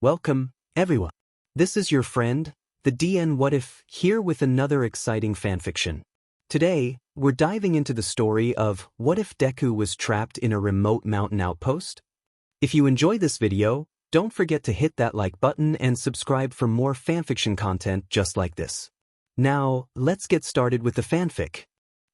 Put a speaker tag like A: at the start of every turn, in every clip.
A: Welcome, everyone. This is your friend, the DN What If, here with another exciting fanfiction. Today, we're diving into the story of what if Deku was trapped in a remote mountain outpost? If you enjoy this video, don't forget to hit that like button and subscribe for more fanfiction content just like this. Now, let's get started with the fanfic.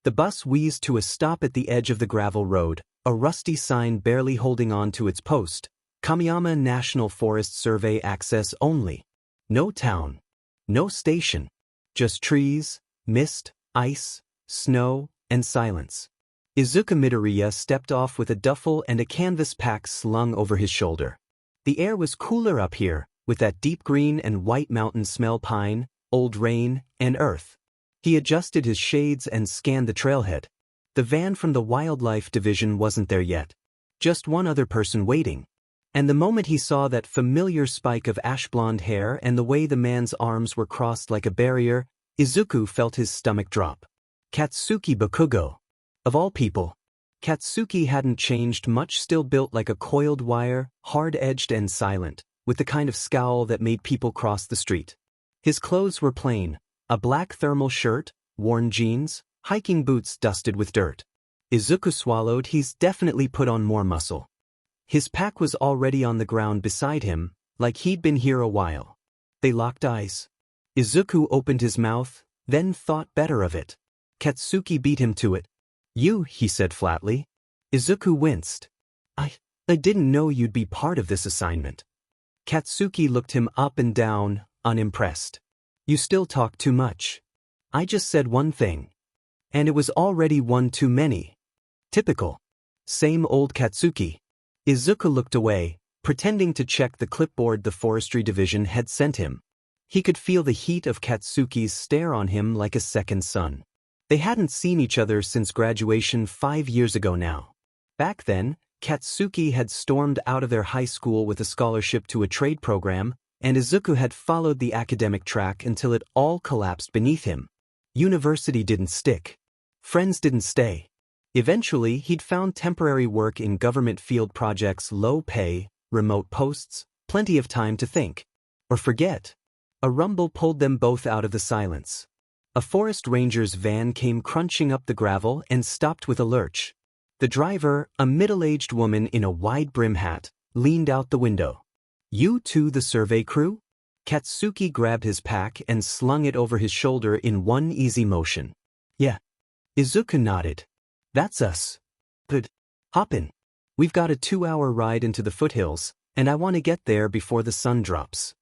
A: The bus wheezed to a stop at the edge of the gravel road, a rusty sign barely holding on to its post. Kamiyama National Forest Survey access only. No town. No station. Just trees, mist, ice, snow, and silence. Izuku Midoriya stepped off with a duffel and a canvas pack slung over his shoulder. The air was cooler up here, with that deep green and white mountain smell: pine, old rain, and earth. He adjusted his shades and scanned the trailhead. The van from the wildlife division wasn't there yet. Just one other person waiting. And the moment he saw that familiar spike of ash-blonde hair and the way the man's arms were crossed like a barrier, Izuku felt his stomach drop. Katsuki Bakugo. Of all people. Katsuki hadn't changed much, still built like a coiled wire, hard-edged and silent, with the kind of scowl that made people cross the street. His clothes were plain, a black thermal shirt, worn jeans, hiking boots dusted with dirt. Izuku swallowed. He's definitely put on more muscle. His pack was already on the ground beside him, like he'd been here a while. They locked eyes. Izuku opened his mouth, then thought better of it. Katsuki beat him to it. You, he said flatly. Izuku winced. I didn't know you'd be part of this assignment. Katsuki looked him up and down, unimpressed. You still talk too much. I just said one thing. And it was already one too many. Typical. Same old Katsuki. Izuku looked away, pretending to check the clipboard the forestry division had sent him. He could feel the heat of Katsuki's stare on him like a second sun. They hadn't seen each other since graduation 5 years ago now. Back then, Katsuki had stormed out of their high school with a scholarship to a trade program, and Izuku had followed the academic track until it all collapsed beneath him. University didn't stick. Friends didn't stay. Eventually, he'd found temporary work in government field projects, low pay, remote posts, plenty of time to think. Or forget. A rumble pulled them both out of the silence. A forest ranger's van came crunching up the gravel and stopped with a lurch. The driver, a middle-aged woman in a wide brim hat, leaned out the window. You two the survey crew? Katsuki grabbed his pack and slung it over his shoulder in one easy motion. Yeah. Izuku nodded. That's us. Good. Hop in. We've got a 2-hour ride into the foothills, and I want to get there before the sun drops.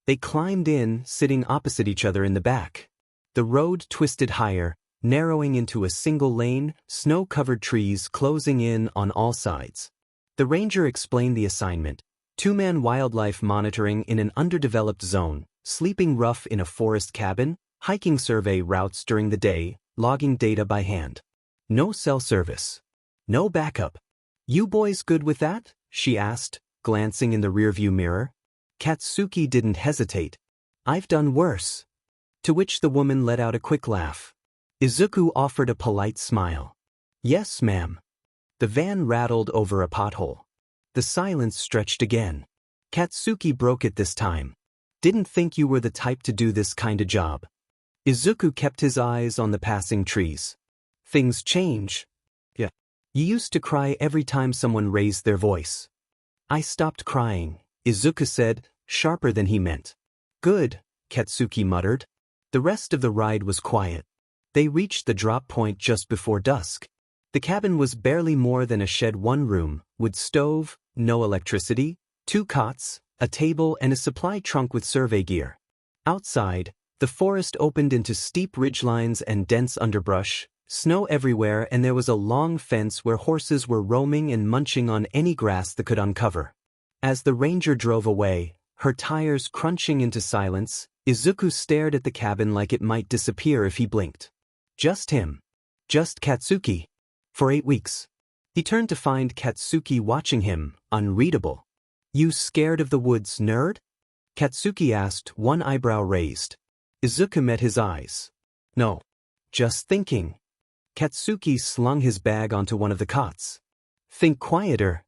A: They climbed in, sitting opposite each other in the back. The road twisted higher, narrowing into a single lane, snow-covered trees closing in on all sides. The ranger explained the assignment. 2-man wildlife monitoring in an underdeveloped zone, sleeping rough in a forest cabin, hiking survey routes during the day, logging data by hand. No cell service. No backup. You boys good with that? She asked, glancing in the rearview mirror. Katsuki didn't hesitate. I've done worse. To which the woman let out a quick laugh. Izuku offered a polite smile. Yes, ma'am. The van rattled over a pothole. The silence stretched again. Katsuki broke it this time. Didn't think you were the type to do this kind of job. Izuku kept his eyes on the passing trees. Things change. Yeah. You used to cry every time someone raised their voice. I stopped crying, Izuku said, sharper than he meant. Good, Katsuki muttered. The rest of the ride was quiet. They reached the drop point just before dusk. The cabin was barely more than a shed: 1 room, wood stove, no electricity, 2 cots, a table and a supply trunk with survey gear. Outside, the forest opened into steep ridgelines and dense underbrush, snow everywhere, and there was a long fence where horses were roaming and munching on any grass that could uncover. As the ranger drove away, her tires crunching into silence, Izuku stared at the cabin like it might disappear if he blinked. Just him. Just Katsuki. For 8 weeks. He turned to find Katsuki watching him, unreadable. You scared of the woods, nerd? Katsuki asked, one eyebrow raised. Izuku met his eyes. No. Just thinking. Katsuki slung his bag onto one of the cots. Think quieter.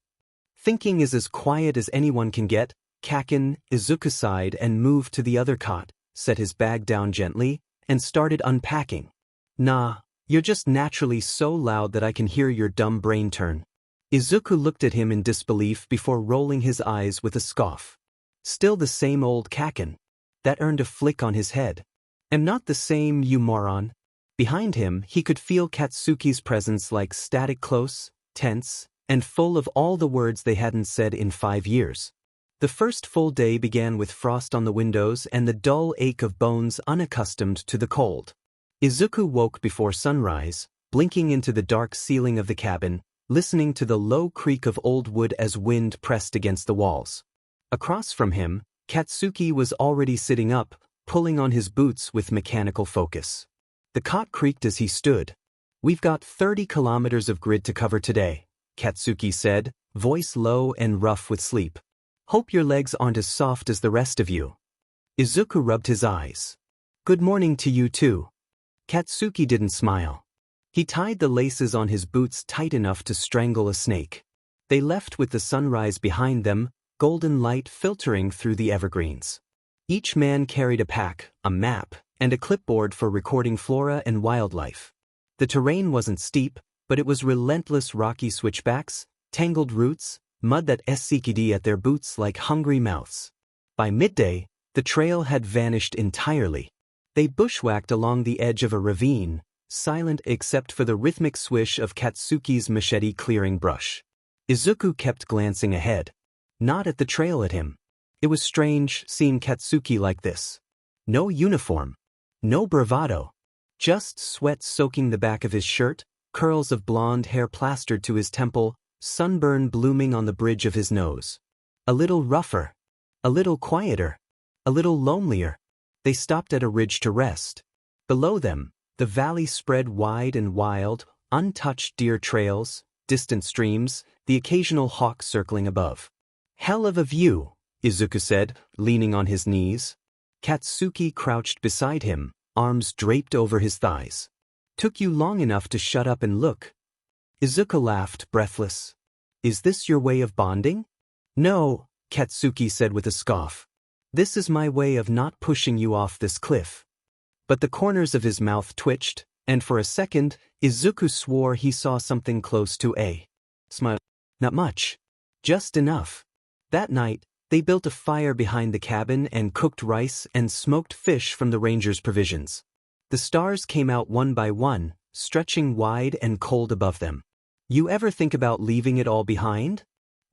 A: Thinking is as quiet as anyone can get, Kaken, Izuku sighed and moved to the other cot, set his bag down gently, and started unpacking. Nah, you're just naturally so loud that I can hear your dumb brain turn. Izuku looked at him in disbelief before rolling his eyes with a scoff. Still the same old Kaken. That earned a flick on his head. Am not the same, you moron. Behind him, he could feel Katsuki's presence like static, close, tense, and full of all the words they hadn't said in 5 years. The first full day began with frost on the windows and the dull ache of bones unaccustomed to the cold. Izuku woke before sunrise, blinking into the dark ceiling of the cabin, listening to the low creak of old wood as wind pressed against the walls. Across from him, Katsuki was already sitting up, pulling on his boots with mechanical focus. The cot creaked as he stood. We've got 30 kilometers of grid to cover today, Katsuki said, voice low and rough with sleep. Hope your legs aren't as soft as the rest of you. Izuku rubbed his eyes. Good morning to you too. Katsuki didn't smile. He tied the laces on his boots tight enough to strangle a snake. They left with the sunrise behind them, golden light filtering through the evergreens. Each man carried a pack, a map, and a clipboard for recording flora and wildlife. The terrain wasn't steep, but it was relentless rocky switchbacks, tangled roots, mud that essikidi at their boots like hungry mouths. By midday, the trail had vanished entirely. They bushwhacked along the edge of a ravine, silent except for the rhythmic swish of Katsuki's machete clearing brush. Izuku kept glancing ahead. Not at the trail at him. It was strange seeing Katsuki like this. No uniform. No bravado. Just sweat soaking the back of his shirt, curls of blonde hair plastered to his temple, sunburn blooming on the bridge of his nose. A little rougher. A little quieter. A little lonelier. They stopped at a ridge to rest. Below them, the valley spread wide and wild, untouched deer trails, distant streams, the occasional hawk circling above. Hell of a view, Izuku said, leaning on his knees. Katsuki crouched beside him, arms draped over his thighs. Took you long enough to shut up and look. Izuku laughed, breathless. Is this your way of bonding? No, Katsuki said with a scoff. This is my way of not pushing you off this cliff. But the corners of his mouth twitched, and for a second, Izuku swore he saw something close to a smile. Not much. Just enough. That night, they built a fire behind the cabin and cooked rice and smoked fish from the ranger's provisions. The stars came out one by one, stretching wide and cold above them. You ever think about leaving it all behind?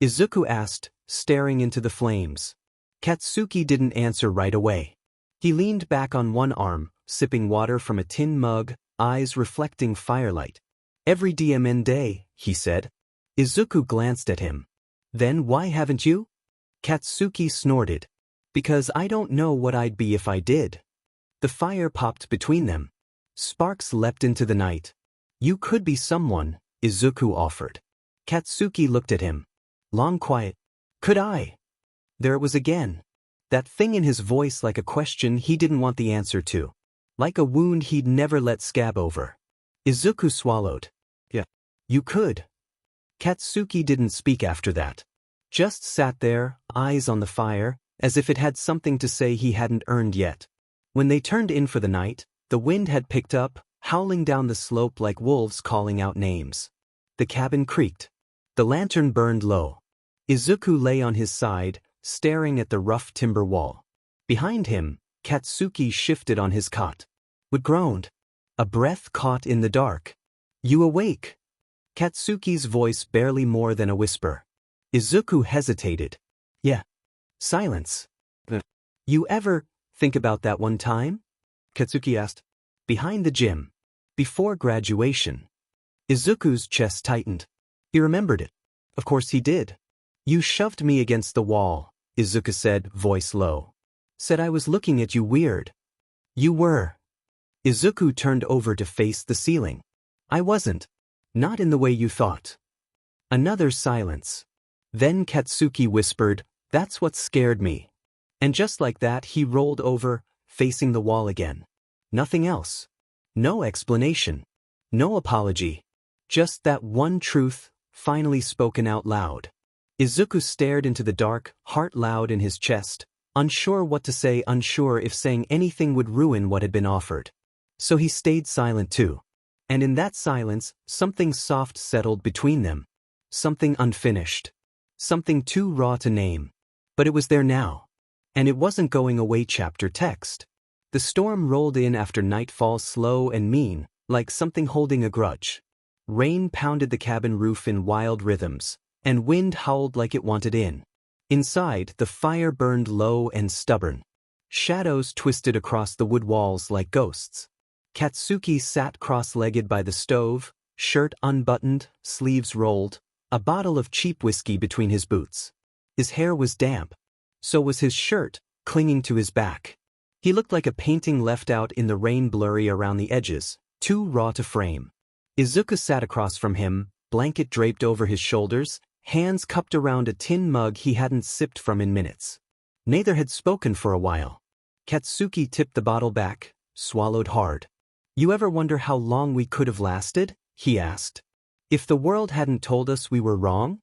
A: Izuku asked, staring into the flames. Katsuki didn't answer right away. He leaned back on one arm, sipping water from a tin mug, eyes reflecting firelight. Every DMN day, he said. Izuku glanced at him. Then why haven't you? Katsuki snorted. Because I don't know what I'd be if I did. The fire popped between them. Sparks leapt into the night. You could be someone, Izuku offered. Katsuki looked at him. Long quiet. Could I? There it was again. That thing in his voice like a question he didn't want the answer to. Like a wound he'd never let scab over. Izuku swallowed. Yeah. You could. Katsuki didn't speak after that. Just sat there, eyes on the fire, as if it had something to say he hadn't earned yet. When they turned in for the night, the wind had picked up, howling down the slope like wolves calling out names. The cabin creaked. The lantern burned low. Izuku lay on his side, staring at the rough timber wall. Behind him, Katsuki shifted on his cot. Wood groaned. A breath caught in the dark. You awake? Katsuki's voice barely more than a whisper. Izuku hesitated. Yeah. Silence. You ever think about that one time? Katsuki asked. Behind the gym. Before graduation. Izuku's chest tightened. He remembered it. Of course he did. You shoved me against the wall, Izuku said, voice low. Said I was looking at you weird. You were. Izuku turned over to face the ceiling. I wasn't. Not in the way you thought. Another silence. Then Katsuki whispered, That's what scared me. And just like that he rolled over, facing the wall again. Nothing else. No explanation. No apology. Just that one truth, finally spoken out loud. Izuku stared into the dark, heart loud in his chest, unsure what to say, unsure if saying anything would ruin what had been offered. So he stayed silent too. And in that silence, something soft settled between them. Something unfinished. Something too raw to name. But it was there now. And it wasn't going away. Chapter text. The storm rolled in after nightfall, slow and mean, like something holding a grudge. Rain pounded the cabin roof in wild rhythms, and wind howled like it wanted in. Inside, the fire burned low and stubborn. Shadows twisted across the wood walls like ghosts. Katsuki sat cross-legged by the stove, shirt unbuttoned, sleeves rolled, a bottle of cheap whiskey between his boots. His hair was damp. So was his shirt, clinging to his back. He looked like a painting left out in the rain, blurry around the edges, too raw to frame. Izuku sat across from him, blanket draped over his shoulders, hands cupped around a tin mug he hadn't sipped from in minutes. Neither had spoken for a while. Katsuki tipped the bottle back, swallowed hard. "You ever wonder how long we could have lasted?" he asked. "If the world hadn't told us we were wrong?"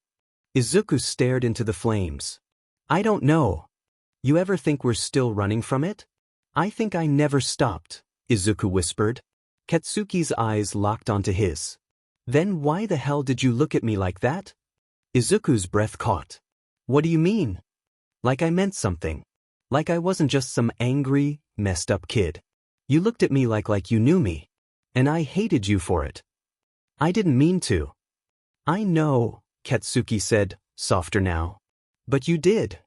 A: Izuku stared into the flames. "I don't know. You ever think we're still running from it?" "I think I never stopped," Izuku whispered. Katsuki's eyes locked onto his. "Then why the hell did you look at me like that?" Izuku's breath caught. "What do you mean?" "Like I meant something. Like I wasn't just some angry, messed up kid. You looked at me like you knew me. And I hated you for it. I didn't mean to." "I know," Katsuki said, softer now. "But you did."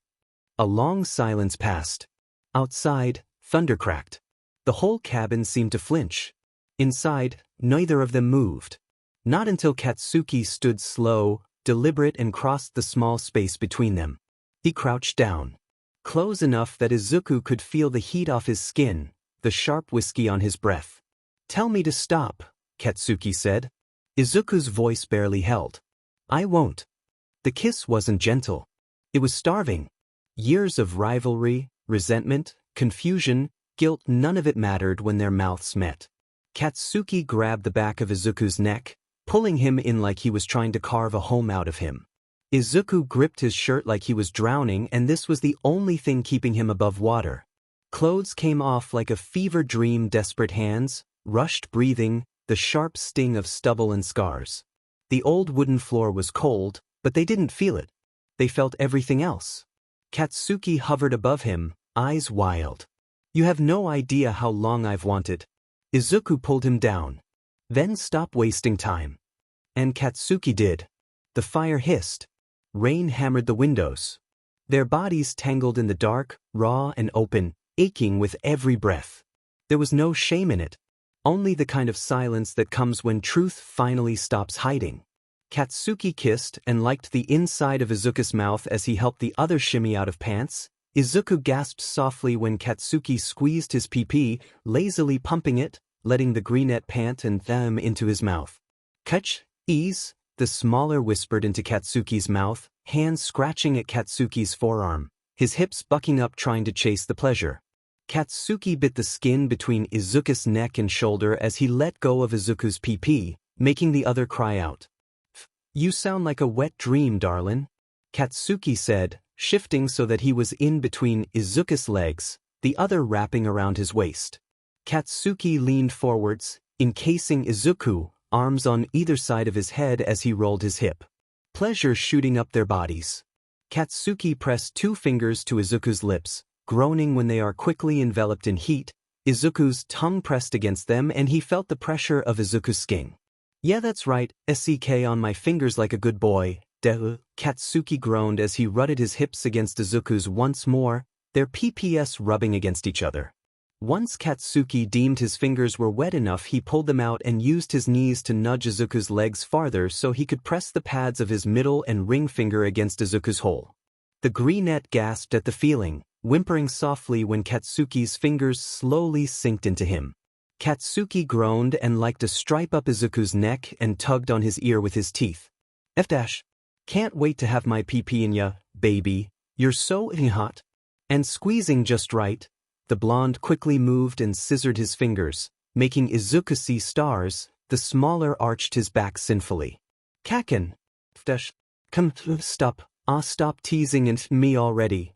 A: A long silence passed. Outside, thunder cracked. The whole cabin seemed to flinch. Inside, neither of them moved. Not until Katsuki stood slow, deliberate, and crossed the small space between them. He crouched down. Close enough that Izuku could feel the heat off his skin, the sharp whiskey on his breath. "Tell me to stop," Katsuki said. Izuku's voice barely held. "I won't." The kiss wasn't gentle. It was starving. Years of rivalry, resentment, confusion, guilt, none of it mattered when their mouths met. Katsuki grabbed the back of Izuku's neck, pulling him in like he was trying to carve a home out of him. Izuku gripped his shirt like he was drowning, and this was the only thing keeping him above water. Clothes came off like a fever dream, desperate hands, rushed breathing, the sharp sting of stubble and scars. The old wooden floor was cold, but they didn't feel it. They felt everything else. Katsuki hovered above him, eyes wild. "You have no idea how long I've wanted." Izuku pulled him down. "Then stop wasting time." And Katsuki did. The fire hissed. Rain hammered the windows. Their bodies tangled in the dark, raw and open, aching with every breath. There was no shame in it. Only the kind of silence that comes when truth finally stops hiding. Katsuki kissed and liked the inside of Izuku's mouth as he helped the other shimmy out of pants. Izuku gasped softly when Katsuki squeezed his pee-pee, lazily pumping it, letting the greenette pant and them into his mouth. "Catch, ease," the smaller whispered into Katsuki's mouth, hands scratching at Katsuki's forearm, his hips bucking up trying to chase the pleasure. Katsuki bit the skin between Izuku's neck and shoulder as he let go of Izuku's pee-pee, making the other cry out. "You sound like a wet dream, darlin'," Katsuki said, shifting so that he was in between Izuku's legs, the other wrapping around his waist. Katsuki leaned forwards, encasing Izuku, arms on either side of his head as he rolled his hip. Pleasure shooting up their bodies. Katsuki pressed 2 fingers to Izuku's lips, groaning when they are quickly enveloped in heat. Izuku's tongue pressed against them and he felt the pressure of Izuku's skin. "Yeah, that's right, SEK on my fingers like a good boy, Deku," Katsuki groaned as he rutted his hips against Izuku's once more, their PPS rubbing against each other. Once Katsuki deemed his fingers were wet enough, he pulled them out and used his knees to nudge Izuku's legs farther so he could press the pads of his middle and ring finger against Izuku's hole. The greenette gasped at the feeling, whimpering softly when Katsuki's fingers slowly sinked into him. Katsuki groaned and liked to stripe up Izuku's neck and tugged on his ear with his teeth. F-. "Can't wait to have my pee-pee in ya, baby. You're so hot." And squeezing just right, the blonde quickly moved and scissored his fingers, making Izuku see stars. The smaller arched his back sinfully. "Kaken. F-. Come, stop. Ah, stop teasing me already.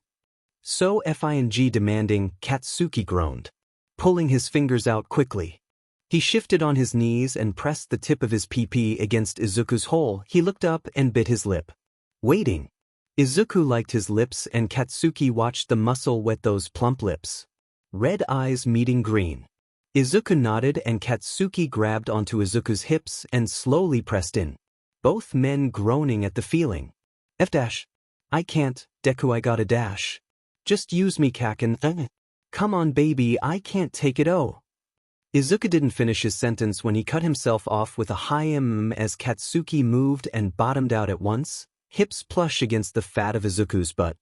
A: So FING demanding, Katsuki groaned, pulling his fingers out quickly. He shifted on his knees and pressed the tip of his PP against Izuku's hole. He looked up and bit his lip. Waiting. Izuku liked his lips and Katsuki watched the muscle wet those plump lips. Red eyes meeting green. Izuku nodded and Katsuki grabbed onto Izuku's hips and slowly pressed in. Both men groaning at the feeling. I can't, Deku, I gotta dash. Just use me, Kaken. Come on, baby, I can't take it, oh. Izuku didn't finish his sentence when he cut himself off with a high as Katsuki moved and bottomed out at once, hips plush against the fat of Izuku's butt.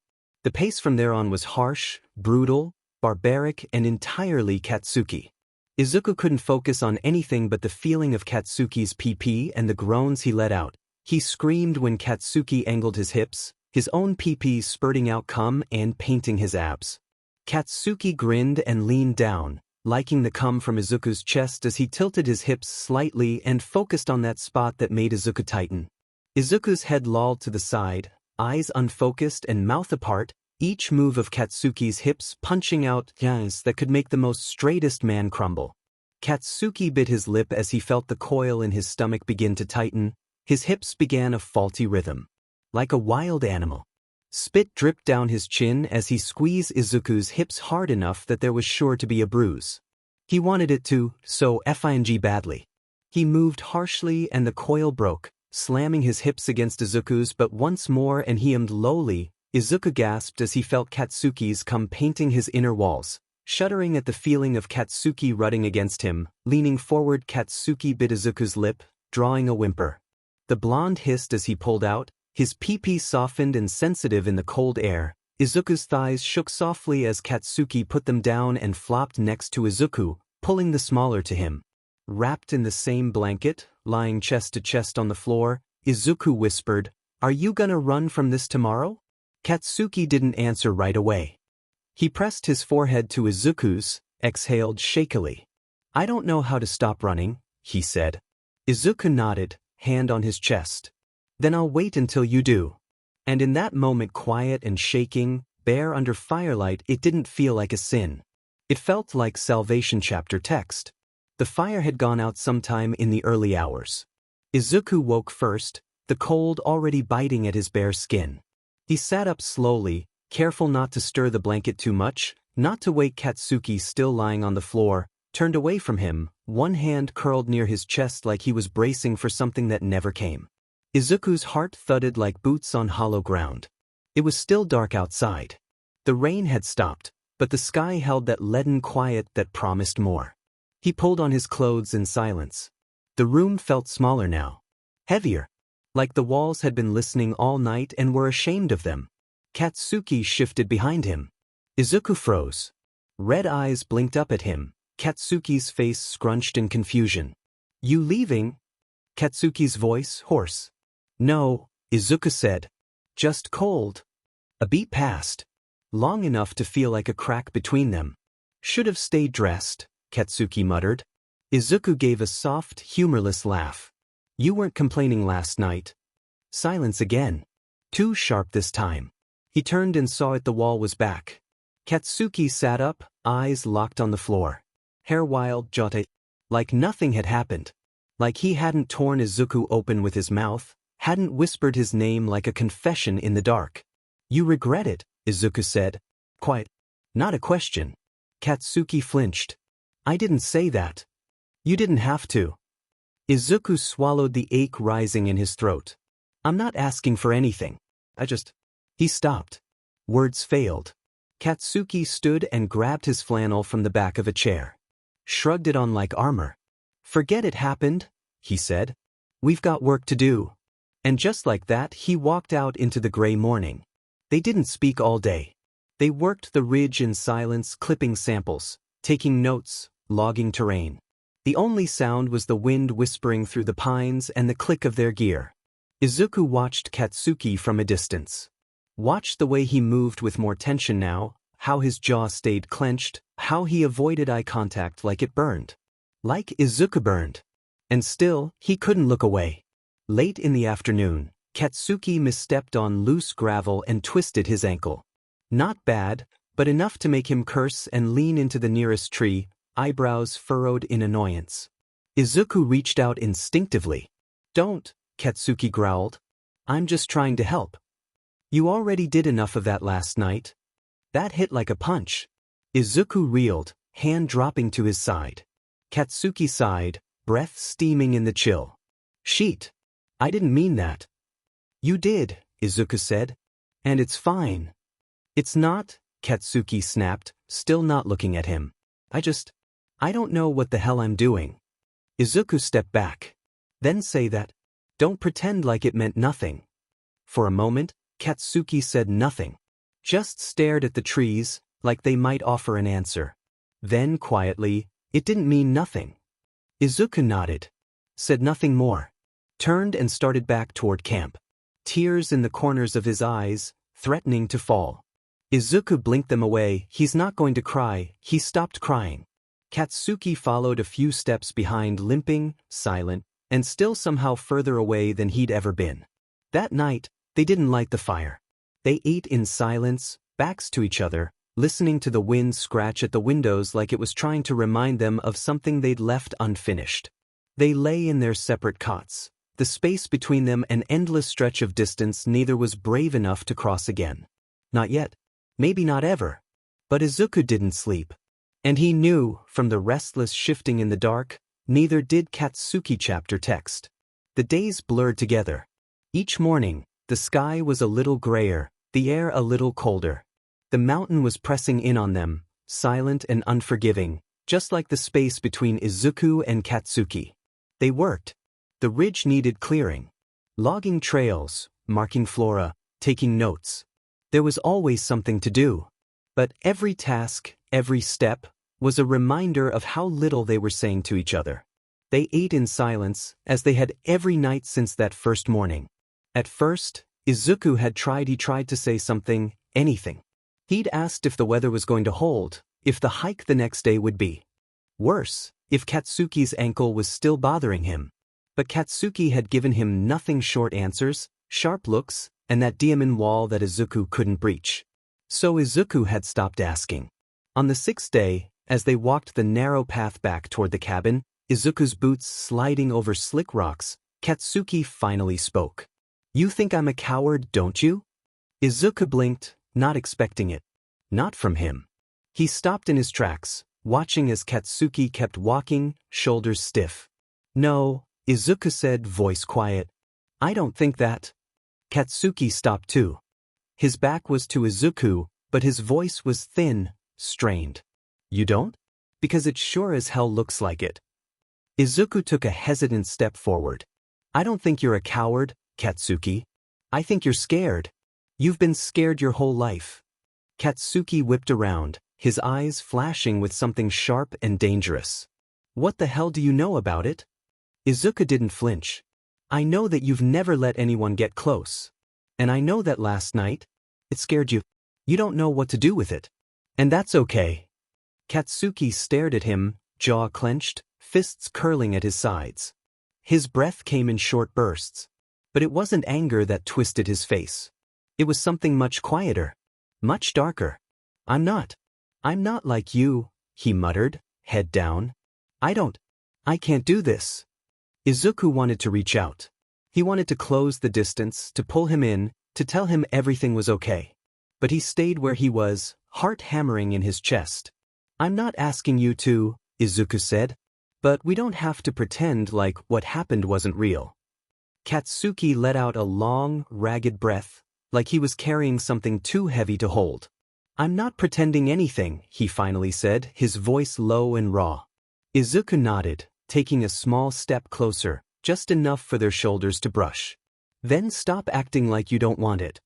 A: The pace from there on was harsh, brutal, barbaric, and entirely Katsuki. Izuku couldn't focus on anything but the feeling of Katsuki's PP and the groans he let out. He screamed when Katsuki angled his hips, his own PP spurting out cum and painting his abs. Katsuki grinned and leaned down, liking the cum from Izuku's chest as he tilted his hips slightly and focused on that spot that made Izuku tighten. Izuku's head lolled to the side, eyes unfocused and mouth apart, each move of Katsuki's hips punching out yes that could make the most straightest man crumble. Katsuki bit his lip as he felt the coil in his stomach begin to tighten. His hips began a faulty rhythm. Like a wild animal. Spit dripped down his chin as he squeezed Izuku's hips hard enough that there was sure to be a bruise. He wanted it to, so FING badly. He moved harshly and the coil broke, slamming his hips against Izuku's but once more and he ummed lowly. Izuku gasped as he felt Katsuki's cum painting his inner walls. Shuddering at the feeling of Katsuki rutting against him, leaning forward Katsuki bit Izuku's lip, drawing a whimper. The blonde hissed as he pulled out, his PP softened and sensitive in the cold air. Izuku's thighs shook softly as Katsuki put them down and flopped next to Izuku, pulling the smaller to him. Wrapped in the same blanket, lying chest to chest on the floor, Izuku whispered, "Are you gonna run from this tomorrow?" Katsuki didn't answer right away. He pressed his forehead to Izuku's, exhaled shakily. "I don't know how to stop running," he said. Izuku nodded, hand on his chest. "Then I'll wait until you do." And in that moment, quiet and shaking, bare under firelight, it didn't feel like a sin. It felt like salvation chapter text. The fire had gone out sometime in the early hours. Izuku woke first, the cold already biting at his bare skin. He sat up slowly, careful not to stir the blanket too much, not to wake Katsuki still lying on the floor, turned away from him, one hand curled near his chest like he was bracing for something that never came. Izuku's heart thudded like boots on hollow ground. It was still dark outside. The rain had stopped, but the sky held that leaden quiet that promised more. He pulled on his clothes in silence. The room felt smaller now. Heavier. Like the walls had been listening all night and were ashamed of them. Katsuki shifted behind him. Izuku froze. Red eyes blinked up at him, Katsuki's face scrunched in confusion. "You leaving?" Katsuki's voice hoarse. "No," Izuku said. "Just cold." A beat passed. Long enough to feel like a crack between them. "Should have stayed dressed," Katsuki muttered. Izuku gave a soft, humorless laugh. "You weren't complaining last night." Silence again. Too sharp this time. He turned and saw the wall was back. Katsuki sat up, eyes locked on the floor. Hair wild, jaw tight. Like nothing had happened. Like he hadn't torn Izuku open with his mouth, hadn't whispered his name like a confession in the dark. "You regret it," Izuku said. "Quiet. Not a question." Katsuki flinched. "I didn't say that." "You didn't have to." Izuku swallowed the ache rising in his throat. "I'm not asking for anything. He stopped. Words failed. Katsuki stood and grabbed his flannel from the back of a chair. Shrugged it on like armor. "Forget it happened," he said. "We've got work to do." And just like that he walked out into the gray morning. They didn't speak all day. They worked the ridge in silence, clipping samples, taking notes, logging terrain. The only sound was the wind whispering through the pines and the click of their gear. Izuku watched Katsuki from a distance. Watched the way he moved with more tension now, how his jaw stayed clenched, how he avoided eye contact like it burned. Like Izuku burned. And still, he couldn't look away. Late in the afternoon, Katsuki misstepped on loose gravel and twisted his ankle. Not bad, but enough to make him curse and lean into the nearest tree, eyebrows furrowed in annoyance. Izuku reached out instinctively. "Don't," Katsuki growled. "I'm just trying to help." "You already did enough of that last night." That hit like a punch. Izuku reeled, hand dropping to his side. Katsuki sighed, breath steaming in the chill. "Sheet. I didn't mean that." "You did," Izuku said. "And it's fine." "It's not," Katsuki snapped, still not looking at him. I don't know what the hell I'm doing." Izuku stepped back. "Then say that. Don't pretend like it meant nothing." For a moment, Katsuki said nothing. Just stared at the trees, like they might offer an answer. Then, quietly, "It didn't mean nothing." Izuku nodded. Said nothing more. Turned and started back toward camp. Tears in the corners of his eyes, threatening to fall. Izuku blinked them away. He's not going to cry. He stopped crying. Katsuki followed a few steps behind, limping, silent, and still somehow further away than he'd ever been. That night, they didn't light the fire. They ate in silence, backs to each other, listening to the wind scratch at the windows like it was trying to remind them of something they'd left unfinished. They lay in their separate cots. The space between them an endless stretch of distance neither was brave enough to cross again. Not yet. Maybe not ever. But Izuku didn't sleep. And he knew, from the restless shifting in the dark, neither did Katsuki. Chapter text. The days blurred together. Each morning, the sky was a little grayer, the air a little colder. The mountain was pressing in on them, silent and unforgiving, just like the space between Izuku and Katsuki. They worked. The ridge needed clearing. Logging trails, marking flora, taking notes. There was always something to do. But every task, every step, was a reminder of how little they were saying to each other. They ate in silence, as they had every night since that first morning. At first, Izuku had tried to say something, anything. He'd asked if the weather was going to hold, if the hike the next day would be. Worse, if Katsuki's ankle was still bothering him. But Katsuki had given him nothing short answers, sharp looks, and that diamond wall that Izuku couldn't breach. So Izuku had stopped asking. On the sixth day, as they walked the narrow path back toward the cabin, Izuku's boots sliding over slick rocks, Katsuki finally spoke. "You think I'm a coward, don't you?" Izuku blinked, not expecting it. Not from him. He stopped in his tracks, watching as Katsuki kept walking, shoulders stiff. "No," Izuku said, voice quiet. "I don't think that." Katsuki stopped too. His back was to Izuku, but his voice was thin, strained. "You don't? Because it sure as hell looks like it." Izuku took a hesitant step forward. "I don't think you're a coward, Katsuki. I think you're scared. You've been scared your whole life." Katsuki whipped around, his eyes flashing with something sharp and dangerous. "What the hell do you know about it?" Izuku didn't flinch. "I know that you've never let anyone get close. And I know that last night, it scared you. You don't know what to do with it. And that's okay." Katsuki stared at him, jaw clenched, fists curling at his sides. His breath came in short bursts. But it wasn't anger that twisted his face. It was something much quieter. Much darker. I'm not like you," he muttered, head down. I can't do this." Izuku wanted to reach out. He wanted to close the distance, to pull him in, to tell him everything was okay. But he stayed where he was, heart hammering in his chest. "I'm not asking you to," Izuku said. "But we don't have to pretend like what happened wasn't real." Katsuki let out a long, ragged breath, like he was carrying something too heavy to hold. "I'm not pretending anything," he finally said, his voice low and raw. Izuku nodded, taking a small step closer, just enough for their shoulders to brush. "Then stop acting like you don't want it."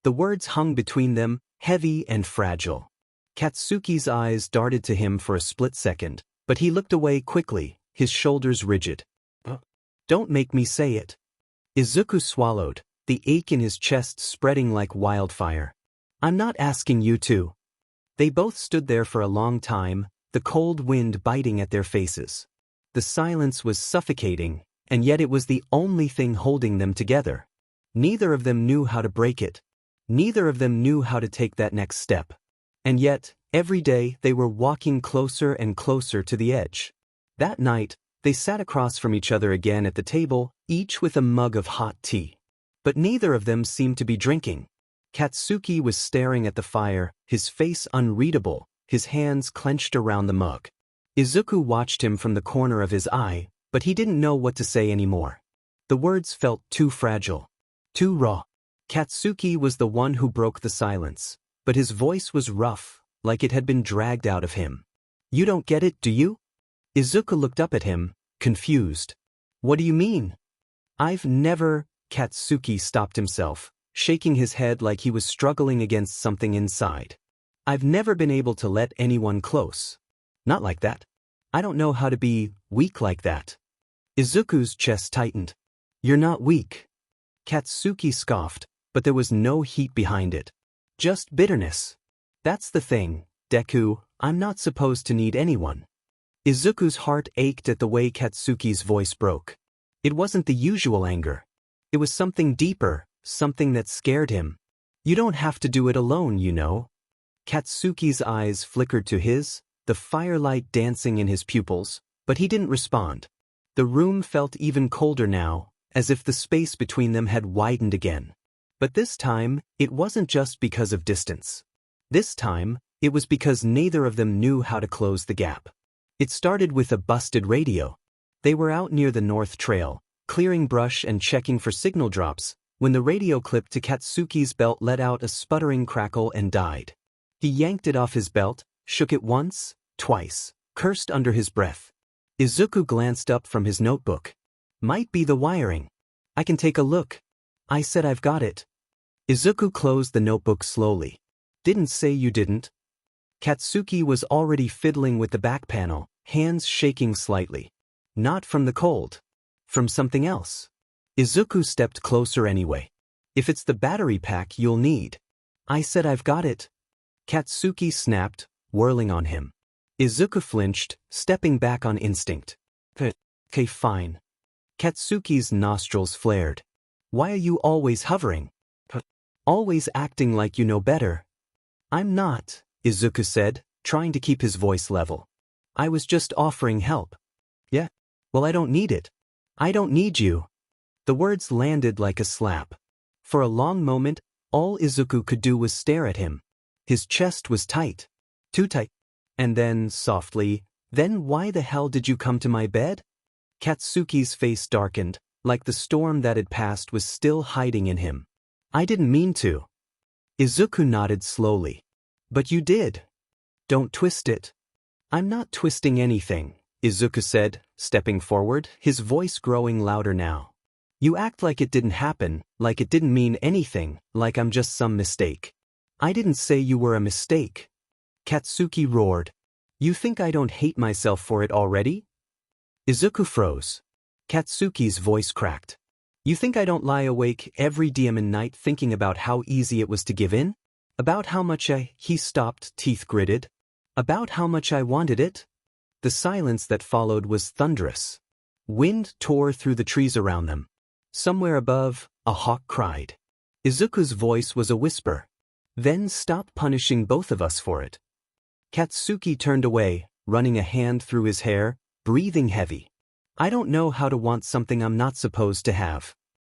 A: The words hung between them, heavy and fragile. Katsuki's eyes darted to him for a split second, but he looked away quickly, his shoulders rigid. "Don't make me say it." Izuku swallowed, the ache in his chest spreading like wildfire. "I'm not asking you to." They both stood there for a long time, the cold wind biting at their faces. The silence was suffocating, and yet it was the only thing holding them together. Neither of them knew how to break it. Neither of them knew how to take that next step. And yet, every day they were walking closer and closer to the edge. That night, they sat across from each other again at the table, each with a mug of hot tea. But neither of them seemed to be drinking. Katsuki was staring at the fire, his face unreadable, his hands clenched around the mug. Izuku watched him from the corner of his eye, but he didn't know what to say anymore. The words felt too fragile, too raw. Katsuki was the one who broke the silence, but his voice was rough, like it had been dragged out of him. "You don't get it, do you?" Izuku looked up at him, confused. "What do you mean?" "I've never—" Katsuki stopped himself, shaking his head like he was struggling against something inside. "I've never been able to let anyone close. Not like that. I don't know how to be weak like that." Izuku's chest tightened. "You're not weak." Katsuki scoffed, but there was no heat behind it. Just bitterness. "That's the thing, Deku, I'm not supposed to need anyone." Izuku's heart ached at the way Katsuki's voice broke. It wasn't the usual anger. It was something deeper, something that scared him. "You don't have to do it alone, you know." Katsuki's eyes flickered to his, the firelight dancing in his pupils, but he didn't respond. The room felt even colder now, as if the space between them had widened again. But this time, it wasn't just because of distance. This time, it was because neither of them knew how to close the gap. It started with a busted radio. They were out near the North Trail, clearing brush and checking for signal drops, when the radio clip to Katsuki's belt let out a sputtering crackle and died. He yanked it off his belt, shook it once, twice, cursed under his breath. Izuku glanced up from his notebook. "Might be the wiring. I can take a look." "I said I've got it." Izuku closed the notebook slowly. "Didn't say you didn't." Katsuki was already fiddling with the back panel, hands shaking slightly. Not from the cold. From something else. Izuku stepped closer anyway. "If it's the battery pack you'll need." "I said I've got it." Katsuki snapped, whirling on him. Izuku flinched, stepping back on instinct. "Okay, fine." Katsuki's nostrils flared. "Why are you always hovering? Always acting like you know better." "I'm not," Izuku said, trying to keep his voice level. "I was just offering help." "Yeah? Well, I don't need it." "I don't need you." The words landed like a slap. For a long moment, all Izuku could do was stare at him. His chest was tight. Too tight. And then, softly, "Then why the hell did you come to my bed?" Katsuki's face darkened, like the storm that had passed was still hiding in him. "I didn't mean to." Izuku nodded slowly. "But you did." "Don't twist it." "I'm not twisting anything," Izuku said, stepping forward, his voice growing louder now. "You act like it didn't happen, like it didn't mean anything, like I'm just some mistake." "I didn't say you were a mistake." Katsuki roared. "You think I don't hate myself for it already?" Izuku froze. Katsuki's voice cracked. "You think I don't lie awake every damn night thinking about how easy it was to give in? About how much He stopped, teeth gritted. "About how much I wanted it?" The silence that followed was thunderous. Wind tore through the trees around them. Somewhere above, a hawk cried. Izuku's voice was a whisper. "Then stop punishing both of us for it." Katsuki turned away, running a hand through his hair, breathing heavy. "I don't know how to want something I'm not supposed to have."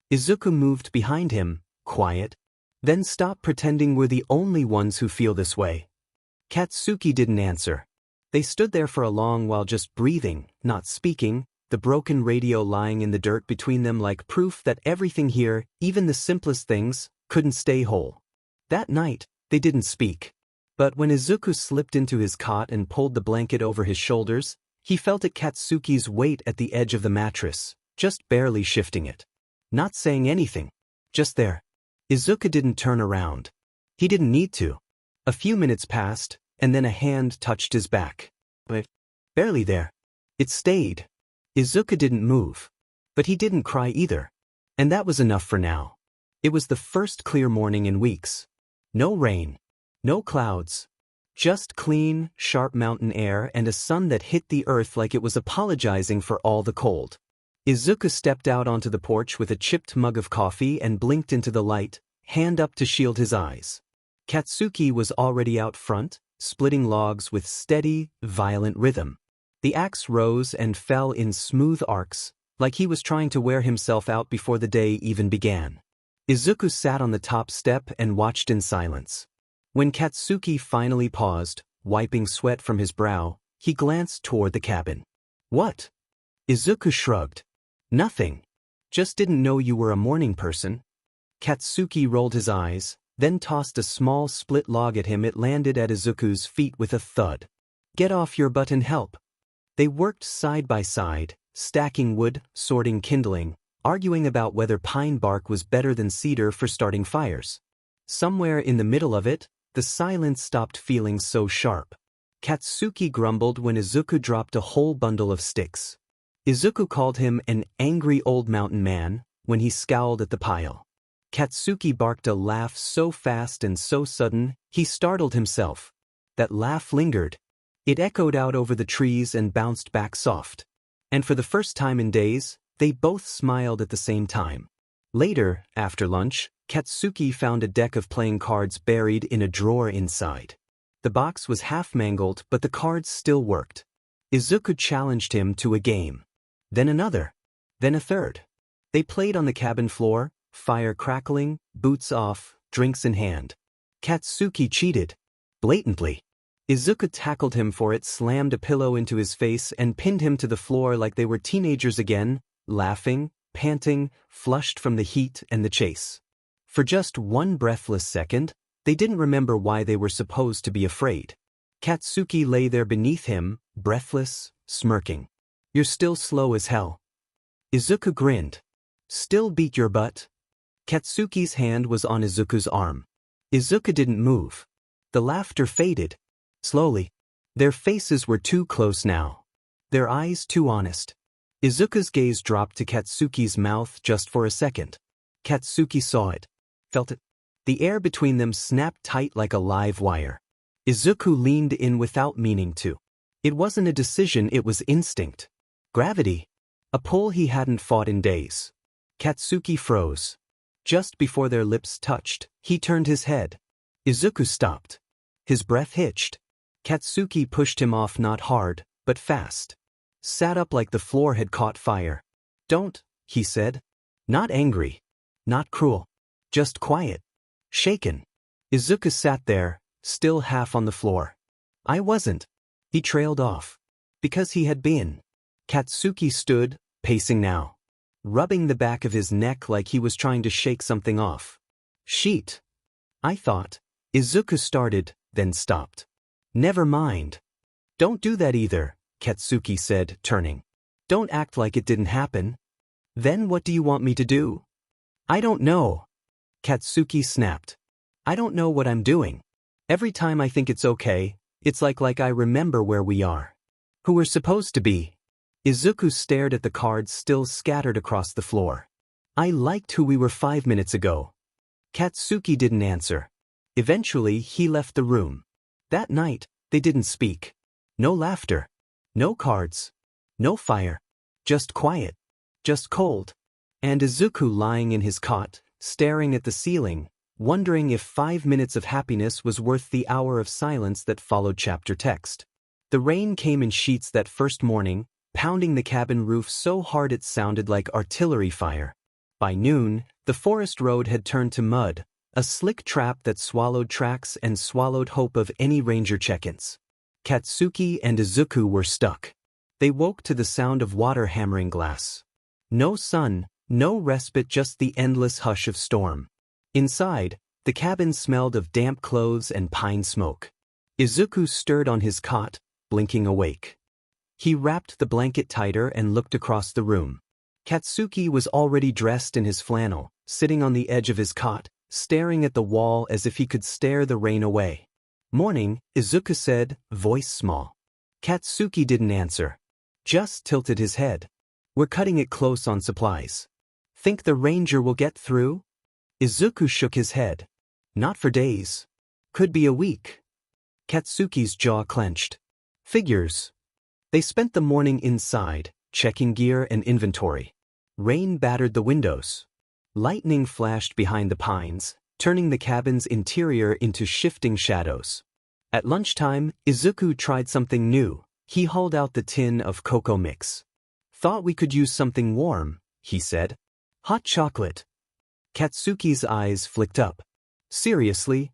A: Izuku moved behind him, quiet. "Then stop pretending we're the only ones who feel this way." Katsuki didn't answer. They stood there for a long while just breathing, not speaking, the broken radio lying in the dirt between them like proof that everything here, even the simplest things, couldn't stay whole. That night, they didn't speak. But when Izuku slipped into his cot and pulled the blanket over his shoulders, he felt Katsuki's weight at the edge of the mattress, just barely shifting it. Not saying anything. Just there. Izuku didn't turn around. He didn't need to. A few minutes passed, and then a hand touched his back. But barely there. It stayed. Izuku didn't move. But he didn't cry either. And that was enough for now. It was the first clear morning in weeks. No rain. No clouds. Just clean, sharp mountain air and a sun that hit the earth like it was apologizing for all the cold. Izuku stepped out onto the porch with a chipped mug of coffee and blinked into the light, hand up to shield his eyes. Katsuki was already out front, splitting logs with steady, violent rhythm. The axe rose and fell in smooth arcs, like he was trying to wear himself out before the day even began. Izuku sat on the top step and watched in silence. When Katsuki finally paused, wiping sweat from his brow, he glanced toward the cabin. "What?" Izuku shrugged. "Nothing. Just didn't know you were a morning person." Katsuki rolled his eyes, then tossed a small split log at him. It landed at Izuku's feet with a thud. "Get off your butt and help." They worked side by side, stacking wood, sorting kindling, arguing about whether pine bark was better than cedar for starting fires. Somewhere in the middle of it, the silence stopped feeling so sharp. Katsuki grumbled when Izuku dropped a whole bundle of sticks. Izuku called him an angry old mountain man when he scowled at the pile. Katsuki barked a laugh so fast and so sudden, he startled himself. That laugh lingered. It echoed out over the trees and bounced back soft. And for the first time in days, they both smiled at the same time. Later, after lunch, Katsuki found a deck of playing cards buried in a drawer inside. The box was half mangled, but the cards still worked. Izuku challenged him to a game. Then another. Then a third. They played on the cabin floor, fire crackling, boots off, drinks in hand. Katsuki cheated. Blatantly. Izuku tackled him for it, slammed a pillow into his face and pinned him to the floor like they were teenagers again, laughing, panting, flushed from the heat and the chase. For just one breathless second, they didn't remember why they were supposed to be afraid. Katsuki lay there beneath him, breathless, smirking. "You're still slow as hell." Izuku grinned. "Still beat your butt?" Katsuki's hand was on Izuku's arm. Izuku didn't move. The laughter faded. Slowly. Their faces were too close now. Their eyes too honest. Izuku's gaze dropped to Katsuki's mouth just for a second. Katsuki saw it. Felt it. The air between them snapped tight like a live wire. Izuku leaned in without meaning to. It wasn't a decision, it was instinct. Gravity. A pull he hadn't fought in days. Katsuki froze. Just before their lips touched, he turned his head. Izuku stopped. His breath hitched. Katsuki pushed him off, not hard, but fast. Sat up like the floor had caught fire. "Don't," he said. Not angry. Not cruel. Just quiet. Shaken. Izuku sat there, still half on the floor. "I wasn't." He trailed off. Because he had been. Katsuki stood, pacing now. Rubbing the back of his neck like he was trying to shake something off. "Sheet. I thought." Izuku started, then stopped. "Never mind." "Don't do that either," Katsuki said, turning. "Don't act like it didn't happen." "Then what do you want me to do?" "I don't know." Katsuki snapped. "I don't know what I'm doing. Every time I think it's okay, it's like I remember where we are. Who we're supposed to be." Izuku stared at the cards still scattered across the floor. "I liked who we were 5 minutes ago." Katsuki didn't answer. Eventually, he left the room. That night, they didn't speak. No laughter. No cards. No fire. Just quiet. Just cold. And Izuku lying in his cot, staring at the ceiling, wondering if 5 minutes of happiness was worth the hour of silence that followed chapter text. The rain came in sheets that first morning, pounding the cabin roof so hard it sounded like artillery fire. By noon, the forest road had turned to mud, a slick trap that swallowed tracks and swallowed hope of any ranger check-ins. Katsuki and Izuku were stuck. They woke to the sound of water hammering glass. No sun, no respite, just the endless hush of storm. Inside, the cabin smelled of damp clothes and pine smoke. Izuku stirred on his cot, blinking awake. He wrapped the blanket tighter and looked across the room. Katsuki was already dressed in his flannel, sitting on the edge of his cot, staring at the wall as if he could stare the rain away. "Morning," Izuku said, voice small. Katsuki didn't answer. Just tilted his head. "We're cutting it close on supplies. Think the ranger will get through?" Izuku shook his head. "Not for days. Could be a week." Katsuki's jaw clenched. "Figures." They spent the morning inside, checking gear and inventory. Rain battered the windows. Lightning flashed behind the pines, turning the cabin's interior into shifting shadows. At lunchtime, Izuku tried something new. He hauled out the tin of cocoa mix. "Thought we could use something warm," he said. "Hot chocolate." Katsuki's eyes flicked up. "Seriously?"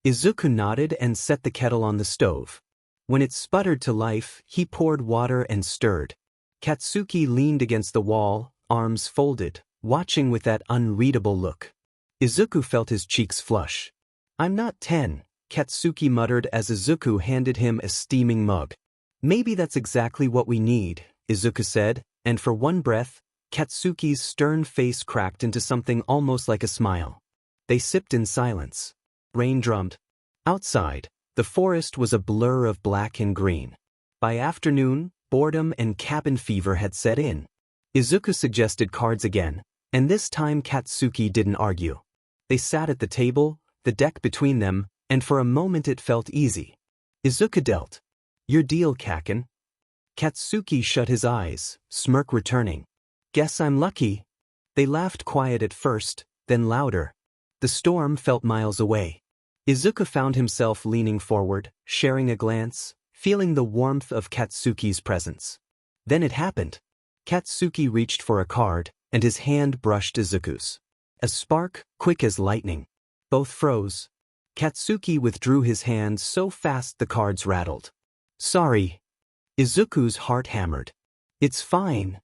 A: Izuku nodded and set the kettle on the stove. When it sputtered to life, he poured water and stirred. Katsuki leaned against the wall, arms folded, watching with that unreadable look. Izuku felt his cheeks flush. "I'm not 10, Katsuki muttered as Izuku handed him a steaming mug. "Maybe that's exactly what we need," Izuku said, and for one breath, Katsuki's stern face cracked into something almost like a smile. They sipped in silence. Rain drummed. Outside, the forest was a blur of black and green. By afternoon, boredom and cabin fever had set in. Izuku suggested cards again, and this time Katsuki didn't argue. They sat at the table, the deck between them, and for a moment it felt easy. Izuku dealt. "Your deal, Kaken." Katsuki shut his eyes, smirk returning. "Guess I'm lucky." They laughed quiet at first, then louder. The storm felt miles away. Izuku found himself leaning forward, sharing a glance, feeling the warmth of Katsuki's presence. Then it happened. Katsuki reached for a card, and his hand brushed Izuku's. A spark, quick as lightning. Both froze. Katsuki withdrew his hand so fast the cards rattled. "Sorry." Izuku's heart hammered. "It's fine."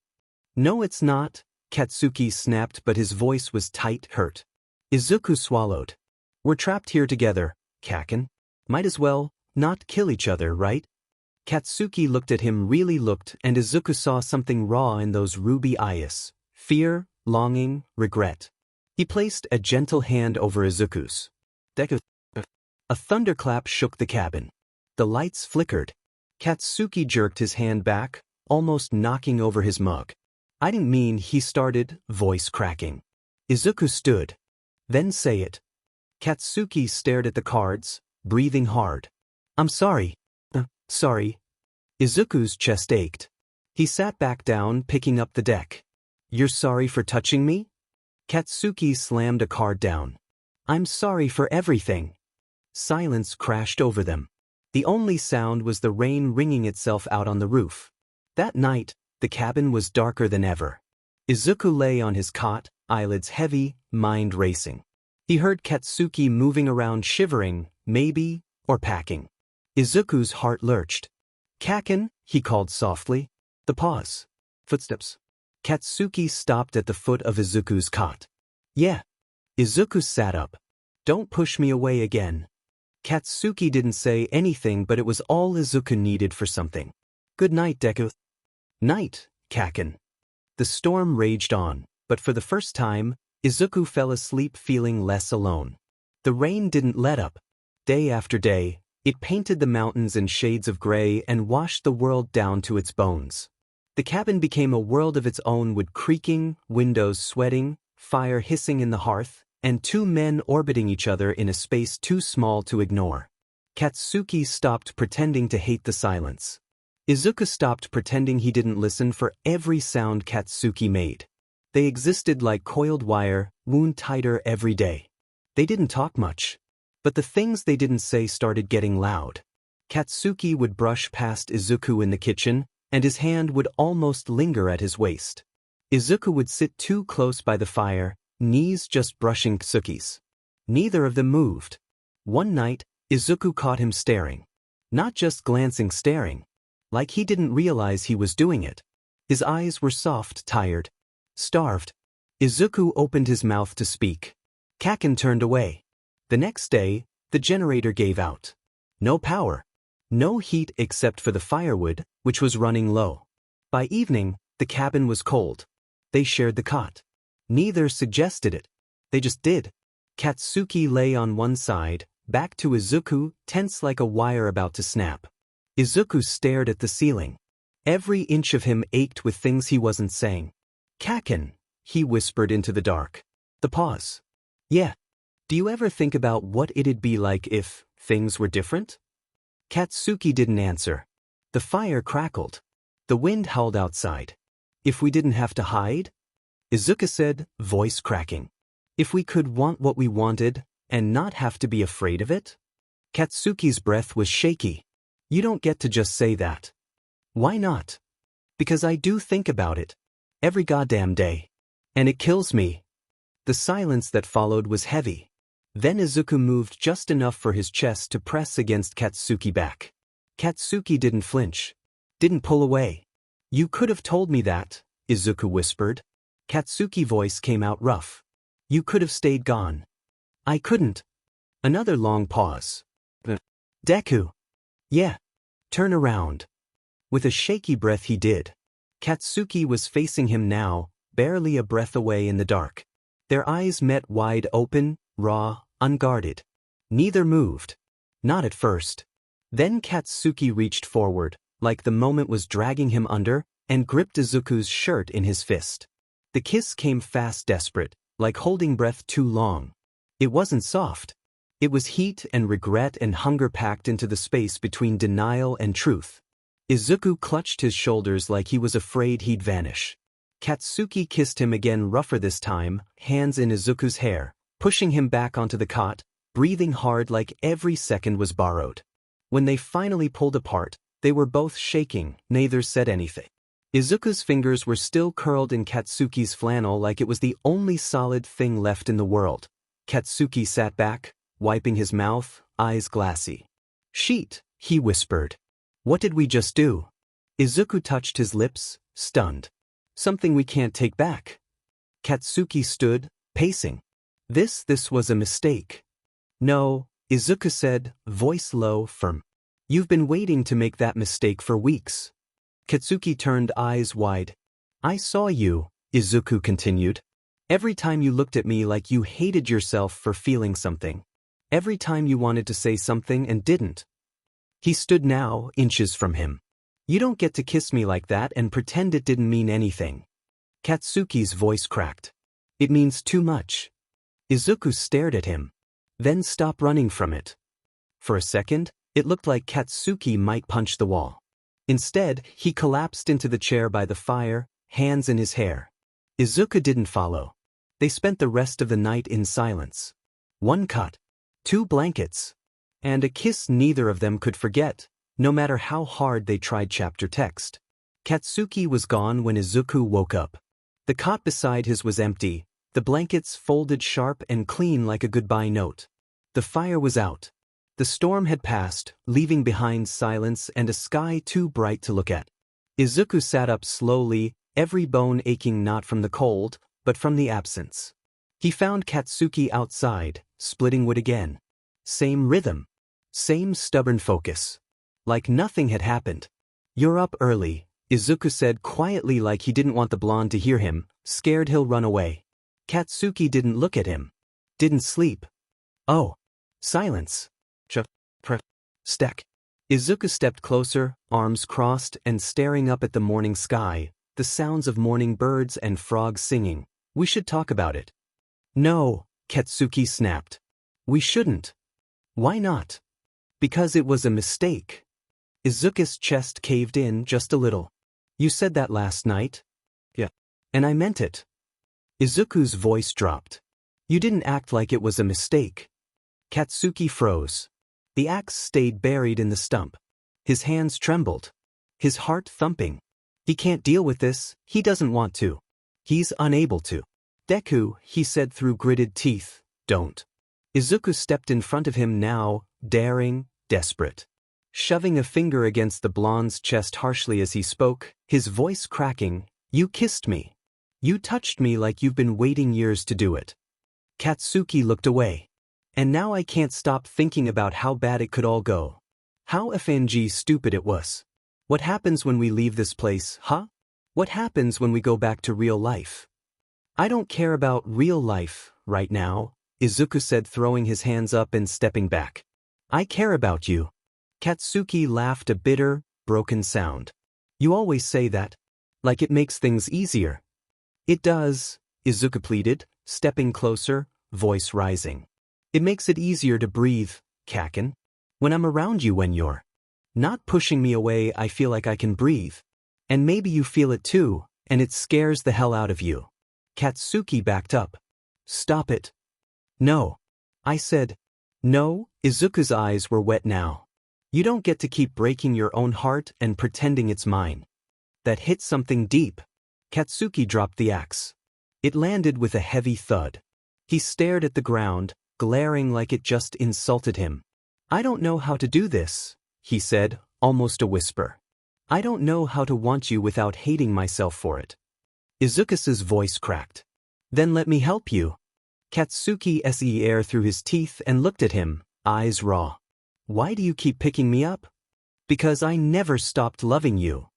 A: "No, it's not," Katsuki snapped, but his voice was tight, hurt. Izuku swallowed. "We're trapped here together, Kaken. Might as well not kill each other, right?" Katsuki looked at him, really looked, and Izuku saw something raw in those ruby eyes. Fear, longing, regret. He placed a gentle hand over Izuku's. "Deku." A thunderclap shook the cabin. The lights flickered. Katsuki jerked his hand back, almost knocking over his mug. "I didn't mean," he started, voice cracking. Izuku stood. "Then say it." Katsuki stared at the cards, breathing hard. "I'm sorry." Sorry." Izuku's chest ached. He sat back down, picking up the deck. "You're sorry for touching me?" Katsuki slammed a card down. "I'm sorry for everything." Silence crashed over them. The only sound was the rain wringing itself out on the roof. That night, the cabin was darker than ever. Izuku lay on his cot, eyelids heavy, mind racing. He heard Katsuki moving around, shivering, maybe, or packing. Izuku's heart lurched. "Kaken," he called softly. The pause. Footsteps. Katsuki stopped at the foot of Izuku's cot. "Yeah." Izuku sat up. "Don't push me away again." Katsuki didn't say anything, but it was all Izuku needed for something. "Good night, Deku." "Night, Kaken." The storm raged on, but for the first time, Izuku fell asleep feeling less alone. The rain didn't let up. Day after day, it painted the mountains in shades of gray and washed the world down to its bones. The cabin became a world of its own, with creaking, windows sweating, fire hissing in the hearth, and two men orbiting each other in a space too small to ignore. Katsuki stopped pretending to hate the silence. Izuku stopped pretending he didn't listen for every sound Katsuki made. They existed like coiled wire, wound tighter every day. They didn't talk much. But the things they didn't say started getting loud. Katsuki would brush past Izuku in the kitchen, and his hand would almost linger at his waist. Izuku would sit too close by the fire, knees just brushing Katsuki's. Neither of them moved. One night, Izuku caught him staring. Not just glancing, staring. Like he didn't realize he was doing it. His eyes were soft, tired, starved. Izuku opened his mouth to speak. Kaken turned away. The next day, the generator gave out. No power. No heat except for the firewood, which was running low. By evening, the cabin was cold. They shared the cot. Neither suggested it. They just did. Katsuki lay on one side, back to Izuku, tense like a wire about to snap. Izuku stared at the ceiling. Every inch of him ached with things he wasn't saying. "Kaken," he whispered into the dark. The pause. "Yeah. Do you ever think about what it'd be like if things were different?" Katsuki didn't answer. The fire crackled. The wind howled outside. "If we didn't have to hide?" Izuku said, voice cracking. If we could want what we wanted, and not have to be afraid of it? Katsuki's breath was shaky. You don't get to just say that. Why not? Because I do think about it. Every goddamn day. And it kills me. The silence that followed was heavy. Then Izuku moved just enough for his chest to press against Katsuki's back. Katsuki didn't flinch. Didn't pull away. You could have told me that, Izuku whispered. Katsuki's voice came out rough. You could have stayed gone. I couldn't. Another long pause. Deku. Yeah. Turn around. With a shaky breath he did. Katsuki was facing him now, barely a breath away in the dark. Their eyes met wide open, raw, unguarded. Neither moved. Not at first. Then Katsuki reached forward, like the moment was dragging him under, and gripped Izuku's shirt in his fist. The kiss came fast, desperate, like holding breath too long. It wasn't soft. It was heat and regret and hunger packed into the space between denial and truth. Izuku clutched his shoulders like he was afraid he'd vanish. Katsuki kissed him again, rougher this time, hands in Izuku's hair, pushing him back onto the cot, breathing hard like every second was borrowed. When they finally pulled apart, they were both shaking, neither said anything. Izuku's fingers were still curled in Katsuki's flannel like it was the only solid thing left in the world. Katsuki sat back, wiping his mouth, eyes glassy. Sheet, he whispered. What did we just do? Izuku touched his lips, stunned. Something we can't take back. Katsuki stood, pacing. This was a mistake. No, Izuku said, voice low, firm. You've been waiting to make that mistake for weeks. Katsuki turned, eyes wide. I saw you, Izuku continued. Every time you looked at me like you hated yourself for feeling something. Every time you wanted to say something and didn't. He stood now, inches from him. You don't get to kiss me like that and pretend it didn't mean anything. Katsuki's voice cracked. It means too much. Izuku stared at him. Then stopped running from it. For a second, it looked like Katsuki might punch the wall. Instead, he collapsed into the chair by the fire, hands in his hair. Izuku didn't follow. They spent the rest of the night in silence. One cut. 2 blankets. And a kiss neither of them could forget, no matter how hard they tried. Chapter text. Katsuki was gone when Izuku woke up. The cot beside his was empty, the blankets folded sharp and clean like a goodbye note. The fire was out. The storm had passed, leaving behind silence and a sky too bright to look at. Izuku sat up slowly, every bone aching not from the cold, but from the absence. He found Katsuki outside, splitting wood again. Same rhythm. Same stubborn focus. Like nothing had happened. You're up early, Izuku said quietly like he didn't want the blonde to hear him, scared he'll run away. Katsuki didn't look at him. Didn't sleep. Oh. Silence. Stack. Izuku stepped closer, arms crossed and staring up at the morning sky, the sounds of morning birds and frogs singing. We should talk about it. No, Katsuki snapped. We shouldn't. Why not? Because it was a mistake. Izuku's chest caved in just a little. You said that last night? Yeah. And I meant it. Izuku's voice dropped. You didn't act like it was a mistake. Katsuki froze. The axe stayed buried in the stump. His hands trembled. His heart thumping. He can't deal with this, he doesn't want to. He's unable to. Deku, he said through gritted teeth, don't. Izuku stepped in front of him now, daring, desperate. Shoving a finger against the blonde's chest harshly as he spoke, his voice cracking, you kissed me. You touched me like you've been waiting years to do it. Katsuki looked away. And now I can't stop thinking about how bad it could all go. How FNG stupid it was. What happens when we leave this place, huh? What happens when we go back to real life? I don't care about real life, right now, Izuku said, throwing his hands up and stepping back. I care about you. Katsuki laughed, a bitter, broken sound. You always say that. Like it makes things easier. It does, Izuku pleaded, stepping closer, voice rising. It makes it easier to breathe, Kaken. When I'm around you, when you're not pushing me away, I feel like I can breathe. And maybe you feel it too, and it scares the hell out of you. Katsuki backed up. Stop it. No. I said. No. Izuku's eyes were wet now. You don't get to keep breaking your own heart and pretending it's mine. That hit something deep. Katsuki dropped the axe. It landed with a heavy thud. He stared at the ground, glaring like it just insulted him. I don't know how to do this, he said, almost a whisper. I don't know how to want you without hating myself for it. Izuku's voice cracked. Then let me help you. Katsuki se air through his teeth and looked at him, eyes raw. Why do you keep picking me up? Because I never stopped loving you.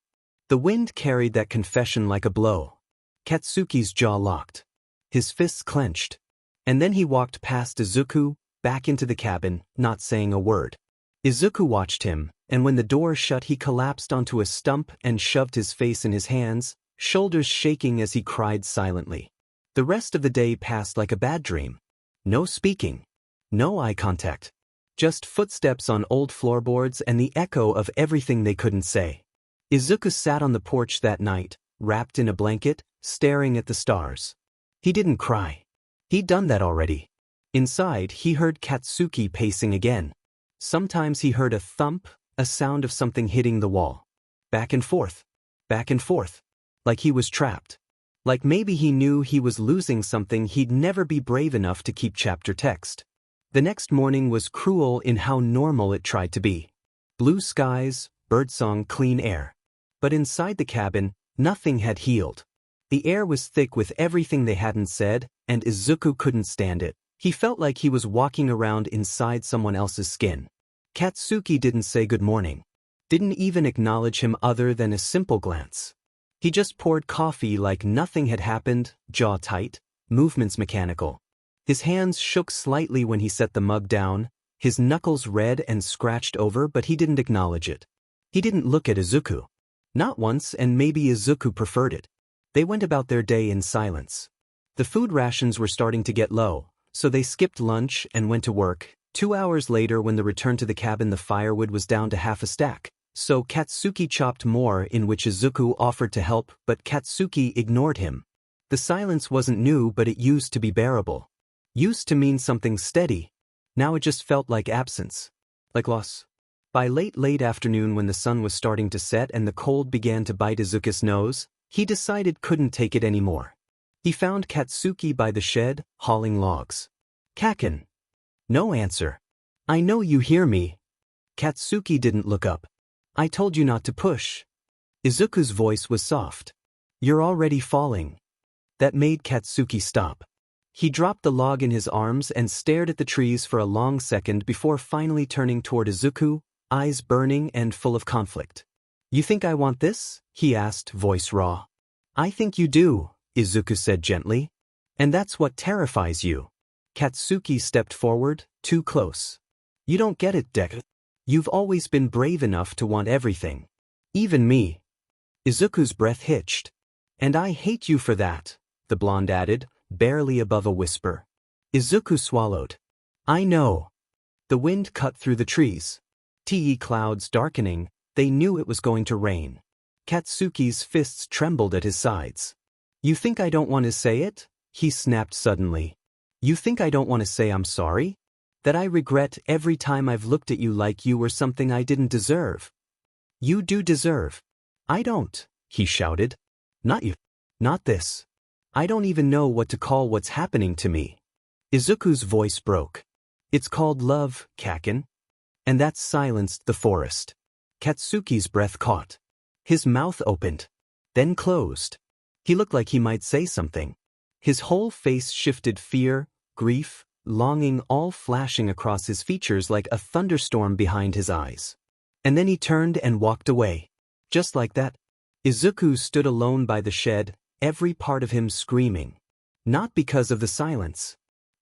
A: The wind carried that confession like a blow. Katsuki's jaw locked. His fists clenched. And then he walked past Izuku, back into the cabin, not saying a word. Izuku watched him, and when the door shut he collapsed onto a stump and shoved his face in his hands, shoulders shaking as he cried silently. The rest of the day passed like a bad dream. No speaking. No eye contact. Just footsteps on old floorboards and the echo of everything they couldn't say. Izuku sat on the porch that night, wrapped in a blanket, staring at the stars. He didn't cry. He'd done that already. Inside, he heard Katsuki pacing again. Sometimes he heard a thump, a sound of something hitting the wall. Back and forth. Back and forth. Like he was trapped. Like maybe he knew he was losing something he'd never be brave enough to keep chapter text. The next morning was cruel in how normal it tried to be. Blue skies, birdsong, clean air. But inside the cabin, nothing had healed. The air was thick with everything they hadn't said, and Izuku couldn't stand it. He felt like he was walking around inside someone else's skin. Katsuki didn't say good morning. Didn't even acknowledge him other than a simple glance. He just poured coffee like nothing had happened, jaw tight, movements mechanical. His hands shook slightly when he set the mug down, his knuckles red and scratched over, but he didn't acknowledge it. He didn't look at Izuku. Not once, and maybe Izuku preferred it. They went about their day in silence. The food rations were starting to get low, so they skipped lunch and went to work. 2 hours later, when they returned to the cabin, the firewood was down to half a stack. So Katsuki chopped more, in which Izuku offered to help, but Katsuki ignored him. The silence wasn't new, but it used to be bearable. Used to mean something steady. Now it just felt like absence. Like loss. By late afternoon, when the sun was starting to set and the cold began to bite Izuku's nose, he decided couldn't take it anymore. He found Katsuki by the shed, hauling logs. Kaken. No answer. I know you hear me. Katsuki didn't look up. I told you not to push. Izuku's voice was soft. You're already falling. That made Katsuki stop. He dropped the log in his arms and stared at the trees for a long second before finally turning toward Izuku, eyes burning and full of conflict. You think I want this? He asked, voice raw. I think you do, Izuku said gently. And that's what terrifies you. Katsuki stepped forward, too close. You don't get it, Deku. You've always been brave enough to want everything. Even me. Izuku's breath hitched. And I hate you for that, the blonde added, barely above a whisper. Izuku swallowed. I know. The wind cut through the trees. Clouds darkening, they knew it was going to rain. Katsuki's fists trembled at his sides. You think I don't want to say it? He snapped suddenly. You think I don't want to say I'm sorry? That I regret every time I've looked at you like you were something I didn't deserve? You do deserve. I don't, he shouted. Not you. Not this. I don't even know what to call what's happening to me. Izuku's voice broke. It's called love, Kaken. And that silenced the forest. Katsuki's breath caught. His mouth opened. Then closed. He looked like he might say something. His whole face shifted, fear, grief, longing all flashing across his features like a thunderstorm behind his eyes. And then he turned and walked away. Just like that. Izuku stood alone by the shed, every part of him screaming. Not because of the silence,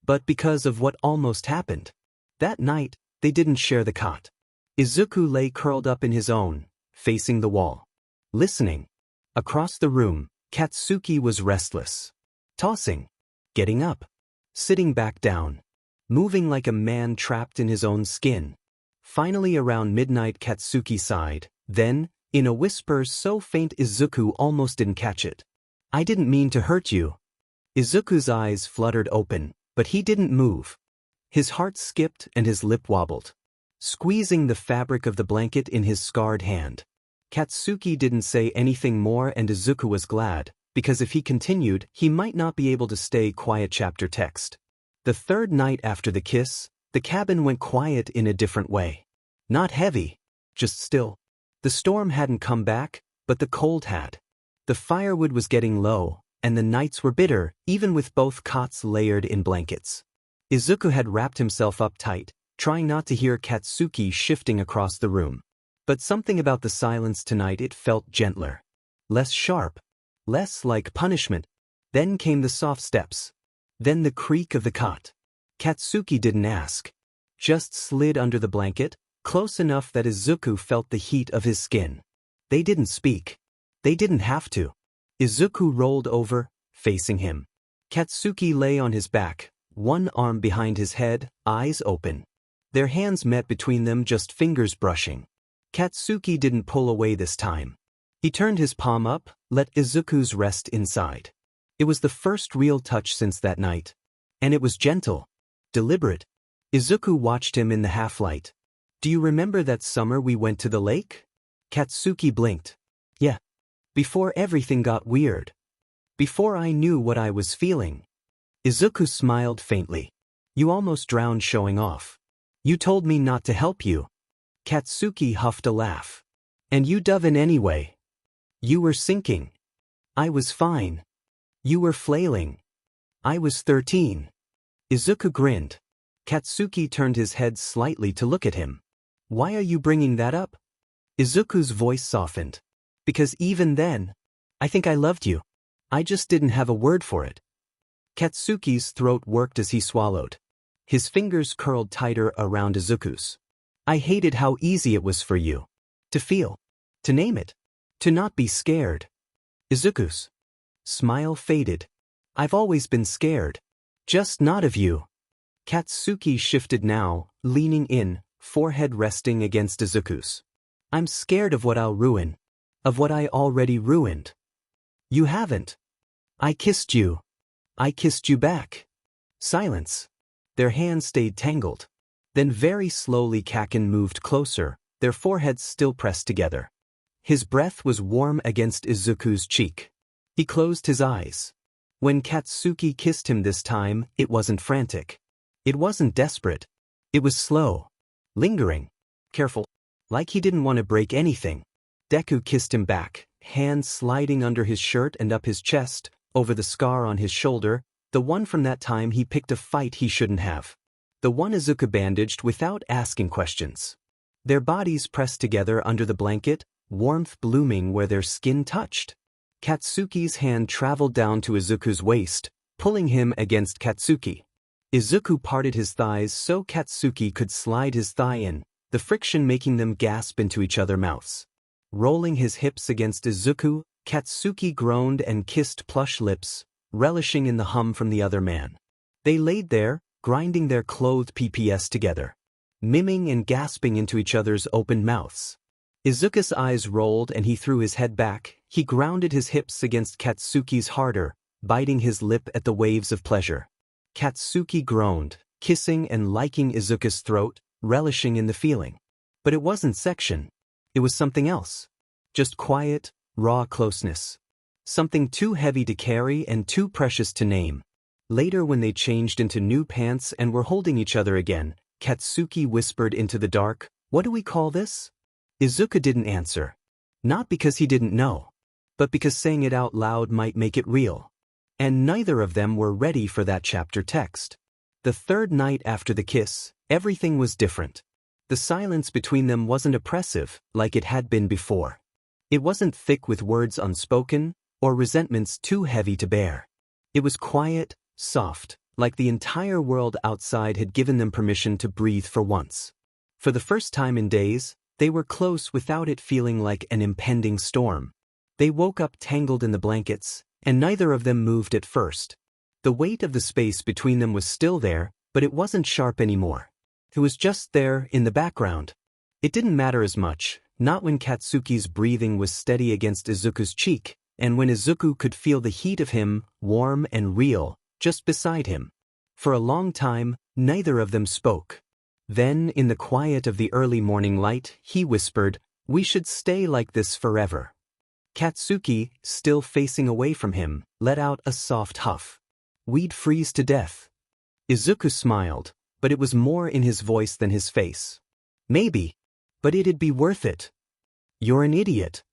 A: but because of what almost happened. That night, they didn't share the cot. Izuku lay curled up in his own, facing the wall. Listening. Across the room, Katsuki was restless. Tossing. Getting up. Sitting back down. Moving like a man trapped in his own skin. Finally around midnight Katsuki sighed, then, in a whisper so faint Izuku almost didn't catch it. I didn't mean to hurt you. Izuku's eyes fluttered open, but he didn't move. His heart skipped and his lip wobbled, squeezing the fabric of the blanket in his scarred hand. Katsuki didn't say anything more, and Izuku was glad, because if he continued, he might not be able to stay quiet. Chapter text. The third night after the kiss, the cabin went quiet in a different way. Not heavy, just still. The storm hadn't come back, but the cold had. The firewood was getting low, and the nights were bitter, even with both cots layered in blankets. Izuku had wrapped himself up tight, trying not to hear Katsuki shifting across the room. But something about the silence tonight, it felt gentler. Less sharp. Less like punishment. Then came the soft steps. Then the creak of the cot. Katsuki didn't ask. Just slid under the blanket, close enough that Izuku felt the heat of his skin. They didn't speak. They didn't have to. Izuku rolled over, facing him. Katsuki lay on his back, one arm behind his head, eyes open. Their hands met between them, just fingers brushing. Katsuki didn't pull away this time. He turned his palm up, let Izuku's rest inside. It was the first real touch since that night. And it was gentle. Deliberate. Izuku watched him in the half-light. Do you remember that summer we went to the lake? Katsuki blinked. Yeah. Before everything got weird. Before I knew what I was feeling. Izuku smiled faintly. You almost drowned showing off. You told me not to help you. Katsuki huffed a laugh. And you dove in anyway. You were sinking. I was fine. You were flailing. I was 13. Izuku grinned. Katsuki turned his head slightly to look at him. Why are you bringing that up? Izuku's voice softened. Because even then, I think I loved you. I just didn't have a word for it. Katsuki's throat worked as he swallowed. His fingers curled tighter around Izuku's. I hated how easy it was for you. To feel. To name it. To not be scared. Izuku's smile faded. I've always been scared. Just not of you. Katsuki shifted now, leaning in, forehead resting against Izuku's. I'm scared of what I'll ruin. Of what I already ruined. You haven't. I kissed you. I kissed you back. Silence. Their hands stayed tangled. Then very slowly Kaken moved closer, their foreheads still pressed together. His breath was warm against Izuku's cheek. He closed his eyes. When Katsuki kissed him this time, it wasn't frantic. It wasn't desperate. It was slow. Lingering. Careful. Like he didn't want to break anything. Deku kissed him back, hands sliding under his shirt and up his chest, over the scar on his shoulder, the one from that time he picked a fight he shouldn't have. The one Izuku bandaged without asking questions. Their bodies pressed together under the blanket, warmth blooming where their skin touched. Katsuki's hand traveled down to Izuku's waist, pulling him against Katsuki. Izuku parted his thighs so Katsuki could slide his thigh in, the friction making them gasp into each other's mouths. Rolling his hips against Izuku, Katsuki groaned and kissed plush lips, relishing in the hum from the other man. They laid there, grinding their clothed PPS together, miming and gasping into each other's open mouths. Izuku's eyes rolled and he threw his head back. He grounded his hips against Katsuki's harder, biting his lip at the waves of pleasure. Katsuki groaned, kissing and liking Izuku's throat, relishing in the feeling. But it wasn't section. It was something else. Just quiet, raw closeness. Something too heavy to carry and too precious to name. Later when they changed into new pants and were holding each other again, Katsuki whispered into the dark, "What do we call this?" Izuku didn't answer. Not because he didn't know, but because saying it out loud might make it real. And neither of them were ready for that chapter text. The third night after the kiss, everything was different. The silence between them wasn't oppressive like it had been before. It wasn't thick with words unspoken, or resentments too heavy to bear. It was quiet, soft, like the entire world outside had given them permission to breathe for once. For the first time in days, they were close without it feeling like an impending storm. They woke up tangled in the blankets, and neither of them moved at first. The weight of the space between them was still there, but it wasn't sharp anymore. It was just there, in the background. It didn't matter as much, not when Katsuki's breathing was steady against Izuku's cheek, and when Izuku could feel the heat of him, warm and real, just beside him. For a long time, neither of them spoke. Then, in the quiet of the early morning light, he whispered, "We should stay like this forever." Katsuki, still facing away from him, let out a soft huff. "We'd freeze to death." Izuku smiled, but it was more in his voice than his face. "Maybe. But it'd be worth it." "You're an idiot."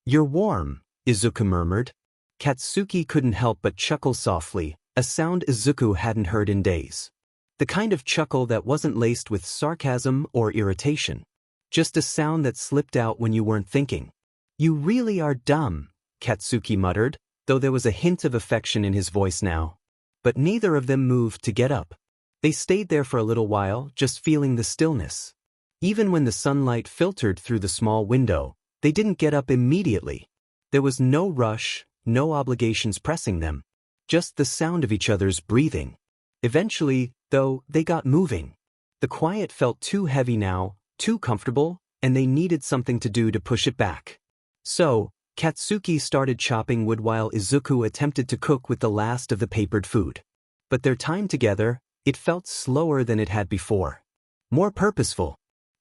A: "You're warm," Izuku murmured. Katsuki couldn't help but chuckle softly, a sound Izuku hadn't heard in days. The kind of chuckle that wasn't laced with sarcasm or irritation. Just a sound that slipped out when you weren't thinking. "You really are dumb," Katsuki muttered, though there was a hint of affection in his voice now. But neither of them moved to get up. They stayed there for a little while, just feeling the stillness. Even when the sunlight filtered through the small window, they didn't get up immediately. There was no rush, no obligations pressing them. Just the sound of each other's breathing. Eventually, though, they got moving. The quiet felt too heavy now, too comfortable, and they needed something to do to push it back. So, Katsuki started chopping wood while Izuku attempted to cook with the last of the papered food. But their time together, it felt slower than it had before. More purposeful.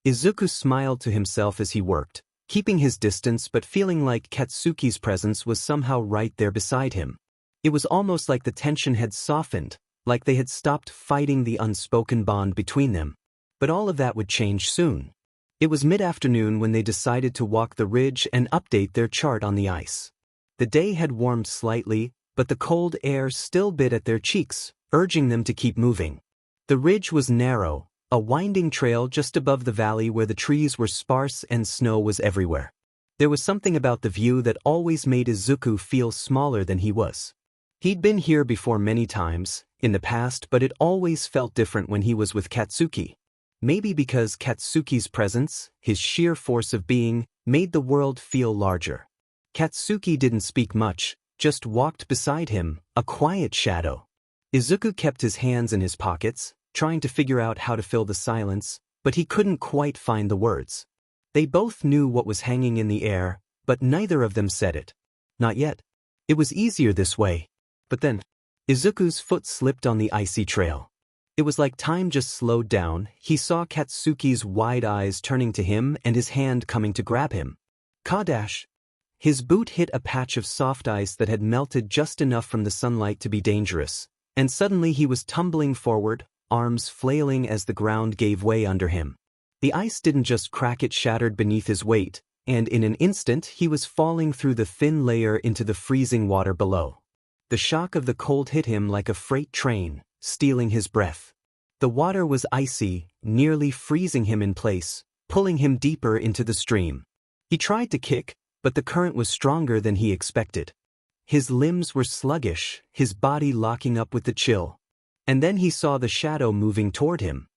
A: Izuku smiled to himself as he worked, keeping his distance but feeling like Katsuki's presence was somehow right there beside him. It was almost like the tension had softened, like they had stopped fighting the unspoken bond between them. But all of that would change soon. It was mid-afternoon when they decided to walk the ridge and update their chart on the ice. The day had warmed slightly, but the cold air still bit at their cheeks, urging them to keep moving. The ridge was narrow, a winding trail just above the valley where the trees were sparse and snow was everywhere. There was something about the view that always made Izuku feel smaller than he was. He'd been here before many times, in the past, but it always felt different when he was with Katsuki. Maybe because Katsuki's presence, his sheer force of being, made the world feel larger. Katsuki didn't speak much, just walked beside him, a quiet shadow. Izuku kept his hands in his pockets, trying to figure out how to fill the silence, but he couldn't quite find the words. They both knew what was hanging in the air, but neither of them said it. Not yet. It was easier this way. But then, Izuku's foot slipped on the icy trail. It was like time just slowed down. He saw Katsuki's wide eyes turning to him and his hand coming to grab him. Kadash! His boot hit a patch of soft ice that had melted just enough from the sunlight to be dangerous, and suddenly he was tumbling forward, arms flailing as the ground gave way under him. The ice didn't just crack, it shattered beneath his weight, and in an instant he was falling through the thin layer into the freezing water below. The shock of the cold hit him like a freight train, stealing his breath. The water was icy, nearly freezing him in place, pulling him deeper into the stream. He tried to kick, but the current was stronger than he expected. His limbs were sluggish, his body locking up with the chill. And then he saw the shadow moving toward him.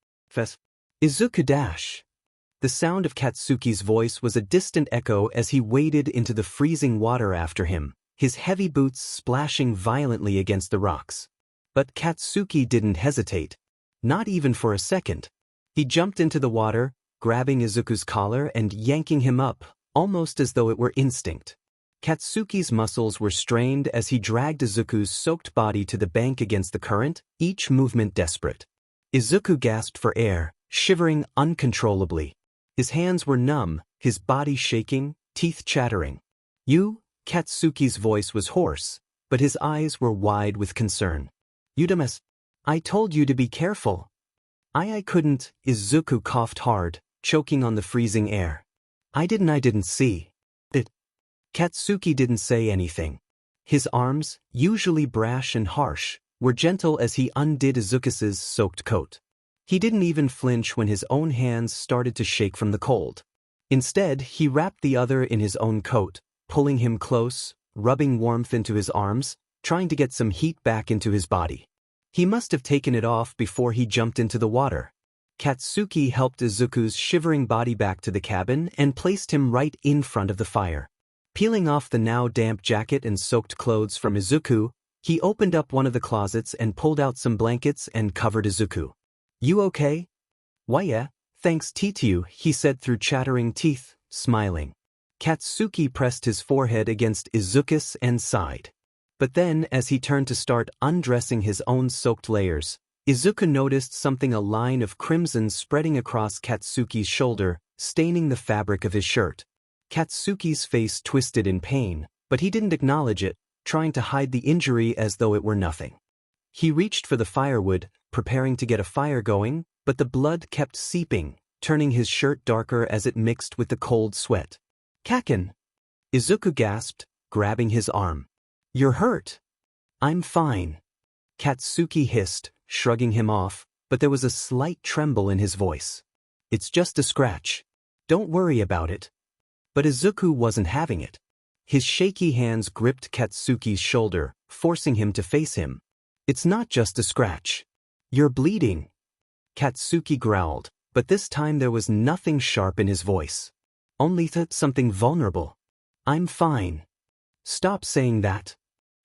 A: Izuku dash! The sound of Katsuki's voice was a distant echo as he waded into the freezing water after him, his heavy boots splashing violently against the rocks. But Katsuki didn't hesitate. Not even for a second. He jumped into the water, grabbing Izuku's collar and yanking him up, almost as though it were instinct. Katsuki's muscles were strained as he dragged Izuku's soaked body to the bank against the current, each movement desperate. Izuku gasped for air, shivering uncontrollably. His hands were numb, his body shaking, teeth chattering. "You?" Katsuki's voice was hoarse, but his eyes were wide with concern. "You dumbass. I told you to be careful." I couldn't," Izuku coughed hard, choking on the freezing air. I didn't see it." Katsuki didn't say anything. His arms, usually brash and harsh, were gentle as he undid Izuku's soaked coat. He didn't even flinch when his own hands started to shake from the cold. Instead, he wrapped the other in his own coat, pulling him close, rubbing warmth into his arms, trying to get some heat back into his body. He must have taken it off before he jumped into the water. Katsuki helped Izuku's shivering body back to the cabin and placed him right in front of the fire. Peeling off the now damp jacket and soaked clothes from Izuku, he opened up one of the closets and pulled out some blankets and covered Izuku. "You okay?" "Why yeah, thanks to you," he said through chattering teeth, smiling. Katsuki pressed his forehead against Izuku's and sighed. But then, as he turned to start undressing his own soaked layers, Izuku noticed something, a line of crimson spreading across Katsuki's shoulder, staining the fabric of his shirt. Katsuki's face twisted in pain, but he didn't acknowledge it, trying to hide the injury as though it were nothing. He reached for the firewood, preparing to get a fire going, but the blood kept seeping, turning his shirt darker as it mixed with the cold sweat. "Kaken!" Izuku gasped, grabbing his arm. "You're hurt." "I'm fine," Katsuki hissed, shrugging him off, but there was a slight tremble in his voice. "It's just a scratch. Don't worry about it." But Izuku wasn't having it. His shaky hands gripped Katsuki's shoulder, forcing him to face him. "It's not just a scratch. You're bleeding." Katsuki growled, but this time there was nothing sharp in his voice. Only something vulnerable. "I'm fine." "Stop saying that."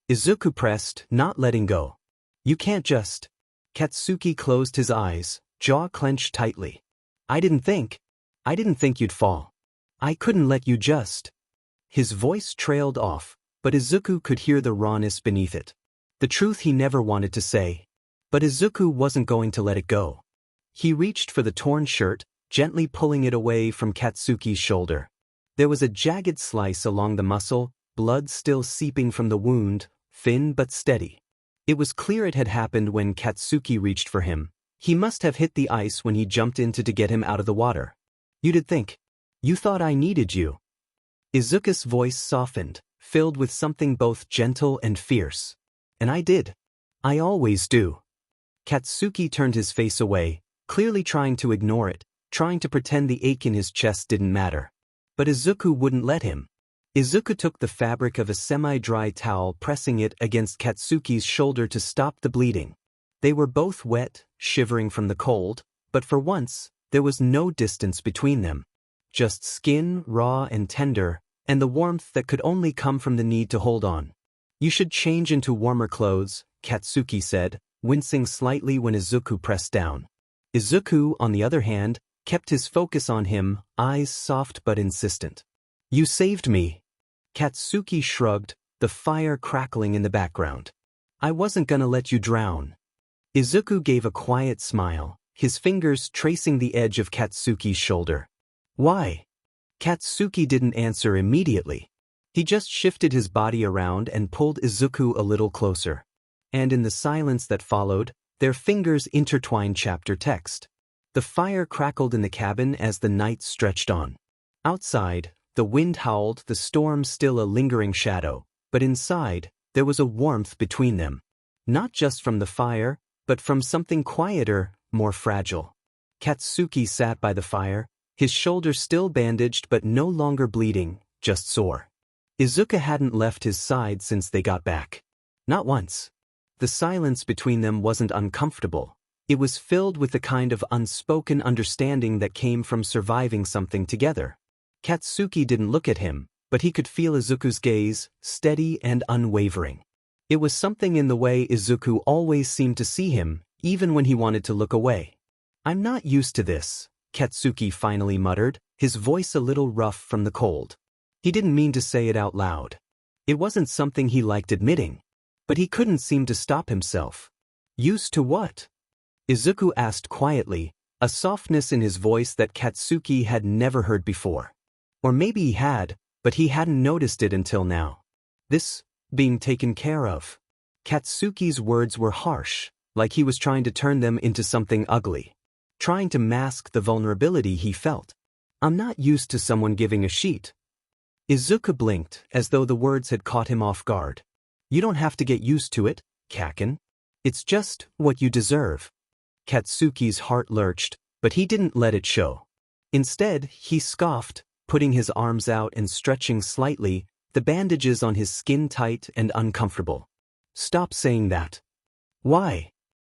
A: Izuku pressed, not letting go. "You can't just." Katsuki closed his eyes, jaw clenched tightly. I didn't think you'd fall. I couldn't let you just." His voice trailed off, but Izuku could hear the rawness beneath it. The truth he never wanted to say. But Izuku wasn't going to let it go. He reached for the torn shirt, gently pulling it away from Katsuki's shoulder. There was a jagged slice along the muscle, blood still seeping from the wound, thin but steady. It was clear it had happened when Katsuki reached for him. He must have hit the ice when he jumped in to get him out of the water. You thought I needed you." Izuku's voice softened, filled with something both gentle and fierce. "And I did. I always do." Katsuki turned his face away, clearly trying to ignore it, trying to pretend the ache in his chest didn't matter. But Izuku wouldn't let him. Izuku took the fabric of a semi-dry towel, pressing it against Katsuki's shoulder to stop the bleeding. They were both wet, shivering from the cold, but for once, there was no distance between them. Just skin, raw and tender, and the warmth that could only come from the need to hold on. "You should change into warmer clothes," Katsuki said, wincing slightly when Izuku pressed down. Izuku, on the other hand, kept his focus on him, eyes soft but insistent. "You saved me." Katsuki shrugged, the fire crackling in the background. "I wasn't gonna let you drown." Izuku gave a quiet smile, his fingers tracing the edge of Katsuki's shoulder. "Why?" Katsuki didn't answer immediately. He just shifted his body around and pulled Izuku a little closer. And in the silence that followed, their fingers intertwined chapter text. The fire crackled in the cabin as the night stretched on. Outside, the wind howled, the storm still a lingering shadow, but inside, there was a warmth between them. Not just from the fire, but from something quieter, more fragile. Katsuki sat by the fire, his shoulder still bandaged but no longer bleeding, just sore. Izuku hadn't left his side since they got back. Not once. The silence between them wasn't uncomfortable. It was filled with the kind of unspoken understanding that came from surviving something together. Katsuki didn't look at him, but he could feel Izuku's gaze, steady and unwavering. It was something in the way Izuku always seemed to see him, even when he wanted to look away. "I'm not used to this," Katsuki finally muttered, his voice a little rough from the cold. He didn't mean to say it out loud. It wasn't something he liked admitting. But he couldn't seem to stop himself. "Used to what?" Izuku asked quietly, a softness in his voice that Katsuki had never heard before. Or maybe he had, but he hadn't noticed it until now. "This, being taken care of." Katsuki's words were harsh, like he was trying to turn them into something ugly. Trying to mask the vulnerability he felt. "I'm not used to someone giving a sheet." Izuku blinked, as though the words had caught him off guard. "You don't have to get used to it, Kaken. It's just what you deserve." Katsuki's heart lurched, but he didn't let it show. Instead, he scoffed, putting his arms out and stretching slightly, the bandages on his skin tight and uncomfortable. "Stop saying that." "Why?"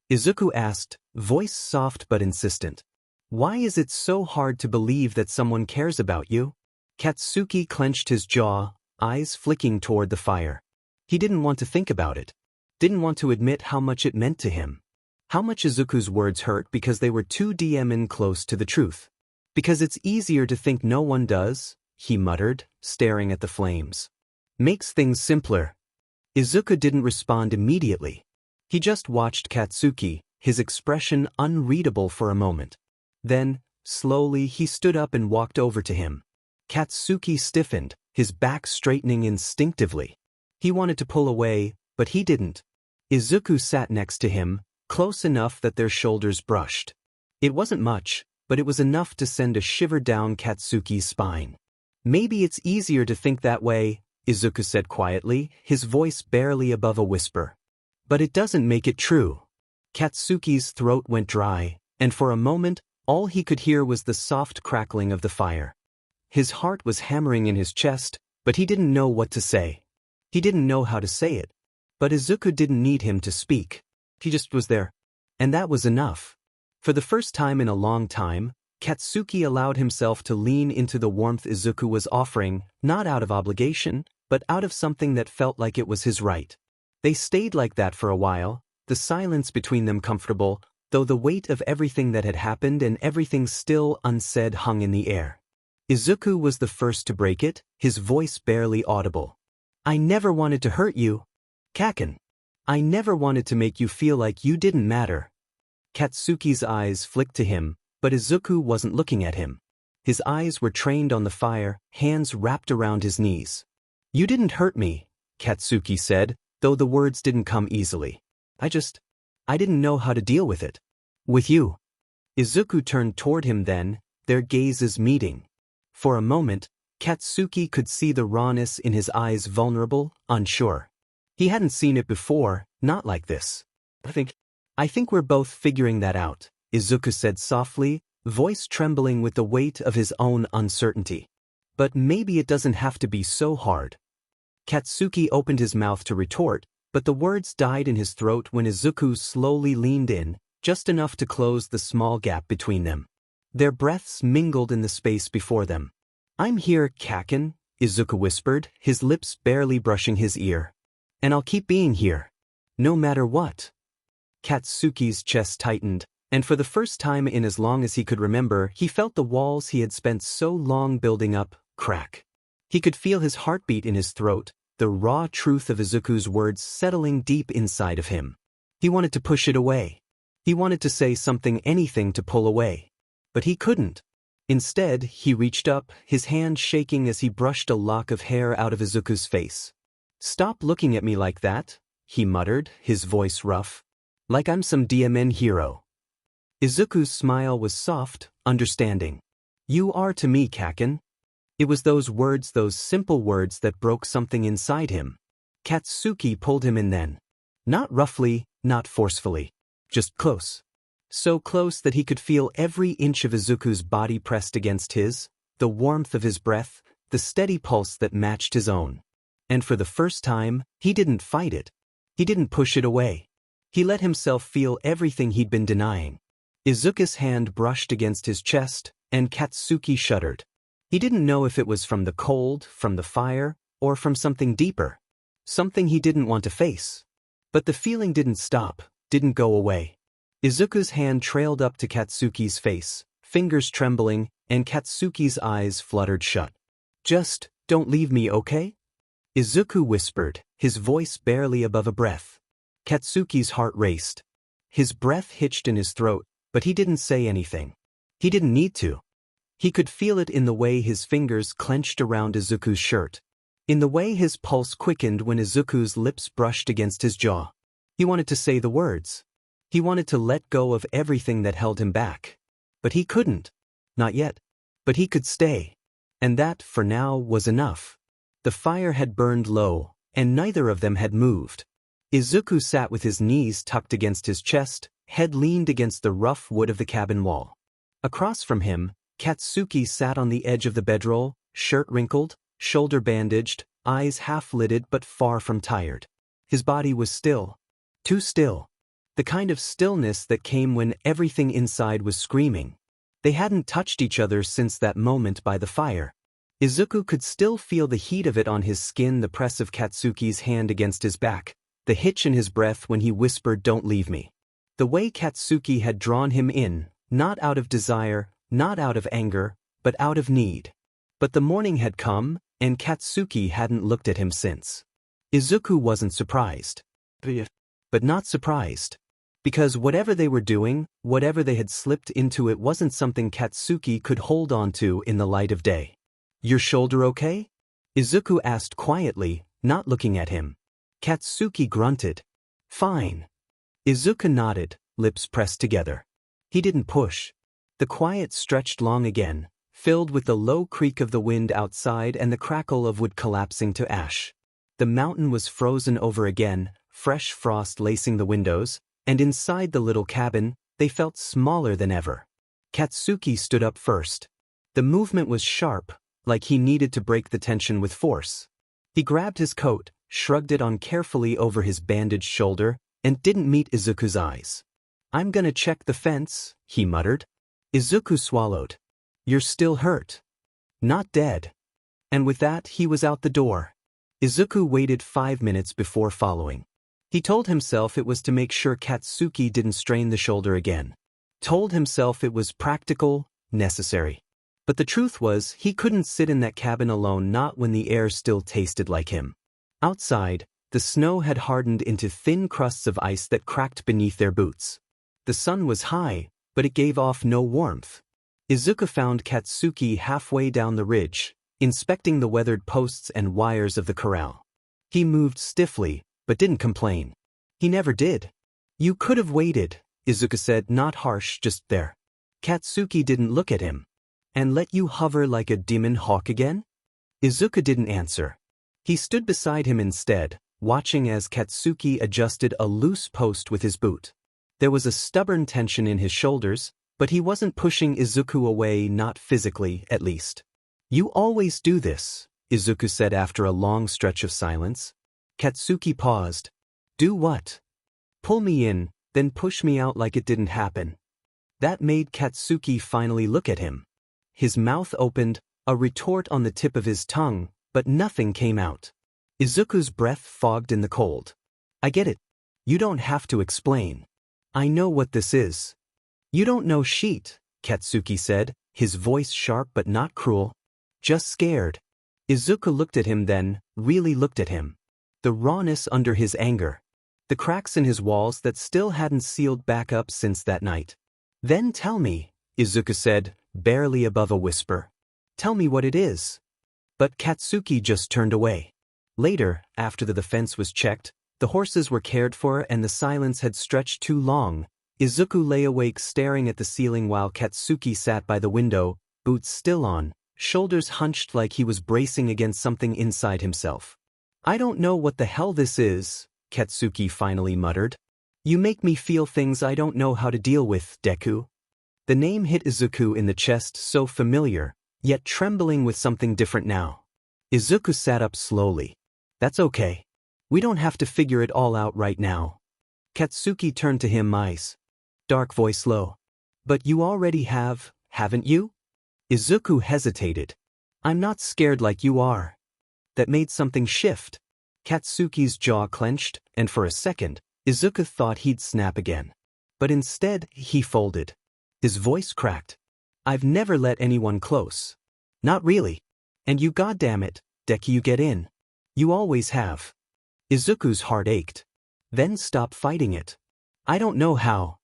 A: Izuku asked, voice soft but insistent. "Why is it so hard to believe that someone cares about you?" Katsuki clenched his jaw, eyes flicking toward the fire. He didn't want to think about it. Didn't want to admit how much it meant to him. How much Izuku's words hurt because they were too close to the truth. Because it's easier to think no one does, he muttered, staring at the flames. Makes things simpler. Izuku didn't respond immediately. He just watched Katsuki, his expression unreadable for a moment. Then, slowly he stood up and walked over to him. Katsuki stiffened, his back straightening instinctively. He wanted to pull away, but he didn't. Izuku sat next to him, close enough that their shoulders brushed. It wasn't much, but it was enough to send a shiver down Katsuki's spine. Maybe it's easier to think that way, Izuku said quietly, his voice barely above a whisper. But it doesn't make it true. Katsuki's throat went dry, and for a moment, all he could hear was the soft crackling of the fire. His heart was hammering in his chest, but he didn't know what to say. He didn't know how to say it. But Izuku didn't need him to speak. He just was there. And that was enough. For the first time in a long time, Katsuki allowed himself to lean into the warmth Izuku was offering, not out of obligation, but out of something that felt like it was his right. They stayed like that for a while, the silence between them comfortable, though the weight of everything that had happened and everything still unsaid hung in the air. Izuku was the first to break it, his voice barely audible. I never wanted to hurt you. Kaken. I never wanted to make you feel like you didn't matter. Katsuki's eyes flicked to him, but Izuku wasn't looking at him. His eyes were trained on the fire, hands wrapped around his knees. You didn't hurt me, Katsuki said, though the words didn't come easily. I didn't know how to deal with it. With you. Izuku turned toward him then, their gazes meeting. For a moment, Katsuki could see the rawness in his eyes, vulnerable, unsure. He hadn't seen it before, not like this. I think we're both figuring that out, Izuku said softly, voice trembling with the weight of his own uncertainty. But maybe it doesn't have to be so hard. Katsuki opened his mouth to retort, but the words died in his throat when Izuku slowly leaned in, just enough to close the small gap between them. Their breaths mingled in the space before them. I'm here, Kaken, Izuku whispered, his lips barely brushing his ear. And I'll keep being here. No matter what. Katsuki's chest tightened, and for the first time in as long as he could remember, he felt the walls he had spent so long building up crack. He could feel his heartbeat in his throat, the raw truth of Izuku's words settling deep inside of him. He wanted to push it away. He wanted to say something, anything to pull away. But he couldn't. Instead, he reached up, his hand shaking as he brushed a lock of hair out of Izuku's face. Stop looking at me like that, he muttered, his voice rough. Like I'm some DMN hero. Izuku's smile was soft, understanding. You are to me, Kaken. It was those words, those simple words that broke something inside him. Katsuki pulled him in then. Not roughly, not forcefully. Just close. So close that he could feel every inch of Izuku's body pressed against his, the warmth of his breath, the steady pulse that matched his own. And for the first time, he didn't fight it. He didn't push it away. He let himself feel everything he'd been denying. Izuku's hand brushed against his chest, and Katsuki shuddered. He didn't know if it was from the cold, from the fire, or from something deeper. Something he didn't want to face. But the feeling didn't stop, didn't go away. Izuku's hand trailed up to Katsuki's face, fingers trembling, and Katsuki's eyes fluttered shut. Just, don't leave me, okay? Izuku whispered, his voice barely above a breath. Katsuki's heart raced. His breath hitched in his throat, but he didn't say anything. He didn't need to. He could feel it in the way his fingers clenched around Izuku's shirt. In the way his pulse quickened when Izuku's lips brushed against his jaw. He wanted to say the words. He wanted to let go of everything that held him back. But he couldn't. Not yet. But he could stay. And that, for now, was enough. The fire had burned low, and neither of them had moved. Izuku sat with his knees tucked against his chest, head leaned against the rough wood of the cabin wall. Across from him, Katsuki sat on the edge of the bedroll, shirt wrinkled, shoulder bandaged, eyes half-lidded but far from tired. His body was still. Too still. The kind of stillness that came when everything inside was screaming. They hadn't touched each other since that moment by the fire. Izuku could still feel the heat of it on his skin, the press of Katsuki's hand against his back, the hitch in his breath when he whispered, "Don't leave me." The way Katsuki had drawn him in, not out of desire, not out of anger, but out of need. But the morning had come, and Katsuki hadn't looked at him since. Izuku wasn't surprised. But not surprised. Because whatever they were doing, whatever they had slipped into, it wasn't something Katsuki could hold on to in the light of day. "Your shoulder okay?" Izuku asked quietly, not looking at him. Katsuki grunted. "Fine." Izuku nodded, lips pressed together. He didn't push. The quiet stretched long again, filled with the low creak of the wind outside and the crackle of wood collapsing to ash. The mountain was frozen over again, fresh frost lacing the windows, and inside the little cabin, they felt smaller than ever. Katsuki stood up first. The movement was sharp, like he needed to break the tension with force. He grabbed his coat, shrugged it on carefully over his bandaged shoulder, and didn't meet Izuku's eyes. "I'm gonna check the fence," he muttered. Izuku swallowed. "You're still hurt. Not dead." And with that he was out the door. Izuku waited 5 minutes before following. He told himself it was to make sure Katsuki didn't strain the shoulder again. Told himself it was practical, necessary. But the truth was, he couldn't sit in that cabin alone, not when the air still tasted like him. Outside, the snow had hardened into thin crusts of ice that cracked beneath their boots. The sun was high, but it gave off no warmth. Izuku found Katsuki halfway down the ridge, inspecting the weathered posts and wires of the corral. He moved stiffly, but didn't complain. He never did. "You could have waited," Izuku said, not harsh, just there. Katsuki didn't look at him. "And let you hover like a demon hawk again?" Izuku didn't answer. He stood beside him instead, watching as Katsuki adjusted a loose post with his boot. There was a stubborn tension in his shoulders, but he wasn't pushing Izuku away, not physically, at least. "You always do this," Izuku said after a long stretch of silence. Katsuki paused. "Do what?" "Pull me in, then push me out like it didn't happen." That made Katsuki finally look at him. His mouth opened, a retort on the tip of his tongue, but nothing came out. Izuku's breath fogged in the cold. "I get it. You don't have to explain. I know what this is." "You don't know shit," Katsuki said, his voice sharp but not cruel. "Just scared." Izuku looked at him then, really looked at him. The rawness under his anger. The cracks in his walls that still hadn't sealed back up since that night. "Then tell me," Izuku said, barely above a whisper. "Tell me what it is." But Katsuki just turned away. Later, after the fence was checked, the horses were cared for and the silence had stretched too long, Izuku lay awake staring at the ceiling while Katsuki sat by the window, boots still on, shoulders hunched like he was bracing against something inside himself. "I don't know what the hell this is," Katsuki finally muttered. "You make me feel things I don't know how to deal with, Deku." The name hit Izuku in the chest, so familiar, yet trembling with something different now. Izuku sat up slowly. "That's okay. We don't have to figure it all out right now." Katsuki turned to him, eyes. Dark voice low. "But you already have, haven't you?" Izuku hesitated. "I'm not scared like you are." That made something shift. Katsuki's jaw clenched, and for a second, Izuku thought he'd snap again. But instead, he folded. His voice cracked. "I've never let anyone close. Not really. And you goddammit, Deku, you get in. You always have." Izuku's heart ached. "Then stop fighting it." "I don't know how."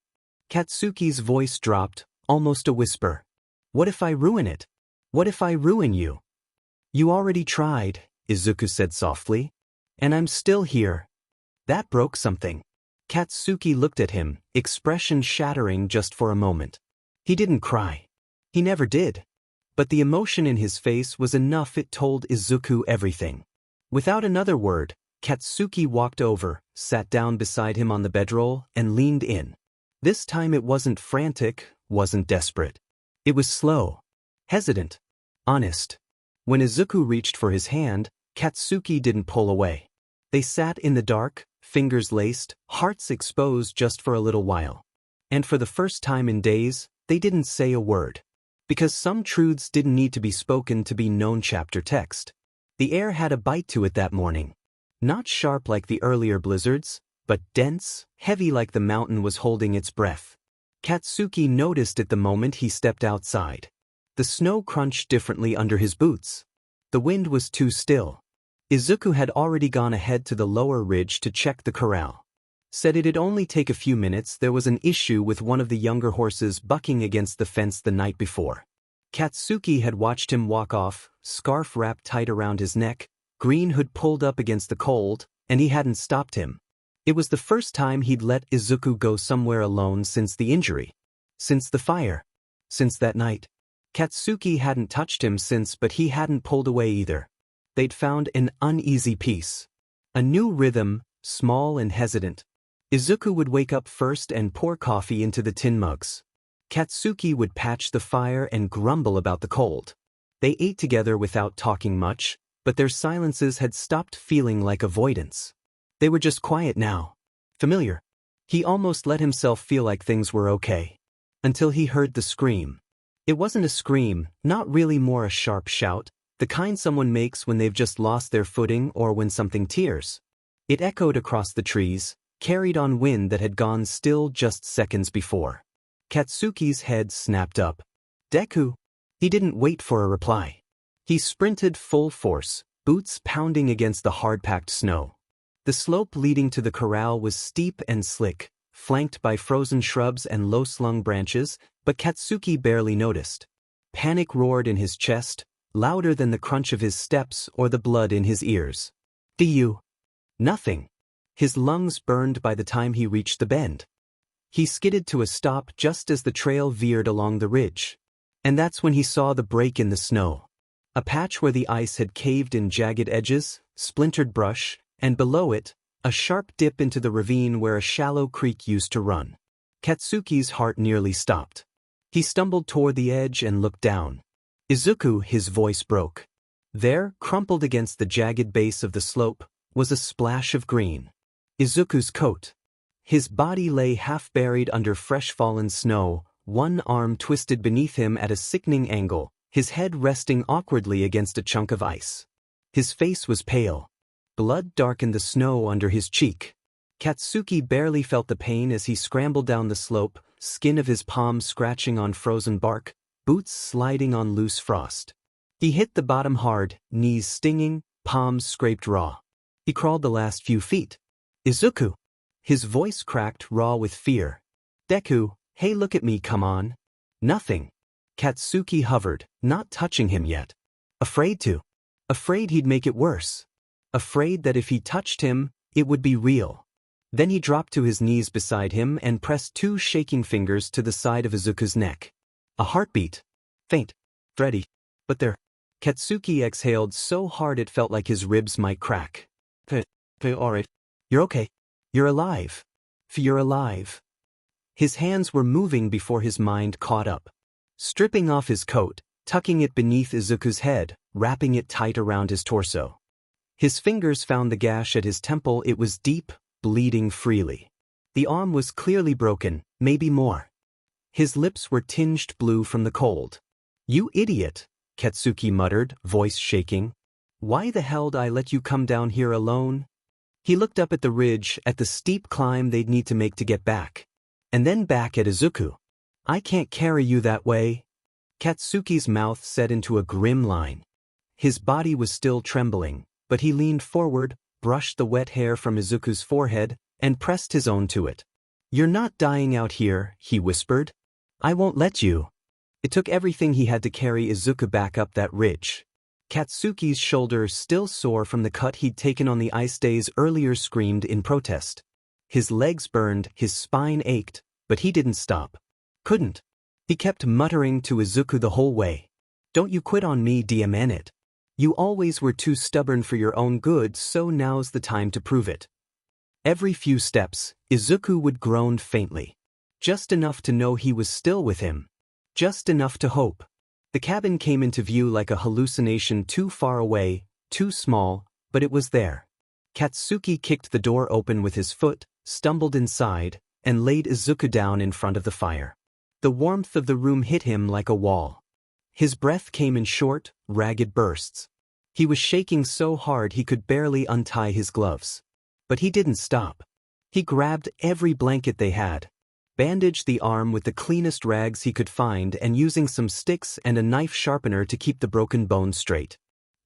A: Katsuki's voice dropped, almost a whisper. "What if I ruin it? What if I ruin you?" "You already tried," Izuku said softly. "And I'm still here." That broke something. Katsuki looked at him, expression shattering just for a moment. He didn't cry. He never did. But the emotion in his face was enough, it told Izuku everything. Without another word, Katsuki walked over, sat down beside him on the bedroll, and leaned in. This time it wasn't frantic, wasn't desperate. It was slow. Hesitant. Honest. When Izuku reached for his hand, Katsuki didn't pull away. They sat in the dark, fingers laced, hearts exposed just for a little while. And for the first time in days, they didn't say a word. Because some truths didn't need to be spoken to be known. Chapter text. The air had a bite to it that morning. Not sharp like the earlier blizzards, but dense, heavy like the mountain was holding its breath. Katsuki noticed it the moment he stepped outside. The snow crunched differently under his boots. The wind was too still. Izuku had already gone ahead to the lower ridge to check the corral. Said it'd only take a few minutes. There was an issue with one of the younger horses bucking against the fence the night before. Katsuki had watched him walk off, scarf wrapped tight around his neck, green hood pulled up against the cold, and he hadn't stopped him. It was the first time he'd let Izuku go somewhere alone since the injury. Since the fire. Since that night. Katsuki hadn't touched him since, but he hadn't pulled away either. They'd found an uneasy peace. A new rhythm, small and hesitant. Izuku would wake up first and pour coffee into the tin mugs. Katsuki would patch the fire and grumble about the cold. They ate together without talking much, but their silences had stopped feeling like avoidance. They were just quiet now. Familiar. He almost let himself feel like things were okay. Until he heard the scream. It wasn't a scream, not really, more a sharp shout, the kind someone makes when they've just lost their footing or when something tears. It echoed across the trees, carried on wind that had gone still just seconds before. Katsuki's head snapped up. Deku. He didn't wait for a reply. He sprinted full force, boots pounding against the hard-packed snow. The slope leading to the corral was steep and slick, flanked by frozen shrubs and low-slung branches, but Katsuki barely noticed. Panic roared in his chest, louder than the crunch of his steps or the blood in his ears. "Do you?" Nothing. His lungs burned by the time he reached the bend. He skidded to a stop just as the trail veered along the ridge. And that's when he saw the break in the snow. A patch where the ice had caved in jagged edges, splintered brush, and below it, a sharp dip into the ravine where a shallow creek used to run. Katsuki's heart nearly stopped. He stumbled toward the edge and looked down. Izuku, his voice broke. There, crumpled against the jagged base of the slope, was a splash of green. Izuku's coat. His body lay half-buried under fresh-fallen snow, one arm twisted beneath him at a sickening angle, his head resting awkwardly against a chunk of ice. His face was pale. Blood darkened the snow under his cheek. Katsuki barely felt the pain as he scrambled down the slope, skin of his palm scratching on frozen bark, boots sliding on loose frost. He hit the bottom hard, knees stinging, palms scraped raw. He crawled the last few feet. Izuku. His voice cracked raw with fear. Deku, hey, look at me, come on. Nothing. Katsuki hovered, not touching him yet. Afraid to. Afraid he'd make it worse. Afraid that if he touched him, it would be real. Then he dropped to his knees beside him and pressed two shaking fingers to the side of Izuku's neck. A heartbeat. Faint. Thready. But there. Katsuki exhaled so hard it felt like his ribs might crack. Alright. You're okay. You're alive. You're alive. His hands were moving before his mind caught up. Stripping off his coat, tucking it beneath Izuku's head, wrapping it tight around his torso. His fingers found the gash at his temple. It was deep, bleeding freely. The arm was clearly broken, maybe more. His lips were tinged blue from the cold. You idiot, Katsuki muttered, voice shaking. Why the hell'd I let you come down here alone? He looked up at the ridge, at the steep climb they'd need to make to get back. And then back at Izuku. I can't carry you that way. Katsuki's mouth set into a grim line. His body was still trembling, but he leaned forward, brushed the wet hair from Izuku's forehead, and pressed his own to it. You're not dying out here, he whispered. I won't let you. It took everything he had to carry Izuku back up that ridge. Katsuki's shoulder, still sore from the cut he'd taken on the ice days earlier, screamed in protest. His legs burned, his spine ached, but he didn't stop. Couldn't. He kept muttering to Izuku the whole way. Don't you quit on me, damn it. You always were too stubborn for your own good, so now's the time to prove it. Every few steps, Izuku would groan faintly. Just enough to know he was still with him. Just enough to hope. The cabin came into view like a hallucination, too far away, too small, but it was there. Katsuki kicked the door open with his foot, stumbled inside, and laid Izuku down in front of the fire. The warmth of the room hit him like a wall. His breath came in short, ragged bursts. He was shaking so hard he could barely untie his gloves. But he didn't stop. He grabbed every blanket they had. bandaged the arm with the cleanest rags he could find and using some sticks and a knife sharpener to keep the broken bone straight.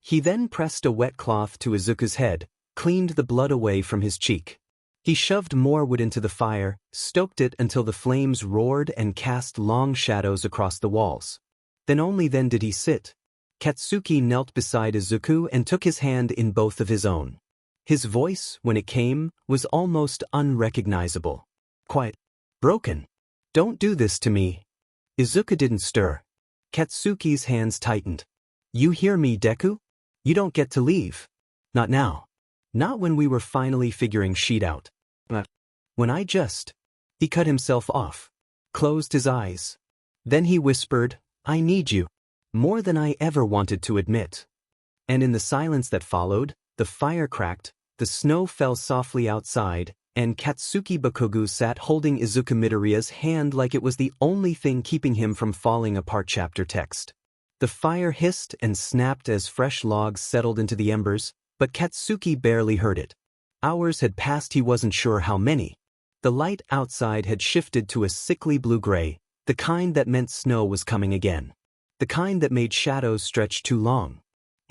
A: He then pressed a wet cloth to Izuku's head, cleaned the blood away from his cheek. He shoved more wood into the fire, stoked it until the flames roared and cast long shadows across the walls. Then only then did he sit. Katsuki knelt beside Izuku and took his hand in both of his own. His voice, when it came, was almost unrecognizable. Quiet. Broken. Don't do this to me. Izuku didn't stir. Katsuki's hands tightened. You hear me, Deku? You don't get to leave. Not now. Not when we were finally figuring shit out. When I just... He cut himself off. Closed his eyes. Then he whispered, I need you. More than I ever wanted to admit. And in the silence that followed, the fire cracked, the snow fell softly outside, and Katsuki Bakugu sat holding Izuku Midoriya's hand like it was the only thing keeping him from falling apart. Chapter text. The fire hissed and snapped as fresh logs settled into the embers, but Katsuki barely heard it. Hours had passed, he wasn't sure how many. The light outside had shifted to a sickly blue-gray, the kind that meant snow was coming again. The kind that made shadows stretch too long.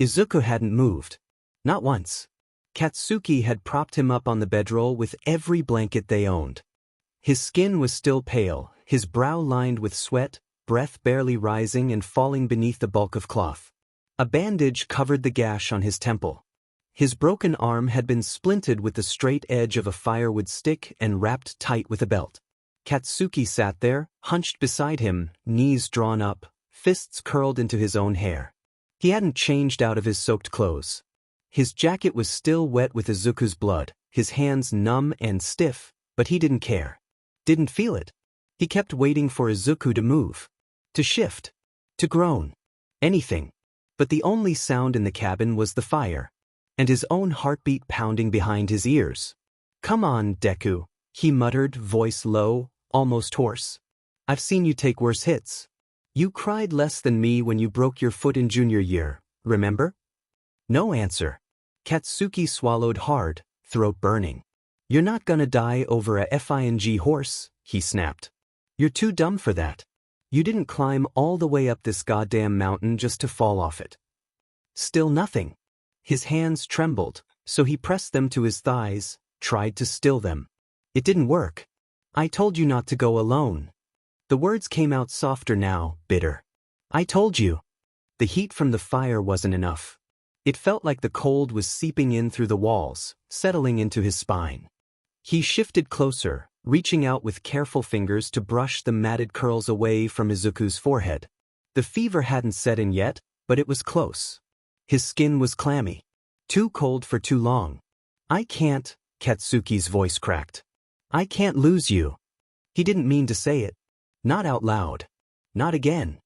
A: Izuku hadn't moved. Not once. Katsuki had propped him up on the bedroll with every blanket they owned. His skin was still pale, his brow lined with sweat, breath barely rising and falling beneath the bulk of cloth. A bandage covered the gash on his temple. His broken arm had been splinted with the straight edge of a firewood stick and wrapped tight with a belt. Katsuki sat there, hunched beside him, knees drawn up, fists curled into his own hair. He hadn't changed out of his soaked clothes. His jacket was still wet with Izuku's blood, his hands numb and stiff, but he didn't care. Didn't feel it. He kept waiting for Izuku to move. To shift. To groan. Anything. But the only sound in the cabin was the fire. And his own heartbeat pounding behind his ears. Come on, Deku, he muttered, voice low, almost hoarse. I've seen you take worse hits. You cried less than me when you broke your foot in junior year, remember? No answer. Katsuki swallowed hard, throat burning. You're not gonna die over a FING horse, he snapped. You're too dumb for that. You didn't climb all the way up this goddamn mountain just to fall off it. Still nothing. His hands trembled, so he pressed them to his thighs, tried to still them. It didn't work. I told you not to go alone. The words came out softer now, bitter. I told you. The heat from the fire wasn't enough. It felt like the cold was seeping in through the walls, settling into his spine. He shifted closer, reaching out with careful fingers to brush the matted curls away from Izuku's forehead. The fever hadn't set in yet, but it was close. His skin was clammy. Too cold for too long. I can't, Katsuki's voice cracked. I can't lose you. He didn't mean to say it. Not out loud. Not again.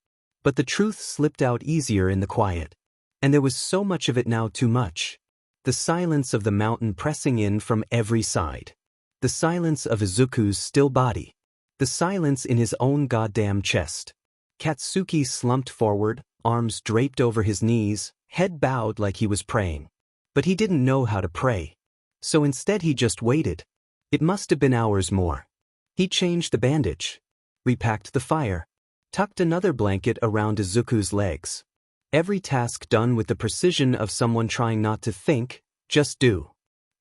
A: But the truth slipped out easier in the quiet. And there was so much of it now, too much. The silence of the mountain pressing in from every side. The silence of Izuku's still body. The silence in his own goddamn chest. Katsuki slumped forward, arms draped over his knees, head bowed like he was praying. But he didn't know how to pray. So instead he just waited. It must have been hours more. He changed the bandage. Repacked the fire. Tucked another blanket around Izuku's legs. Every task done with the precision of someone trying not to think, just do.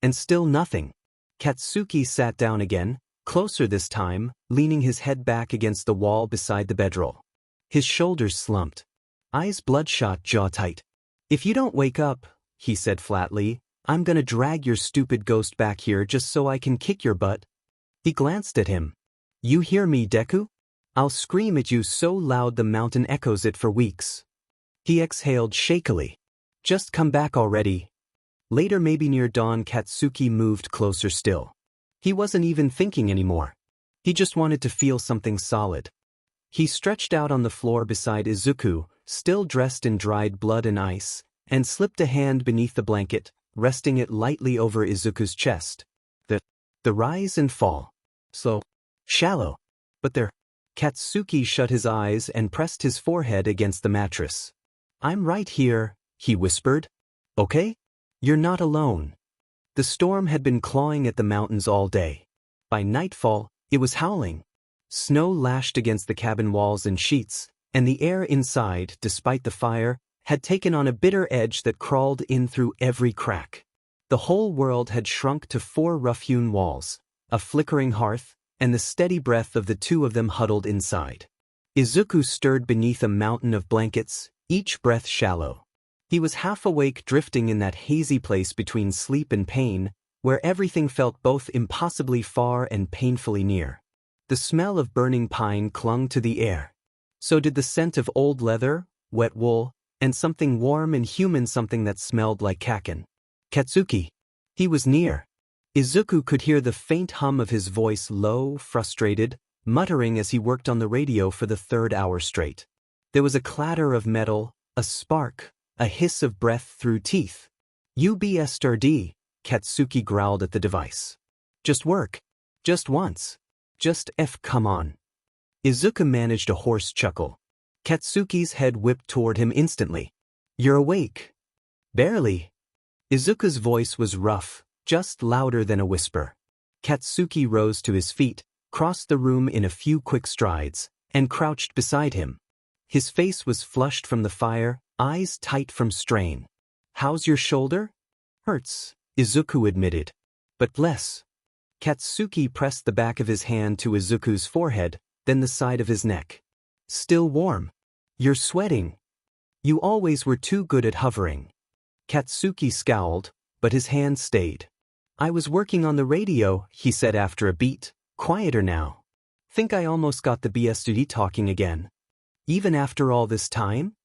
A: And still nothing. Katsuki sat down again, closer this time, leaning his head back against the wall beside the bedroll. His shoulders slumped. Eyes bloodshot, jaw tight. If you don't wake up, he said flatly, I'm gonna drag your stupid ghost back here just so I can kick your butt. He glanced at him. You hear me, Deku? I'll scream at you so loud the mountain echoes it for weeks. He exhaled shakily. Just come back already. Later, maybe near dawn, Katsuki moved closer still. He wasn't even thinking anymore. He just wanted to feel something solid. He stretched out on the floor beside Izuku, still dressed in dried blood and ice, and slipped a hand beneath the blanket, resting it lightly over Izuku's chest. The rise and fall. Slow. Shallow. But there. Katsuki shut his eyes and pressed his forehead against the mattress. I'm right here, he whispered. Okay? You're not alone. The storm had been clawing at the mountains all day. By nightfall, it was howling. Snow lashed against the cabin walls and sheets, and the air inside, despite the fire, had taken on a bitter edge that crawled in through every crack. The whole world had shrunk to 4 rough-hewn walls, a flickering hearth, and the steady breath of the two of them huddled inside. Izuku stirred beneath a mountain of blankets, each breath shallow. He was half awake, drifting in that hazy place between sleep and pain, where everything felt both impossibly far and painfully near. The smell of burning pine clung to the air. So did the scent of old leather, wet wool, and something warm and human, something that smelled like kaken. Katsuki. He was near. Izuku could hear the faint hum of his voice, low, frustrated, muttering as he worked on the radio for the 3rd hour straight. There was a clatter of metal, a spark, a hiss of breath through teeth. UBSRD, Katsuki growled at the device. Just work. Just once. Just come on. Izuku managed a hoarse chuckle. Katsuki's head whipped toward him instantly. You're awake. Barely. Izuku's voice was rough, just louder than a whisper. Katsuki rose to his feet, crossed the room in a few quick strides, and crouched beside him. His face was flushed from the fire, eyes tight from strain. How's your shoulder? Hurts, Izuku admitted. But less. Katsuki pressed the back of his hand to Izuku's forehead, then the side of his neck. Still warm. You're sweating. You always were too good at hovering. Katsuki scowled, but his hand stayed. I was working on the radio, he said after a beat, quieter now. Think I almost got the BSD talking again. Even after all this time?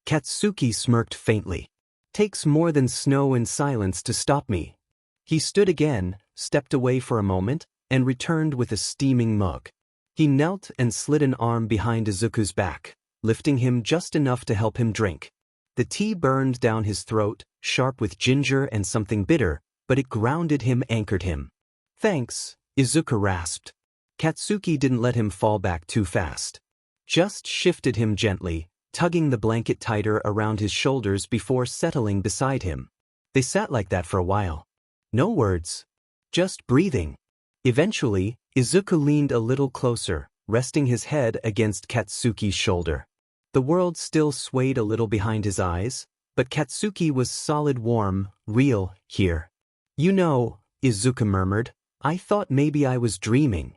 A: Katsuki smirked faintly. Takes more than snow and silence to stop me. He stood again, stepped away for a moment, and returned with a steaming mug. He knelt and slid an arm behind Izuku's back, lifting him just enough to help him drink. The tea burned down his throat, sharp with ginger and something bitter, but it grounded him, anchored him. Thanks, Izuku rasped. Katsuki didn't let him fall back too fast. Just shifted him gently, tugging the blanket tighter around his shoulders before settling beside him. They sat like that for a while. No words. Just breathing. Eventually, Izuku leaned a little closer, resting his head against Katsuki's shoulder. The world still swayed a little behind his eyes, but Katsuki was solid, warm, real, here. You know, Izuku murmured, I thought maybe I was dreaming.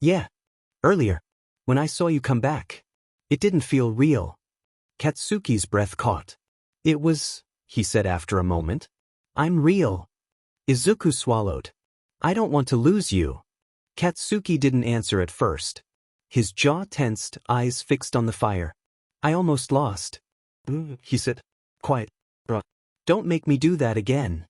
A: Yeah. Earlier. When I saw you come back. It didn't feel real. Katsuki's breath caught. It was, he said after a moment. I'm real. Izuku swallowed. I don't want to lose you. Katsuki didn't answer at first. His jaw tensed, eyes fixed on the fire. I almost lost. He said. Quiet. Don't make me do that again.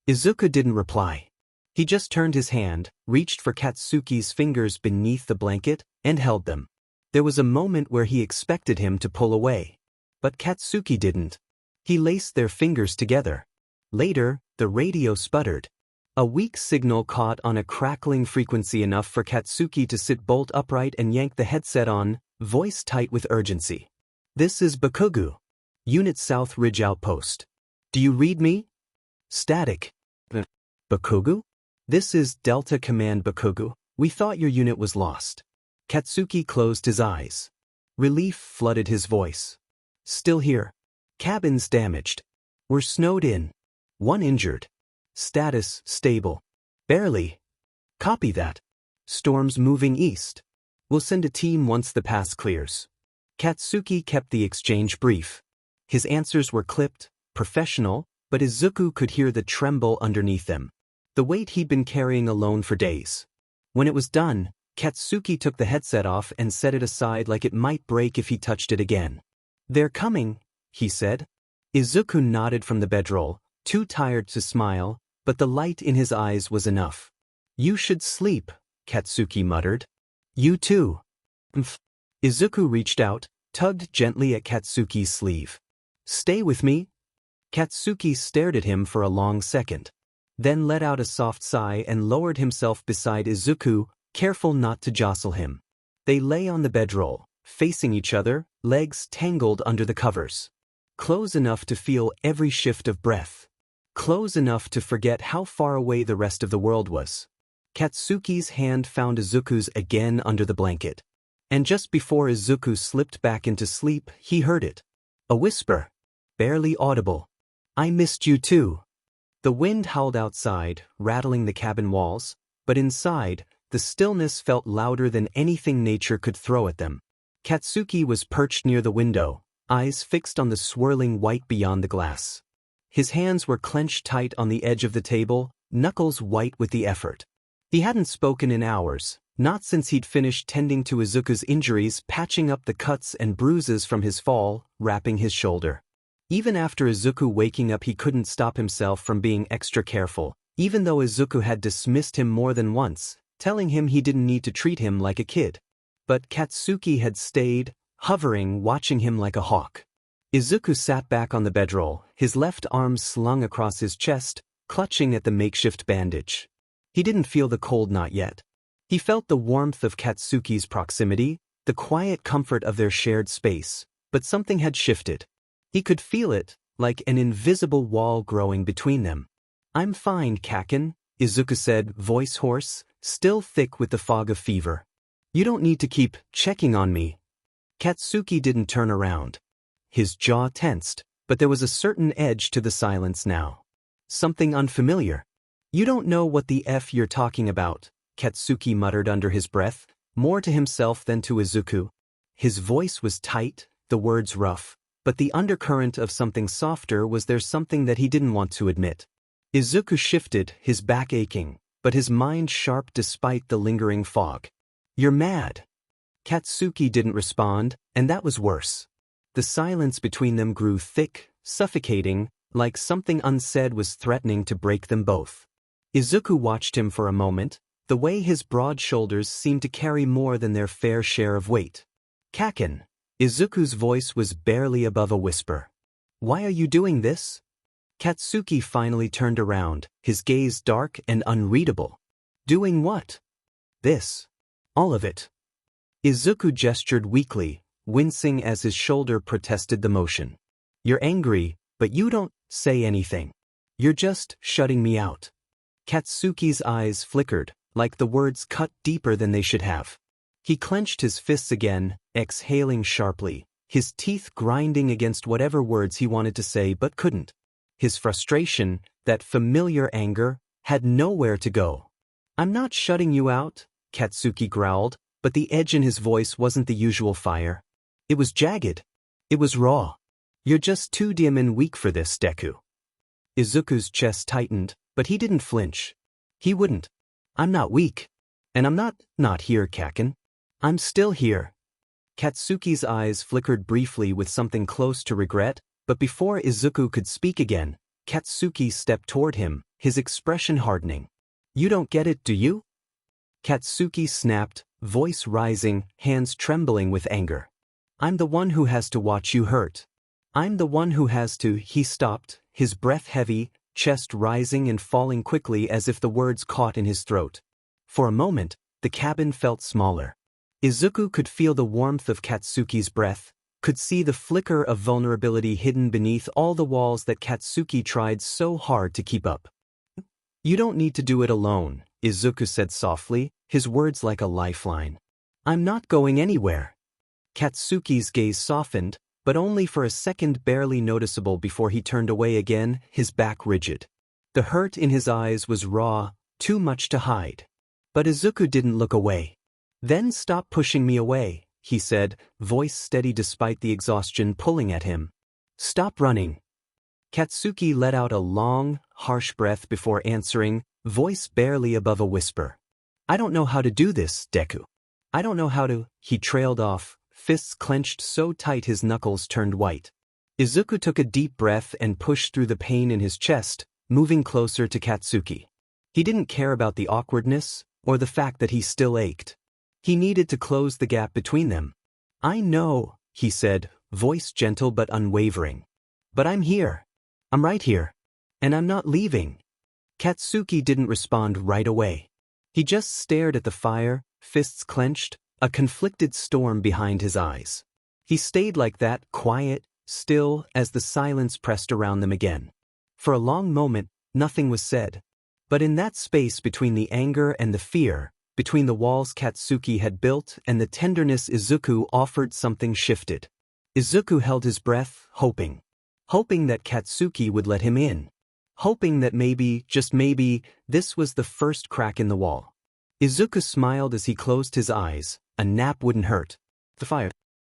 A: Izuku didn't reply. He just turned his hand, reached for Katsuki's fingers beneath the blanket, and held them. There was a moment where he expected him to pull away. But Katsuki didn't. He laced their fingers together. Later, the radio sputtered. A weak signal caught on a crackling frequency enough for Katsuki to sit bolt upright and yank the headset on, voice tight with urgency. This is Bakugu. Unit South Ridge Outpost. Do you read me? Static. Bakugu? This is Delta Command Bakugu. We thought your unit was lost. Katsuki closed his eyes. Relief flooded his voice. Still here. Cabins damaged. We're snowed in. 1 injured. Status stable. Barely. Copy that. Storm's moving east. We'll send a team once the pass clears. Katsuki kept the exchange brief. His answers were clipped, professional, but Izuku could hear the tremble underneath them. The weight he'd been carrying alone for days. When it was done, Katsuki took the headset off and set it aside like it might break if he touched it again. They're coming, he said. Izuku nodded from the bedroll, too tired to smile, but the light in his eyes was enough. You should sleep, Katsuki muttered. You too. Izuku reached out, tugged gently at Katsuki's sleeve. Stay with me? Katsuki stared at him for a long second, then let out a soft sigh and lowered himself beside Izuku, careful not to jostle him. They lay on the bedroll, facing each other, legs tangled under the covers. Close enough to feel every shift of breath. Close enough to forget how far away the rest of the world was. Katsuki's hand found Izuku's again under the blanket. And just before Izuku slipped back into sleep, he heard it. A whisper. Barely audible. I missed you too. The wind howled outside, rattling the cabin walls, but inside, the stillness felt louder than anything nature could throw at them. Katsuki was perched near the window, eyes fixed on the swirling white beyond the glass. His hands were clenched tight on the edge of the table, knuckles white with the effort. He hadn't spoken in hours, not since he'd finished tending to Izuku's injuries, patching up the cuts and bruises from his fall, wrapping his shoulder. Even after Izuku waking up, he couldn't stop himself from being extra careful, even though Izuku had dismissed him more than once, telling him he didn't need to treat him like a kid. But Katsuki had stayed, hovering, watching him like a hawk. Izuku sat back on the bedroll, his left arm slung across his chest, clutching at the makeshift bandage. He didn't feel the cold, not yet. He felt the warmth of Katsuki's proximity, the quiet comfort of their shared space, but something had shifted. He could feel it, like an invisible wall growing between them. I'm fine, Kaken, Izuku said, voice hoarse, still thick with the fog of fever. You don't need to keep checking on me. Katsuki didn't turn around. His jaw tensed, but there was a certain edge to the silence now. Something unfamiliar. You don't know what the F you're talking about, Katsuki muttered under his breath, more to himself than to Izuku. His voice was tight, the words rough, but the undercurrent of something softer was there, something that he didn't want to admit. Izuku shifted, his back aching, but his mind sharp despite the lingering fog. You're mad. Katsuki didn't respond, and that was worse. The silence between them grew thick, suffocating, like something unsaid was threatening to break them both. Izuku watched him for a moment, the way his broad shoulders seemed to carry more than their fair share of weight. Kaken. Izuku's voice was barely above a whisper. Why are you doing this? Katsuki finally turned around, his gaze dark and unreadable. Doing what? This. All of it. Izuku gestured weakly, wincing as his shoulder protested the motion. You're angry, but you don't say anything. You're just shutting me out. Katsuki's eyes flickered, like the words cut deeper than they should have. He clenched his fists again, exhaling sharply, his teeth grinding against whatever words he wanted to say but couldn't. His frustration, that familiar anger, had nowhere to go. I'm not shutting you out, Katsuki growled, but the edge in his voice wasn't the usual fire. It was jagged. It was raw. You're just too dim and weak for this, Deku. Izuku's chest tightened, but he didn't flinch. He wouldn't. I'm not weak. And I'm not here, Kaken. I'm still here. Katsuki's eyes flickered briefly with something close to regret, but before Izuku could speak again, Katsuki stepped toward him, his expression hardening. You don't get it, do you? Katsuki snapped, voice rising, hands trembling with anger. I'm the one who has to watch you hurt. I'm the one who has to. He stopped, his breath heavy, chest rising and falling quickly as if the words caught in his throat. For a moment, the cabin felt smaller. Izuku could feel the warmth of Katsuki's breath, could see the flicker of vulnerability hidden beneath all the walls that Katsuki tried so hard to keep up. You don't need to do it alone, Izuku said softly, his words like a lifeline. I'm not going anywhere. Katsuki's gaze softened, but only for a second, barely noticeable before he turned away again, his back rigid. The hurt in his eyes was raw, too much to hide. But Izuku didn't look away. Then stop pushing me away, he said, voice steady despite the exhaustion pulling at him. Stop running. Katsuki let out a long, harsh breath before answering, voice barely above a whisper. I don't know how to do this, Deku. I don't know how to. He trailed off, fists clenched so tight his knuckles turned white. Izuku took a deep breath and pushed through the pain in his chest, moving closer to Katsuki. He didn't care about the awkwardness, or the fact that he still ached. He needed to close the gap between them. I know, he said, voice gentle but unwavering. But I'm here. I'm right here. And I'm not leaving. Katsuki didn't respond right away. He just stared at the fire, fists clenched, a conflicted storm behind his eyes. He stayed like that, quiet, still, as the silence pressed around them again. For a long moment, nothing was said. But in that space between the anger and the fear, between the walls Katsuki had built and the tenderness Izuku offered, something shifted. Izuku held his breath, hoping that Katsuki would let him in. Hoping that maybe, just maybe, this was the first crack in the wall. Izuku smiled as he closed his eyes. A nap wouldn't hurt. The fire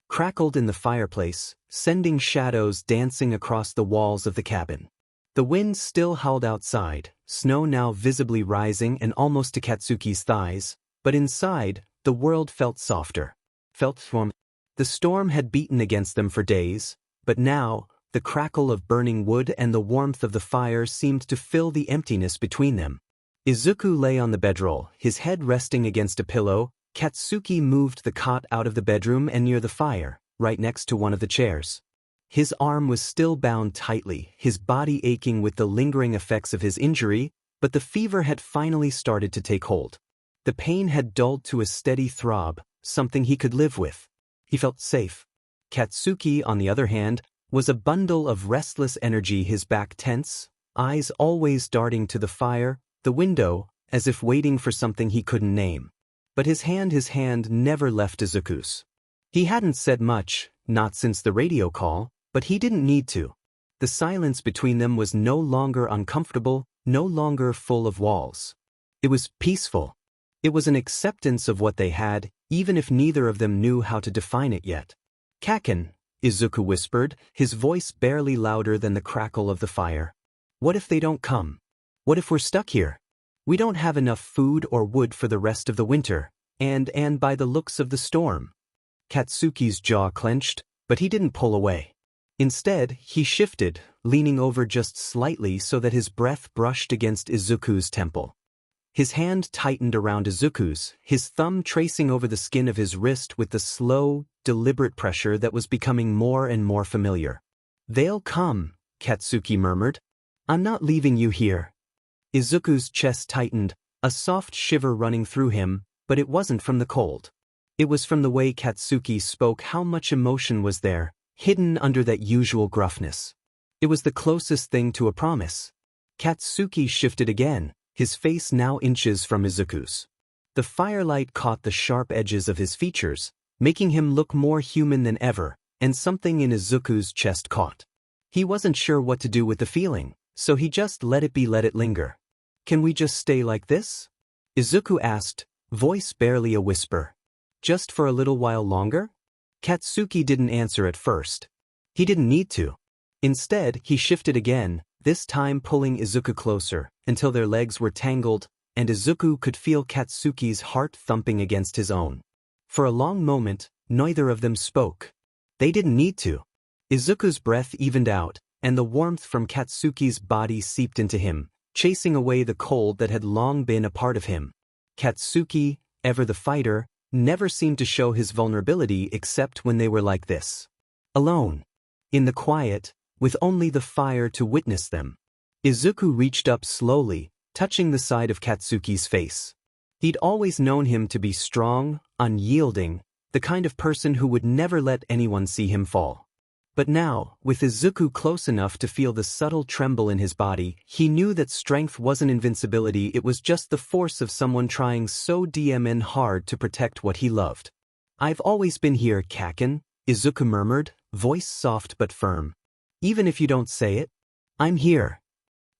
A: crackled in the fireplace, sending shadows dancing across the walls of the cabin. The wind still howled outside, snow now visibly rising and almost to Katsuki's thighs, but inside, the world felt softer. Felt warm. The storm had beaten against them for days, but now, the crackle of burning wood and the warmth of the fire seemed to fill the emptiness between them. Izuku lay on the bedroll, his head resting against a pillow. Katsuki moved the cot out of the bedroom and near the fire, right next to one of the chairs. His arm was still bound tightly, his body aching with the lingering effects of his injury, but the fever had finally started to take hold. The pain had dulled to a steady throb, something he could live with. He felt safe. Katsuki, on the other hand, was a bundle of restless energy, his back tense, eyes always darting to the fire, the window, as if waiting for something he couldn't name. But his hand never left Izuku's. He hadn't said much, not since the radio call, but he didn't need to. The silence between them was no longer uncomfortable, no longer full of walls. It was peaceful. It was an acceptance of what they had, even if neither of them knew how to define it yet. "Kaken," Izuku whispered, his voice barely louder than the crackle of the fire. "What if they don't come? What if we're stuck here? We don't have enough food or wood for the rest of the winter, and by the looks of the storm." Katsuki's jaw clenched, but he didn't pull away. Instead, he shifted, leaning over just slightly so that his breath brushed against Izuku's temple. His hand tightened around Izuku's, his thumb tracing over the skin of his wrist with the slow, deliberate pressure that was becoming more and more familiar. "They'll come," Katsuki murmured. "I'm not leaving you here." Izuku's chest tightened, a soft shiver running through him, but it wasn't from the cold. It was from the way Katsuki spoke, how much emotion was there, hidden under that usual gruffness. It was the closest thing to a promise. Katsuki shifted again, his face now inches from Izuku's. The firelight caught the sharp edges of his features, making him look more human than ever, and something in Izuku's chest caught. He wasn't sure what to do with the feeling, so he just let it linger. "Can we just stay like this?" Izuku asked, voice barely a whisper. "Just for a little while longer?" Katsuki didn't answer at first. He didn't need to. Instead, he shifted again, this time pulling Izuku closer, until their legs were tangled, and Izuku could feel Katsuki's heart thumping against his own. For a long moment, neither of them spoke. They didn't need to. Izuku's breath evened out, and the warmth from Katsuki's body seeped into him, chasing away the cold that had long been a part of him. Katsuki, ever the fighter, never seemed to show his vulnerability except when they were like this. Alone. In the quiet, with only the fire to witness them. Izuku reached up slowly, touching the side of Katsuki's face. He'd always known him to be strong, unyielding, the kind of person who would never let anyone see him fall. But now, with Izuku close enough to feel the subtle tremble in his body, he knew that strength wasn't invincibility, it was just the force of someone trying so damn hard to protect what he loved. "I've always been here, Kaken," Izuku murmured, voice soft but firm. "Even if you don't say it, I'm here."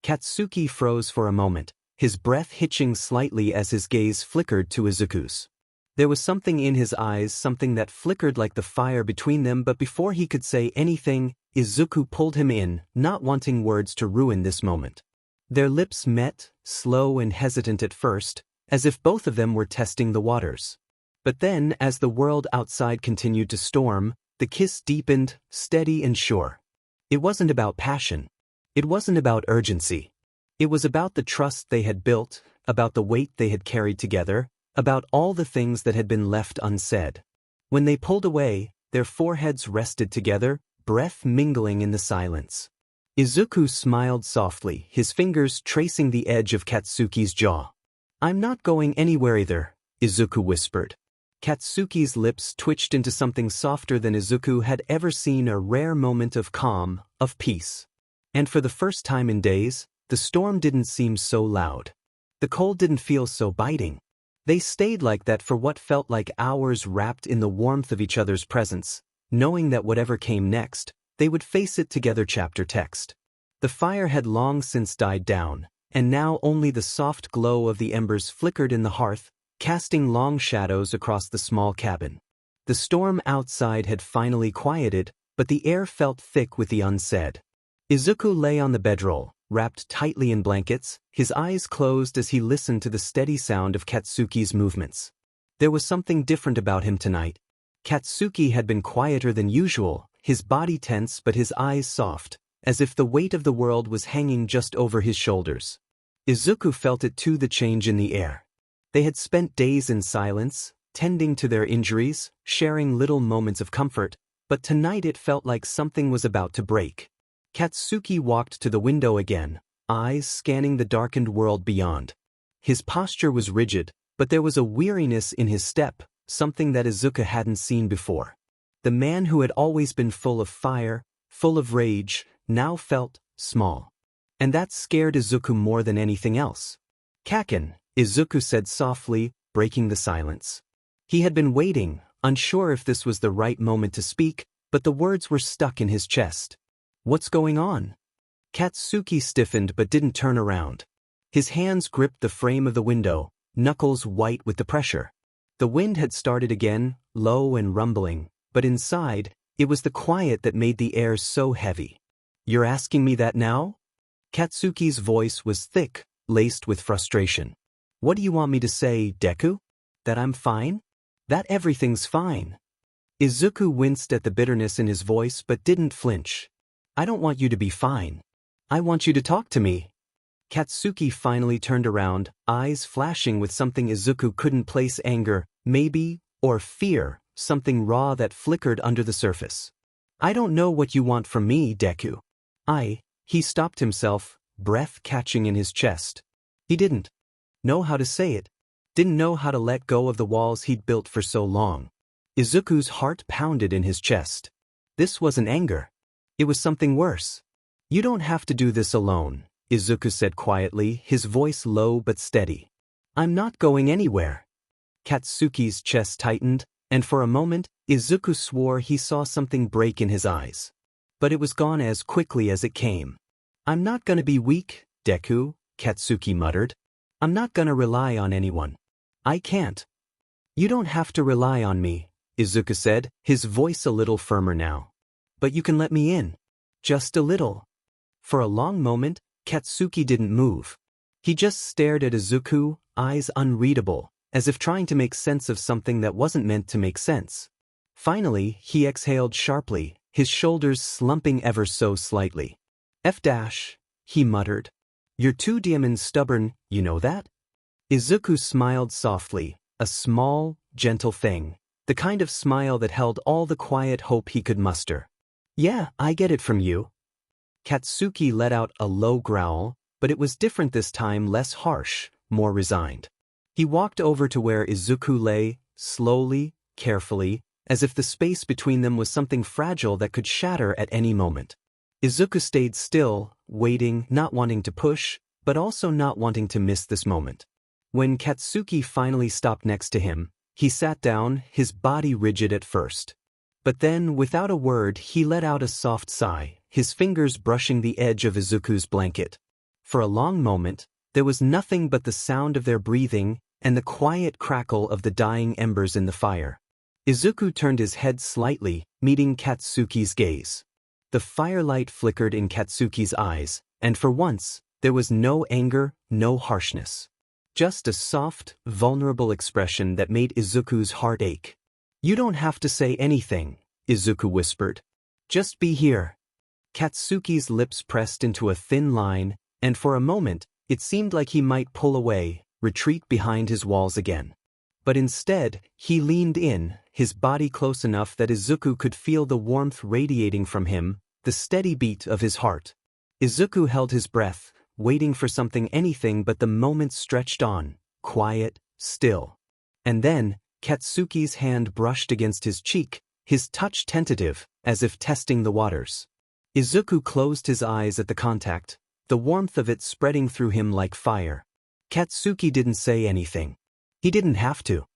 A: Katsuki froze for a moment, his breath hitching slightly as his gaze flickered to Izuku's. There was something in his eyes, something that flickered like the fire between them, but before he could say anything, Izuku pulled him in, not wanting words to ruin this moment. Their lips met, slow and hesitant at first, as if both of them were testing the waters. But then, as the world outside continued to storm, the kiss deepened, steady and sure. It wasn't about passion. It wasn't about urgency. It was about the trust they had built, about the weight they had carried together, about all the things that had been left unsaid. When they pulled away, their foreheads rested together, breath mingling in the silence. Izuku smiled softly, his fingers tracing the edge of Katsuki's jaw. "I'm not going anywhere either," Izuku whispered. Katsuki's lips twitched into something softer than Izuku had ever seen, a rare moment of calm, of peace. And for the first time in days, the storm didn't seem so loud. The cold didn't feel so biting. They stayed like that for what felt like hours, wrapped in the warmth of each other's presence, knowing that whatever came next, they would face it together. Chapter text. The fire had long since died down, and now only the soft glow of the embers flickered in the hearth, casting long shadows across the small cabin. The storm outside had finally quieted, but the air felt thick with the unsaid. Izuku lay on the bedroll, wrapped tightly in blankets, his eyes closed as he listened to the steady sound of Katsuki's movements. There was something different about him tonight. Katsuki had been quieter than usual, his body tense but his eyes soft, as if the weight of the world was hanging just over his shoulders. Izuku felt it too, the change in the air. They had spent days in silence, tending to their injuries, sharing little moments of comfort, but tonight it felt like something was about to break. Katsuki walked to the window again, eyes scanning the darkened world beyond. His posture was rigid, but there was a weariness in his step, something that Izuku hadn't seen before. The man who had always been full of fire, full of rage, now felt small. And that scared Izuku more than anything else. "Kaken," Izuku said softly, breaking the silence. He had been waiting, unsure if this was the right moment to speak, but the words were stuck in his chest. "What's going on?" Katsuki stiffened but didn't turn around. His hands gripped the frame of the window, knuckles white with the pressure. The wind had started again, low and rumbling, but inside, it was the quiet that made the air so heavy. "You're asking me that now?" Katsuki's voice was thick, laced with frustration. "What do you want me to say, Deku? That I'm fine? That everything's fine?" Izuku winced at the bitterness in his voice but didn't flinch. "I don't want you to be fine. I want you to talk to me." Katsuki finally turned around, eyes flashing with something Izuku couldn't place: anger, maybe, or fear, something raw that flickered under the surface. "I don't know what you want from me, Deku." He stopped himself, breath catching in his chest. He didn't know how to say it, didn't know how to let go of the walls he'd built for so long. Izuku's heart pounded in his chest. This wasn't anger. It was something worse. "You don't have to do this alone," Izuku said quietly, his voice low but steady. "I'm not going anywhere." Katsuki's chest tightened, and for a moment, Izuku swore he saw something break in his eyes. But it was gone as quickly as it came. "I'm not gonna be weak, Deku," Katsuki muttered. "I'm not gonna rely on anyone. I can't." "You don't have to rely on me," Izuku said, his voice a little firmer now. "But you can let me in. Just a little." For a long moment, Katsuki didn't move. He just stared at Izuku, eyes unreadable, as if trying to make sense of something that wasn't meant to make sense. Finally, he exhaled sharply, his shoulders slumping ever so slightly. He muttered. "You're too damn and stubborn, you know that?" Izuku smiled softly, a small, gentle thing, the kind of smile that held all the quiet hope he could muster. "Yeah, I get it from you." Katsuki let out a low growl, but it was different this time, less harsh, more resigned. He walked over to where Izuku lay, slowly, carefully, as if the space between them was something fragile that could shatter at any moment. Izuku stayed still, waiting, not wanting to push, but also not wanting to miss this moment. When Katsuki finally stopped next to him, he sat down, his body rigid at first. But then, without a word, he let out a soft sigh, his fingers brushing the edge of Izuku's blanket. For a long moment, there was nothing but the sound of their breathing and the quiet crackle of the dying embers in the fire. Izuku turned his head slightly, meeting Katsuki's gaze. The firelight flickered in Katsuki's eyes, and for once, there was no anger, no harshness. Just a soft, vulnerable expression that made Izuku's heart ache. "You don't have to say anything," Izuku whispered. "Just be here." Katsuki's lips pressed into a thin line, and for a moment, it seemed like he might pull away, retreat behind his walls again. But instead, he leaned in, his body close enough that Izuku could feel the warmth radiating from him, the steady beat of his heart. Izuku held his breath, waiting for something, anything, but the moment stretched on, quiet, still. And then, Katsuki's hand brushed against his cheek, his touch tentative, as if testing the waters. Izuku closed his eyes at the contact, the warmth of it spreading through him like fire. Katsuki didn't say anything. He didn't have to.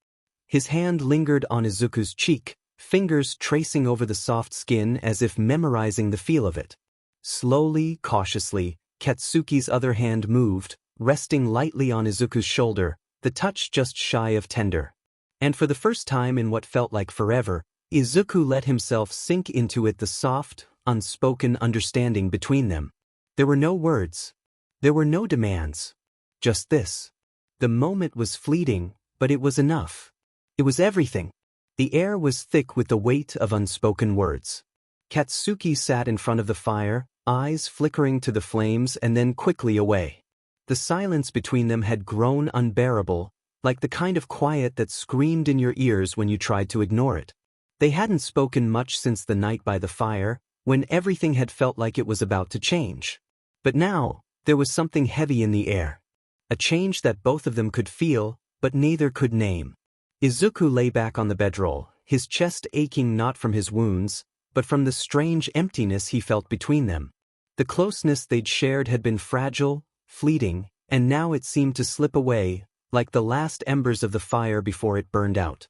A: His hand lingered on Izuku's cheek, fingers tracing over the soft skin as if memorizing the feel of it. Slowly, cautiously, Katsuki's other hand moved, resting lightly on Izuku's shoulder, the touch just shy of tender. And for the first time in what felt like forever, Izuku let himself sink into it, the soft, unspoken understanding between them. There were no words. There were no demands. Just this. The moment was fleeting, but it was enough. It was everything. The air was thick with the weight of unspoken words. Katsuki sat in front of the fire, eyes flickering to the flames and then quickly away. The silence between them had grown unbearable, like the kind of quiet that screamed in your ears when you tried to ignore it. They hadn't spoken much since the night by the fire, when everything had felt like it was about to change. But now, there was something heavy in the air. A change that both of them could feel, but neither could name. Izuku lay back on the bedroll, his chest aching not from his wounds, but from the strange emptiness he felt between them. The closeness they'd shared had been fragile, fleeting, and now it seemed to slip away, like the last embers of the fire before it burned out.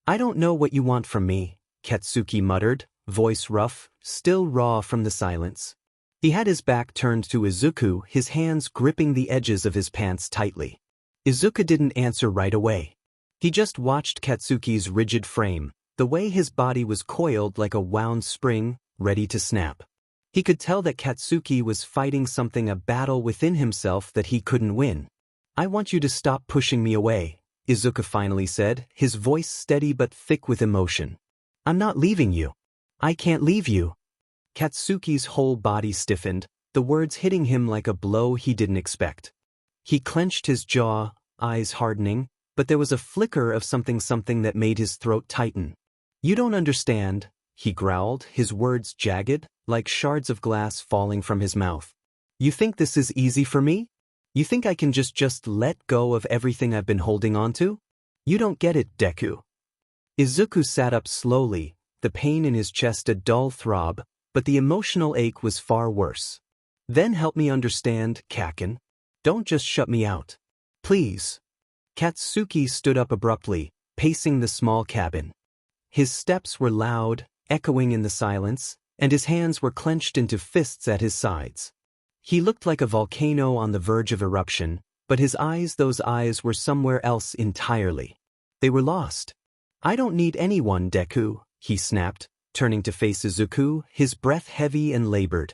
A: "I don't know what you want from me," Katsuki muttered, voice rough, still raw from the silence. He had his back turned to Izuku, his hands gripping the edges of his pants tightly. Izuku didn't answer right away. He just watched Katsuki's rigid frame, the way his body was coiled like a wound spring, ready to snap. He could tell that Katsuki was fighting something, a battle within himself that he couldn't win. "I want you to stop pushing me away," Izuku finally said, his voice steady but thick with emotion. "I'm not leaving you. I can't leave you." Katsuki's whole body stiffened, the words hitting him like a blow he didn't expect. He clenched his jaw, eyes hardening, but there was a flicker of something that made his throat tighten. "You don't understand," he growled, his words jagged, like shards of glass falling from his mouth. "You think this is easy for me? You think I can just let go of everything I've been holding on to? You don't get it, Deku." Izuku sat up slowly, the pain in his chest a dull throb, but the emotional ache was far worse. "Then help me understand, Kaken. Don't just shut me out. Please." Katsuki stood up abruptly, pacing the small cabin. His steps were loud, echoing in the silence, and his hands were clenched into fists at his sides. He looked like a volcano on the verge of eruption, but his eyes, those eyes were somewhere else entirely. They were lost. "I don't need anyone, Deku," he snapped, turning to face Izuku, his breath heavy and labored.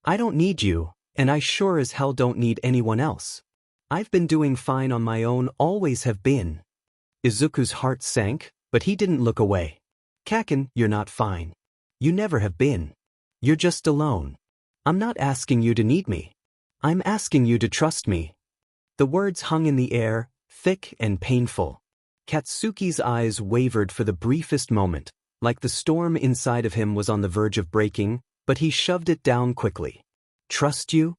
A: "I don't need you, and I sure as hell don't need anyone else. I've been doing fine on my own, always have been." Izuku's heart sank, but he didn't look away. "Kaken, you're not fine. You never have been. You're just alone. I'm not asking you to need me. I'm asking you to trust me." The words hung in the air, thick and painful. Katsuki's eyes wavered for the briefest moment, like the storm inside of him was on the verge of breaking, but he shoved it down quickly. "Trust you?"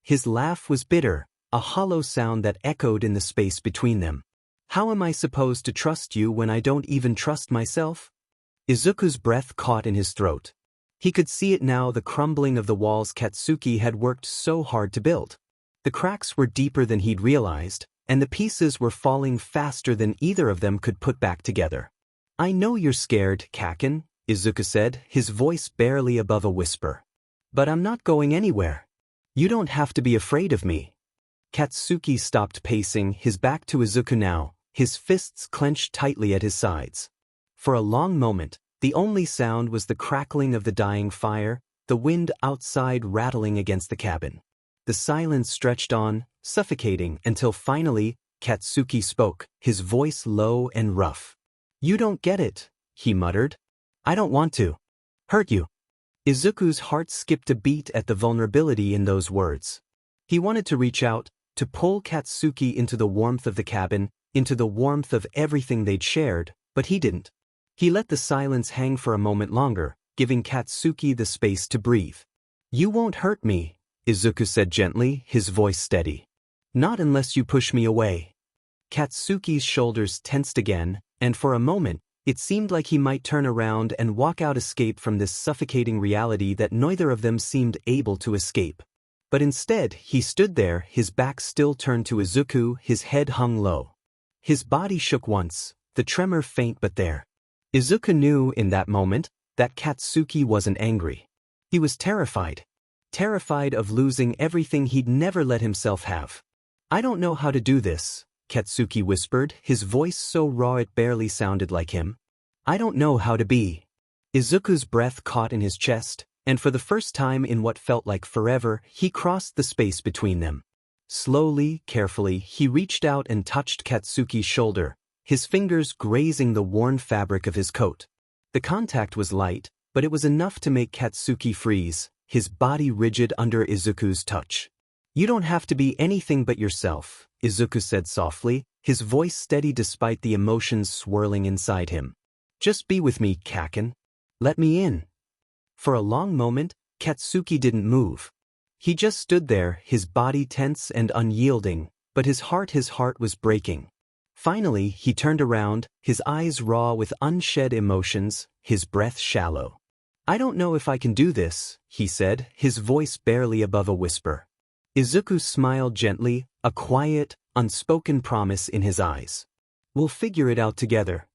A: His laugh was bitter, a hollow sound that echoed in the space between them. "How am I supposed to trust you when I don't even trust myself?" Izuku's breath caught in his throat. He could see it now, the crumbling of the walls Katsuki had worked so hard to build. The cracks were deeper than he'd realized, and the pieces were falling faster than either of them could put back together. "I know you're scared, Kaken," Izuku said, his voice barely above a whisper. "But I'm not going anywhere. You don't have to be afraid of me." Katsuki stopped pacing, his back to Izuku now, his fists clenched tightly at his sides. For a long moment, the only sound was the crackling of the dying fire, the wind outside rattling against the cabin. The silence stretched on, suffocating, until finally, Katsuki spoke, his voice low and rough. "You don't get it," he muttered. "I don't want to hurt you." Izuku's heart skipped a beat at the vulnerability in those words. He wanted to reach out, to pull Katsuki into the warmth of the cabin, into the warmth of everything they'd shared, but he didn't. He let the silence hang for a moment longer, giving Katsuki the space to breathe. "You won't hurt me," Izuku said gently, his voice steady. "Not unless you push me away." Katsuki's shoulders tensed again, and for a moment, it seemed like he might turn around and walk out, escape from this suffocating reality that neither of them seemed able to escape. But instead, he stood there, his back still turned to Izuku, his head hung low. His body shook once, the tremor faint but there. Izuku knew in that moment that Katsuki wasn't angry. He was terrified. Terrified of losing everything he'd never let himself have. "I don't know how to do this," Katsuki whispered, his voice so raw it barely sounded like him. "I don't know how to be." Izuku's breath caught in his chest, and for the first time in what felt like forever, he crossed the space between them. Slowly, carefully, he reached out and touched Katsuki's shoulder, his fingers grazing the worn fabric of his coat. The contact was light, but it was enough to make Katsuki freeze, his body rigid under Izuku's touch. "You don't have to be anything but yourself," Izuku said softly, his voice steady despite the emotions swirling inside him. "Just be with me, Kaken. Let me in." For a long moment, Katsuki didn't move. He just stood there, his body tense and unyielding, but his heart was breaking. Finally, he turned around, his eyes raw with unshed emotions, his breath shallow. "I don't know if I can do this," he said, his voice barely above a whisper. Izuku smiled gently, a quiet, unspoken promise in his eyes. "We'll figure it out together."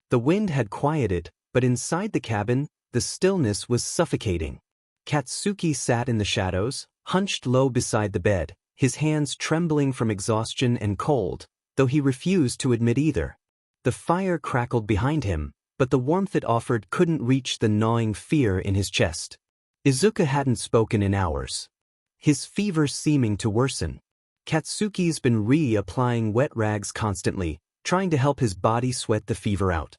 A: The wind had quieted, but inside the cabin, the stillness was suffocating. Katsuki sat in the shadows, hunched low beside the bed, his hands trembling from exhaustion and cold, though he refused to admit either. The fire crackled behind him, but the warmth it offered couldn't reach the gnawing fear in his chest. Izuku hadn't spoken in hours. His fever seeming to worsen. Katsuki's been reapplying wet rags constantly, trying to help his body sweat the fever out.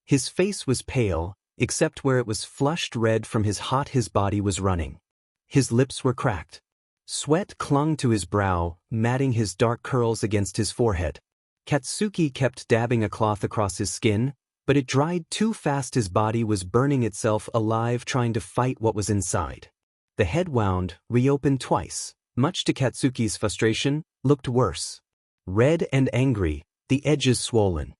A: His face was pale, except where it was flushed red from his body was running. His lips were cracked. Sweat clung to his brow, matting his dark curls against his forehead. Katsuki kept dabbing a cloth across his skin, but it dried too fast. His body was burning itself alive trying to fight what was inside. The head wound, reopened twice, much to Katsuki's frustration, looked worse. Red and angry, the edges swollen.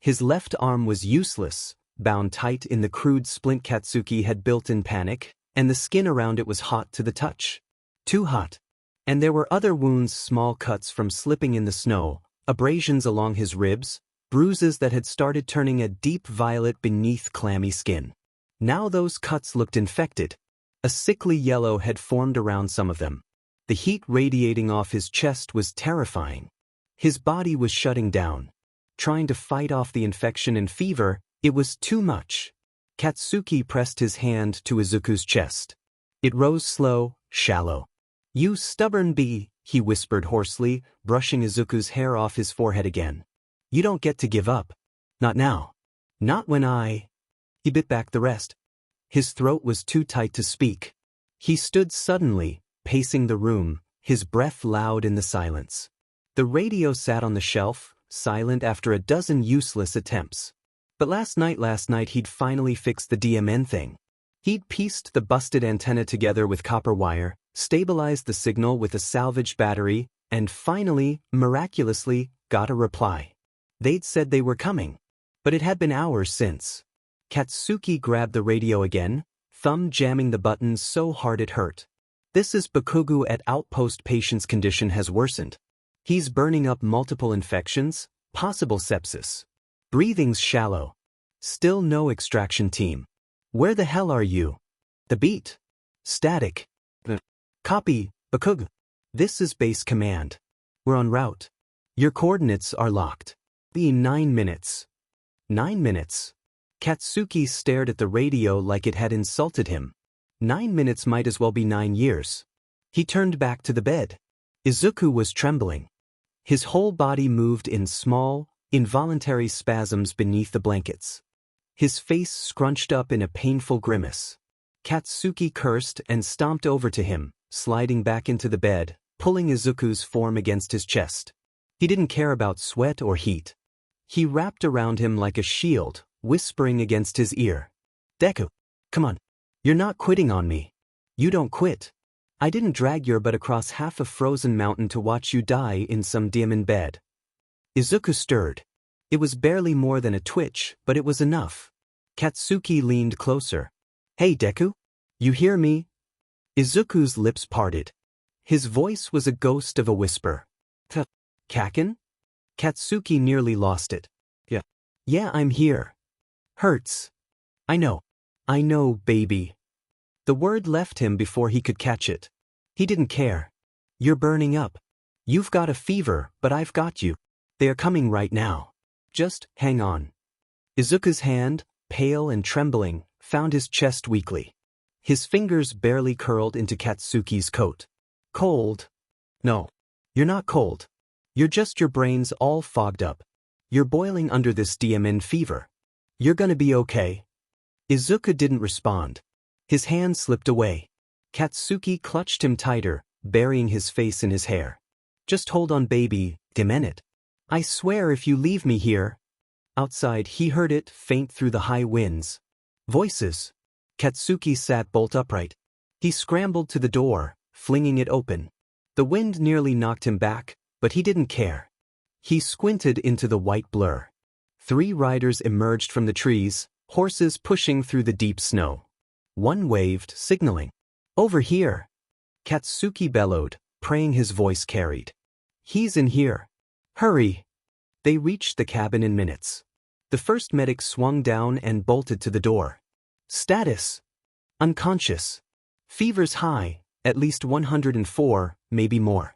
A: His left arm was useless, bound tight in the crude splint Katsuki had built in panic, and the skin around it was hot to the touch. Too hot. And there were other wounds, small cuts from slipping in the snow, abrasions along his ribs, bruises that had started turning a deep violet beneath clammy skin. Now those cuts looked infected. A sickly yellow had formed around some of them. The heat radiating off his chest was terrifying. His body was shutting down. Trying to fight off the infection and fever, it was too much. Katsuki pressed his hand to Izuku's chest. It rose slow, shallow. "You stubborn bee," he whispered hoarsely, brushing Izuku's hair off his forehead again. "You don't get to give up. Not now. Not when I—" He bit back the rest. His throat was too tight to speak. He stood suddenly, pacing the room, his breath loud in the silence. The radio sat on the shelf, silent after a dozen useless attempts. But last night he'd finally fixed the DMN thing. He'd pieced the busted antenna together with copper wire, stabilized the signal with a salvaged battery, and finally, miraculously, got a reply. They'd said they were coming. But it had been hours since. Katsuki grabbed the radio again, thumb jamming the buttons so hard it hurt. "This is Bakugo at Outpost. Patient's condition has worsened. He's burning up multiple infections, possible sepsis. Breathing's shallow. Still no extraction team. Where the hell are you?" The beat. Static. "Copy, Bakugo. This is base command. We're en route. Your coordinates are locked. Be 9 minutes. 9 minutes. Katsuki stared at the radio like it had insulted him. 9 minutes might as well be 9 years. He turned back to the bed. Izuku was trembling. His whole body moved in small, involuntary spasms beneath the blankets. His face scrunched up in a painful grimace. Katsuki cursed and stomped over to him, sliding back into the bed, pulling Izuku's form against his chest. He didn't care about sweat or heat. He wrapped around him like a shield, whispering against his ear. "Deku, come on. You're not quitting on me. You don't quit. I didn't drag your butt across half a frozen mountain to watch you die in some diamond bed." Izuku stirred. It was barely more than a twitch, but it was enough. Katsuki leaned closer. "Hey Deku? You hear me?" Izuku's lips parted. His voice was a ghost of a whisper. Kaken? Katsuki nearly lost it. Yeah, I'm here. Hurts. I know, baby. The word left him before he could catch it. He didn't care. You're burning up. You've got a fever, but I've got you. They are coming right now. Just hang on. Izuku's hand, pale and trembling, found his chest weakly. His fingers barely curled into Katsuki's coat. Cold? No. You're not cold. You're just your brains all fogged up. You're boiling under this DMN fever. You're gonna be okay. Izuku didn't respond. His hand slipped away. Katsuki clutched him tighter, burying his face in his hair. Just hold on, baby, DMN it. I swear if you leave me here. Outside he heard it faint through the high winds. Voices. Katsuki sat bolt upright. He scrambled to the door, flinging it open. The wind nearly knocked him back, but he didn't care. He squinted into the white blur. 3 riders emerged from the trees, horses pushing through the deep snow. One waved, signaling. Over here. Katsuki bellowed, praying his voice carried. He's in here. Hurry. They reached the cabin in minutes. The first medic swung down and bolted to the door. Status. Unconscious. Fever's high, at least 104, maybe more.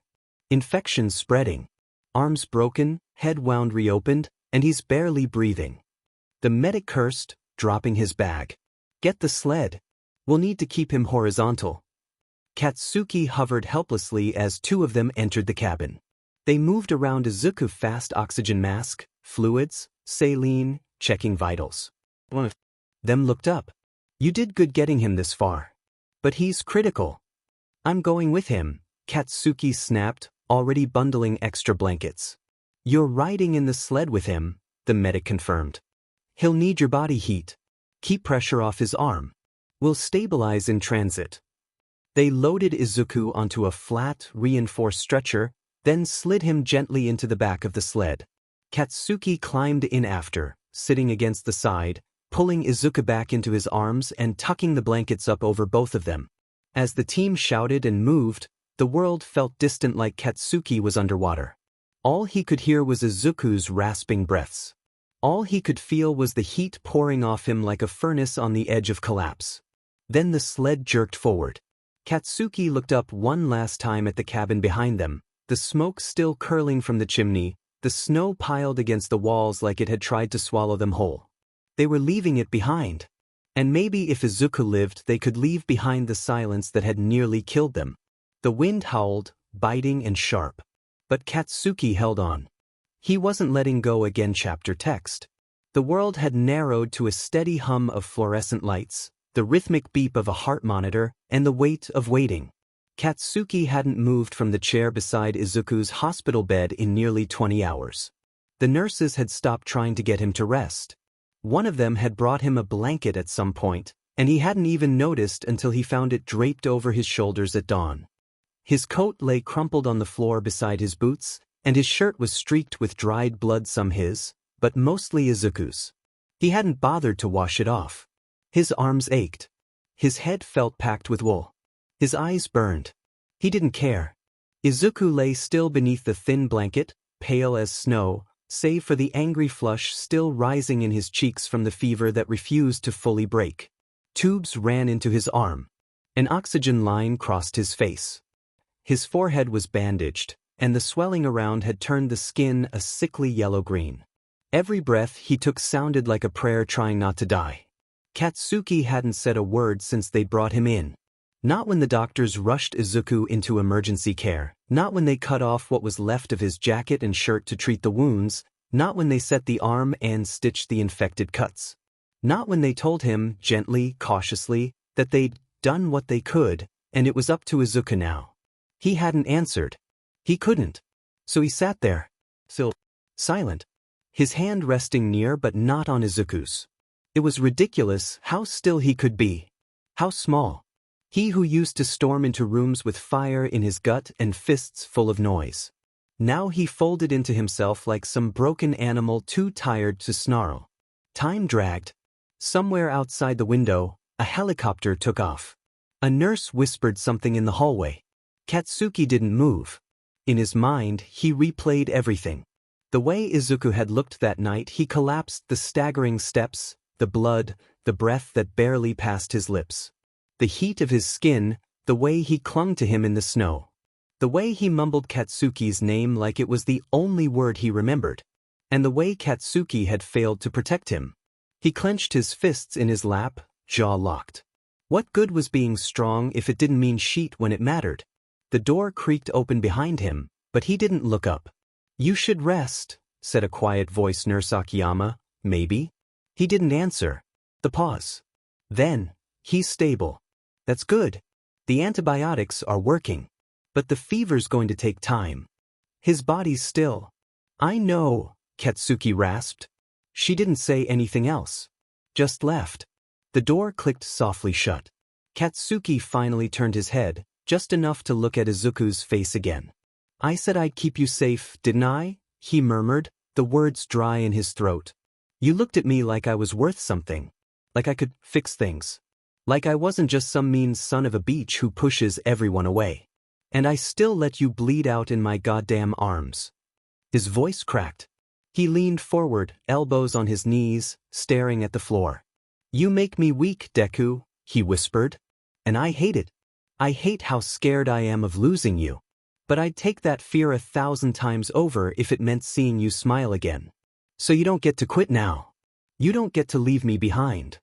A: Infection spreading. Arms broken, head wound reopened, and he's barely breathing. The medic cursed, dropping his bag. Get the sled. We'll need to keep him horizontal. Katsuki hovered helplessly as 2 of them entered the cabin. They moved around Izuku fast oxygen mask, fluids, saline, checking vitals. One of them looked up. You did good getting him this far. But he's critical. I'm going with him, Katsuki snapped, already bundling extra blankets. You're riding in the sled with him, the medic confirmed. He'll need your body heat. Keep pressure off his arm. We'll stabilize in transit. They loaded Izuku onto a flat, reinforced stretcher, then slid him gently into the back of the sled. Katsuki climbed in after, sitting against the side, pulling Izuku back into his arms and tucking the blankets up over both of them. As the team shouted and moved, the world felt distant like Katsuki was underwater. All he could hear was Izuku's rasping breaths. All he could feel was the heat pouring off him like a furnace on the edge of collapse. Then the sled jerked forward. Katsuki looked up one last time at the cabin behind them, the smoke still curling from the chimney, the snow piled against the walls like it had tried to swallow them whole. They were leaving it behind. And maybe if Izuku lived they could leave behind the silence that had nearly killed them. The wind howled, biting and sharp. But Katsuki held on. He wasn't letting go again. Chapter text. The world had narrowed to a steady hum of fluorescent lights, the rhythmic beep of a heart monitor, and the weight of waiting. Katsuki hadn't moved from the chair beside Izuku's hospital bed in nearly 20 hours. The nurses had stopped trying to get him to rest. One of them had brought him a blanket at some point, and he hadn't even noticed until he found it draped over his shoulders at dawn. His coat lay crumpled on the floor beside his boots, and his shirt was streaked with dried blood, some his, but mostly Izuku's. He hadn't bothered to wash it off. His arms ached. His head felt packed with wool. His eyes burned. He didn't care. Izuku lay still beneath the thin blanket, pale as snow, save for the angry flush still rising in his cheeks from the fever that refused to fully break. Tubes ran into his arm. An oxygen line crossed his face. His forehead was bandaged, and the swelling around had turned the skin a sickly yellow-green. Every breath he took sounded like a prayer trying not to die. Katsuki hadn't said a word since they brought him in. Not when the doctors rushed Izuku into emergency care, not when they cut off what was left of his jacket and shirt to treat the wounds, not when they set the arm and stitched the infected cuts. Not when they told him, gently, cautiously, that they'd done what they could, and it was up to Izuku now. He hadn't answered. He couldn't. So he sat there, still, silent, his hand resting near but not on Izuku's. It was ridiculous how still he could be. How small. He who used to storm into rooms with fire in his gut and fists full of noise. Now he folded into himself like some broken animal too tired to snarl. Time dragged. Somewhere outside the window, a helicopter took off. A nurse whispered something in the hallway. Katsuki didn't move. In his mind, he replayed everything. The way Izuku had looked that night, he collapsed, the staggering steps, the blood, the breath that barely passed his lips. The heat of his skin, the way he clung to him in the snow. The way he mumbled Katsuki's name like it was the only word he remembered. And the way Katsuki had failed to protect him. He clenched his fists in his lap, jaw locked. What good was being strong if it didn't mean shit when it mattered? The door creaked open behind him, but he didn't look up. "You should rest," said a quiet voice, Nurse Akiyama, maybe? He didn't answer. The pause. Then, "He's stable." "That's good. The antibiotics are working. But the fever's going to take time. His body's still." "I know," Katsuki rasped. She didn't say anything else. Just left. The door clicked softly shut. Katsuki finally turned his head, just enough to look at Izuku's face again. "I said I'd keep you safe, didn't I?" he murmured, the words dry in his throat. "You looked at me like I was worth something. Like I could fix things. Like I wasn't just some mean son of a beach who pushes everyone away. And I still let you bleed out in my goddamn arms." His voice cracked. He leaned forward, elbows on his knees, staring at the floor. "You make me weak, Deku," he whispered. "And I hate it. I hate how scared I am of losing you. But I'd take that fear 1,000 times over if it meant seeing you smile again. So you don't get to quit now. You don't get to leave me behind."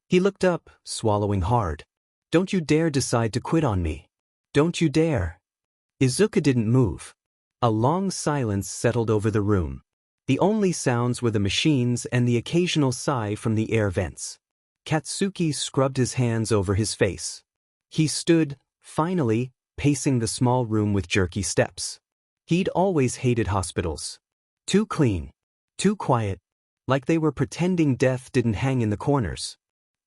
A: He looked up, swallowing hard. "Don't you dare decide to quit on me. Don't you dare." Izuku didn't move. A long silence settled over the room. The only sounds were the machines and the occasional sigh from the air vents. Katsuki scrubbed his hands over his face. He stood, finally, pacing the small room with jerky steps. He'd always hated hospitals. Too clean. Too quiet. Like they were pretending death didn't hang in the corners.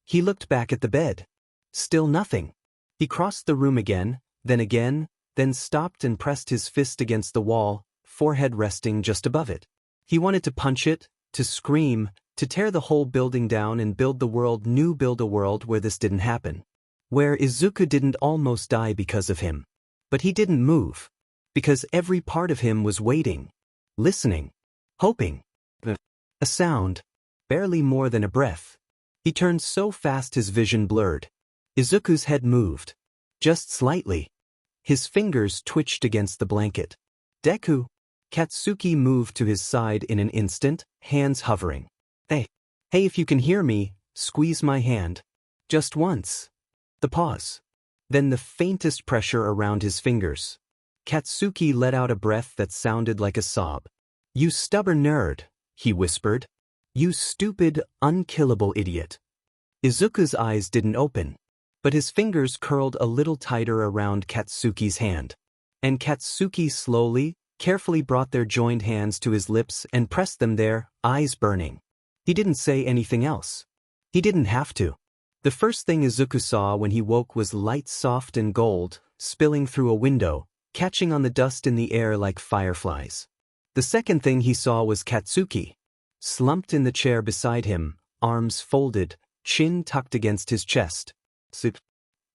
A: He looked back at the bed. Still nothing. He crossed the room again, then stopped and pressed his fist against the wall, forehead resting just above it. He wanted to punch it, to scream, to tear the whole building down and build a world where this didn't happen. Where Izuku didn't almost die because of him. But he didn't move. Because every part of him was waiting. Listening. Hoping. A sound. Barely more than a breath. He turned so fast his vision blurred. Izuku's head moved. Just slightly. His fingers twitched against the blanket. "Deku." Katsuki moved to his side in an instant, hands hovering. Hey, if you can hear me, squeeze my hand. Just once." The pause. Then the faintest pressure around his fingers. Katsuki let out a breath that sounded like a sob. "You stubborn nerd," he whispered. "You stupid, unkillable idiot." Izuku's eyes didn't open. But his fingers curled a little tighter around Katsuki's hand. And Katsuki slowly, carefully brought their joined hands to his lips and pressed them there, eyes burning. He didn't say anything else. He didn't have to. The first thing Izuku saw when he woke was light soft and gold, spilling through a window, catching on the dust in the air like fireflies. The second thing he saw was Katsuki. Slumped in the chair beside him, arms folded, chin tucked against his chest.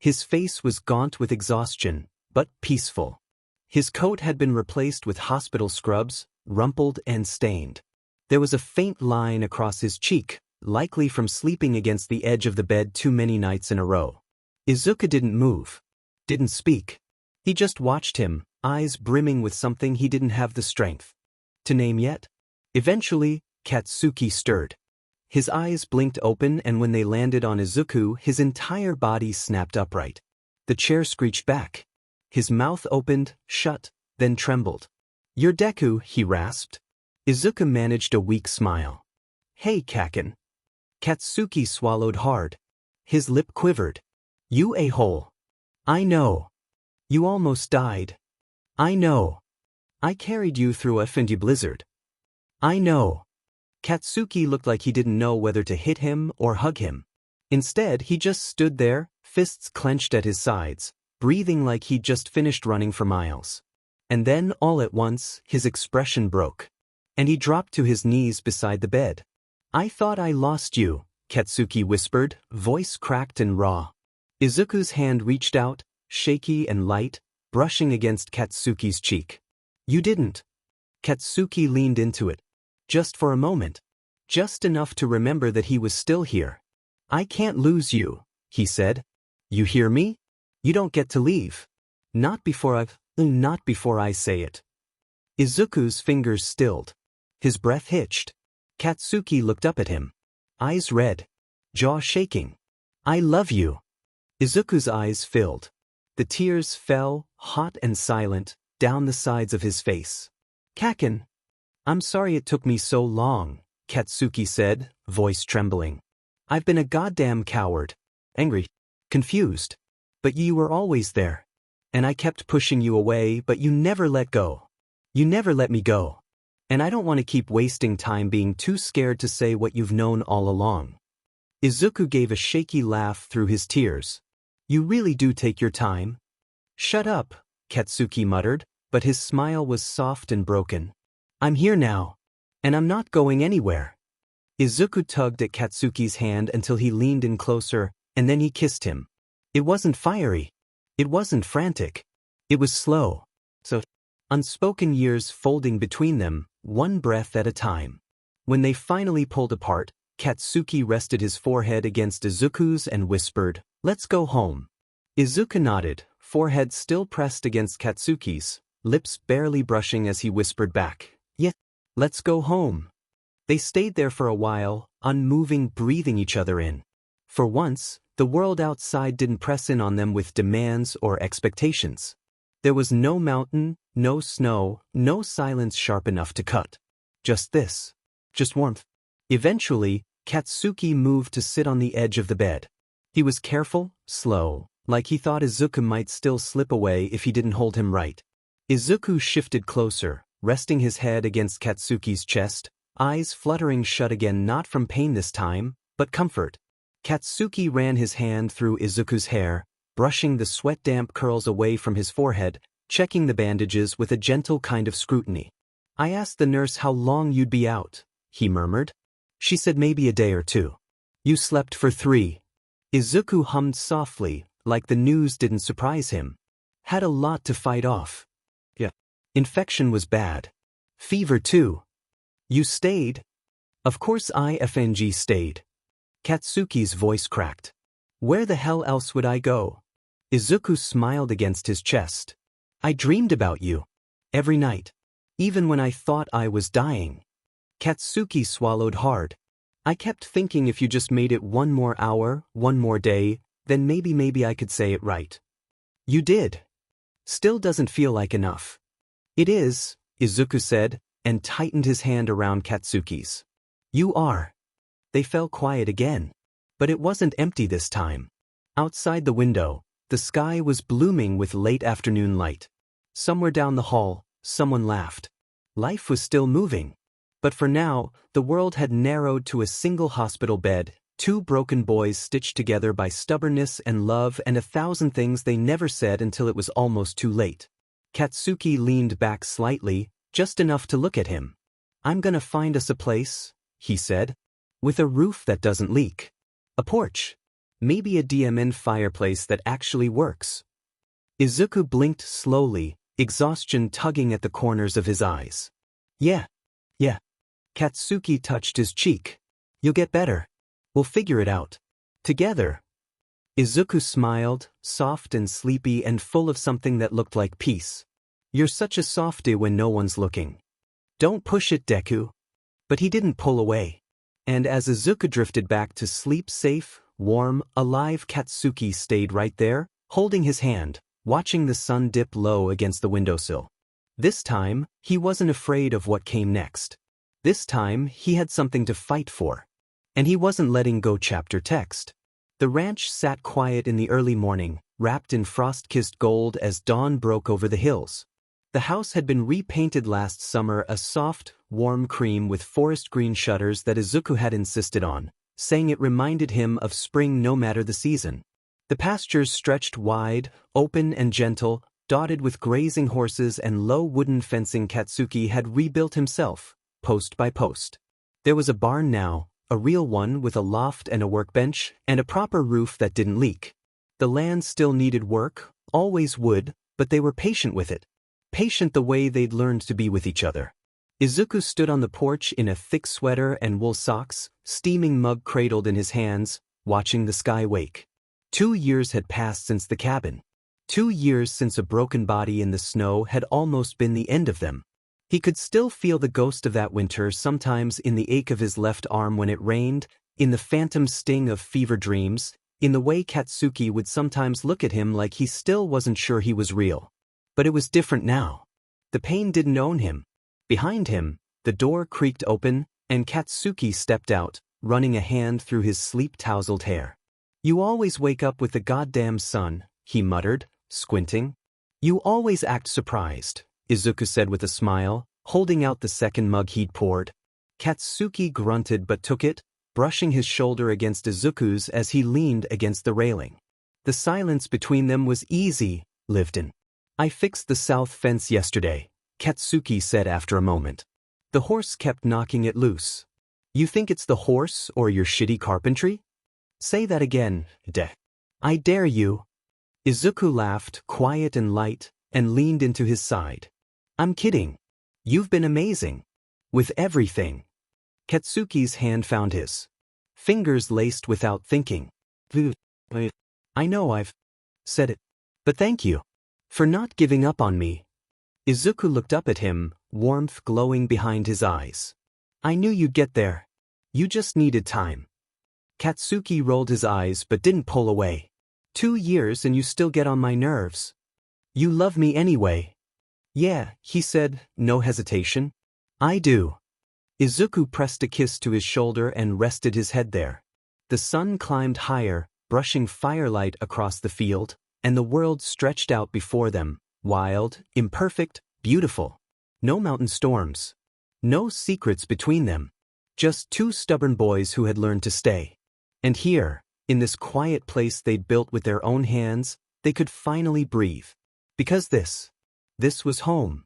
A: His face was gaunt with exhaustion, but peaceful. His coat had been replaced with hospital scrubs, rumpled and stained. There was a faint line across his cheek, likely from sleeping against the edge of the bed too many nights in a row. Izuku didn't move. Didn't speak. He just watched him, eyes brimming with something he didn't have the strength to name yet. Eventually, Katsuki stirred. His eyes blinked open, and when they landed on Izuku, his entire body snapped upright. The chair screeched back. His mouth opened, shut, then trembled. "You're Deku," he rasped. Izuku managed a weak smile. "Hey, Kaken." Katsuki swallowed hard. His lip quivered. "You a-hole. I know. You almost died. I know. I carried you through a Fendi blizzard. I know." Katsuki looked like he didn't know whether to hit him or hug him. Instead, he just stood there, fists clenched at his sides, breathing like he'd just finished running for miles. And then, all at once, his expression broke. And he dropped to his knees beside the bed. "I thought I lost you," Katsuki whispered, voice cracked and raw. Izuku's hand reached out, shaky and light, brushing against Katsuki's cheek. You didn't. Katsuki leaned into it. Just for a moment. Just enough to remember that he was still here. I can't lose you, he said. You hear me? You don't get to leave. Not before I say it. Izuku's fingers stilled. His breath hitched. Katsuki looked up at him. Eyes red. Jaw shaking. I love you. Izuku's eyes filled. The tears fell, hot and silent, down the sides of his face. Kaken. I'm sorry it took me so long, Katsuki said, voice trembling. I've been a goddamn coward. Angry. Confused. But you were always there. And I kept pushing you away, but you never let go. You never let me go. And I don't want to keep wasting time being too scared to say what you've known all along. Izuku gave a shaky laugh through his tears. You really do take your time. Shut up, Katsuki muttered, but his smile was soft and broken. I'm here now. And I'm not going anywhere. Izuku tugged at Katsuki's hand until he leaned in closer, and then he kissed him. It wasn't fiery. It wasn't frantic. It was slow. So, unspoken years folding between them, one breath at a time. When they finally pulled apart, Katsuki rested his forehead against Izuku's and whispered, "Let's go home." Izuku nodded, forehead still pressed against Katsuki's, lips barely brushing as he whispered back, "Yeah, let's go home." They stayed there for a while, unmoving, breathing each other in. For once, the world outside didn't press in on them with demands or expectations. There was no mountain, no snow, no silence sharp enough to cut. Just this. Just warmth. Eventually, Katsuki moved to sit on the edge of the bed. He was careful, slow, like he thought Izuku might still slip away if he didn't hold him right. Izuku shifted closer, resting his head against Katsuki's chest, eyes fluttering shut again, not from pain this time, but comfort. Katsuki ran his hand through Izuku's hair, brushing the sweat-damp curls away from his forehead, checking the bandages with a gentle kind of scrutiny. I asked the nurse how long you'd be out, he murmured. She said maybe a day or two. You slept for 3. Izuku hummed softly, like the news didn't surprise him. Had a lot to fight off. Yeah. Infection was bad. Fever too. You stayed? Of course I stayed. Katsuki's voice cracked. Where the hell else would I go? Izuku smiled against his chest. I dreamed about you. Every night. Even when I thought I was dying. Katsuki swallowed hard. I kept thinking if you just made it one more hour, one more day, then maybe I could say it right. You did. Still doesn't feel like enough. It is, Izuku said, and tightened his hand around Katsuki's. You are. They fell quiet again. But it wasn't empty this time. Outside the window, the sky was blooming with late afternoon light. Somewhere down the hall, someone laughed. Life was still moving. But for now, the world had narrowed to a single hospital bed, 2 broken boys stitched together by stubbornness and love and 1,000 things they never said until it was almost too late. Katsuki leaned back slightly, just enough to look at him. I'm gonna find us a place, he said. With a roof that doesn't leak. A porch. Maybe a DMN fireplace that actually works. Izuku blinked slowly, exhaustion tugging at the corners of his eyes. Yeah. Katsuki touched his cheek. You'll get better. We'll figure it out. Together. Izuku smiled, soft and sleepy and full of something that looked like peace. You're such a softie when no one's looking. Don't push it, Deku. But he didn't pull away. And as Izuku drifted back to sleep, safe, warm, alive, Katsuki stayed right there, holding his hand, watching the sun dip low against the windowsill. This time, he wasn't afraid of what came next. This time, he had something to fight for. And he wasn't letting go. Chapter text. The ranch sat quiet in the early morning, wrapped in frost-kissed gold as dawn broke over the hills. The house had been repainted last summer a soft, warm cream with forest green shutters that Izuku had insisted on, saying it reminded him of spring no matter the season. The pastures stretched wide, open and gentle, dotted with grazing horses and low wooden fencing Katsuki had rebuilt himself, post by post. There was a barn now, a real one with a loft and a workbench, and a proper roof that didn't leak. The land still needed work, always would, but they were patient with it. Patient the way they'd learned to be with each other. Izuku stood on the porch in a thick sweater and wool socks, steaming mug cradled in his hands, watching the sky wake. 2 years had passed since the cabin. 2 years since a broken body in the snow had almost been the end of them. He could still feel the ghost of that winter, sometimes in the ache of his left arm when it rained, in the phantom sting of fever dreams, in the way Katsuki would sometimes look at him like he still wasn't sure he was real. But it was different now. The pain didn't own him. Behind him, the door creaked open, and Katsuki stepped out, running a hand through his sleep-tousled hair. "You always wake up with the goddamn sun," he muttered, squinting. "You always act surprised," Izuku said with a smile, holding out the second mug he'd poured. Katsuki grunted but took it, brushing his shoulder against Izuku's as he leaned against the railing. The silence between them was easy, lived in. "I fixed the south fence yesterday," Katsuki said after a moment. "The horse kept knocking it loose." "You think it's the horse or your shitty carpentry?" "Say that again, I dare you." Izuku laughed, quiet and light, and leaned into his side. "I'm kidding. You've been amazing. With everything." Katsuki's hand found his. Fingers laced without thinking. "I know I've said it. But thank you. For not giving up on me." Izuku looked up at him, warmth glowing behind his eyes. "I knew you'd get there. You just needed time." Katsuki rolled his eyes but didn't pull away. 2 years and you still get on my nerves." "You love me anyway." "Yeah," he said, no hesitation. "I do." Izuku pressed a kiss to his shoulder and rested his head there. The sun climbed higher, brushing firelight across the field, and the world stretched out before them, wild, imperfect, beautiful. No mountain storms. No secrets between them. Just 2 stubborn boys who had learned to stay. And here, in this quiet place they'd built with their own hands, they could finally breathe. Because this was home.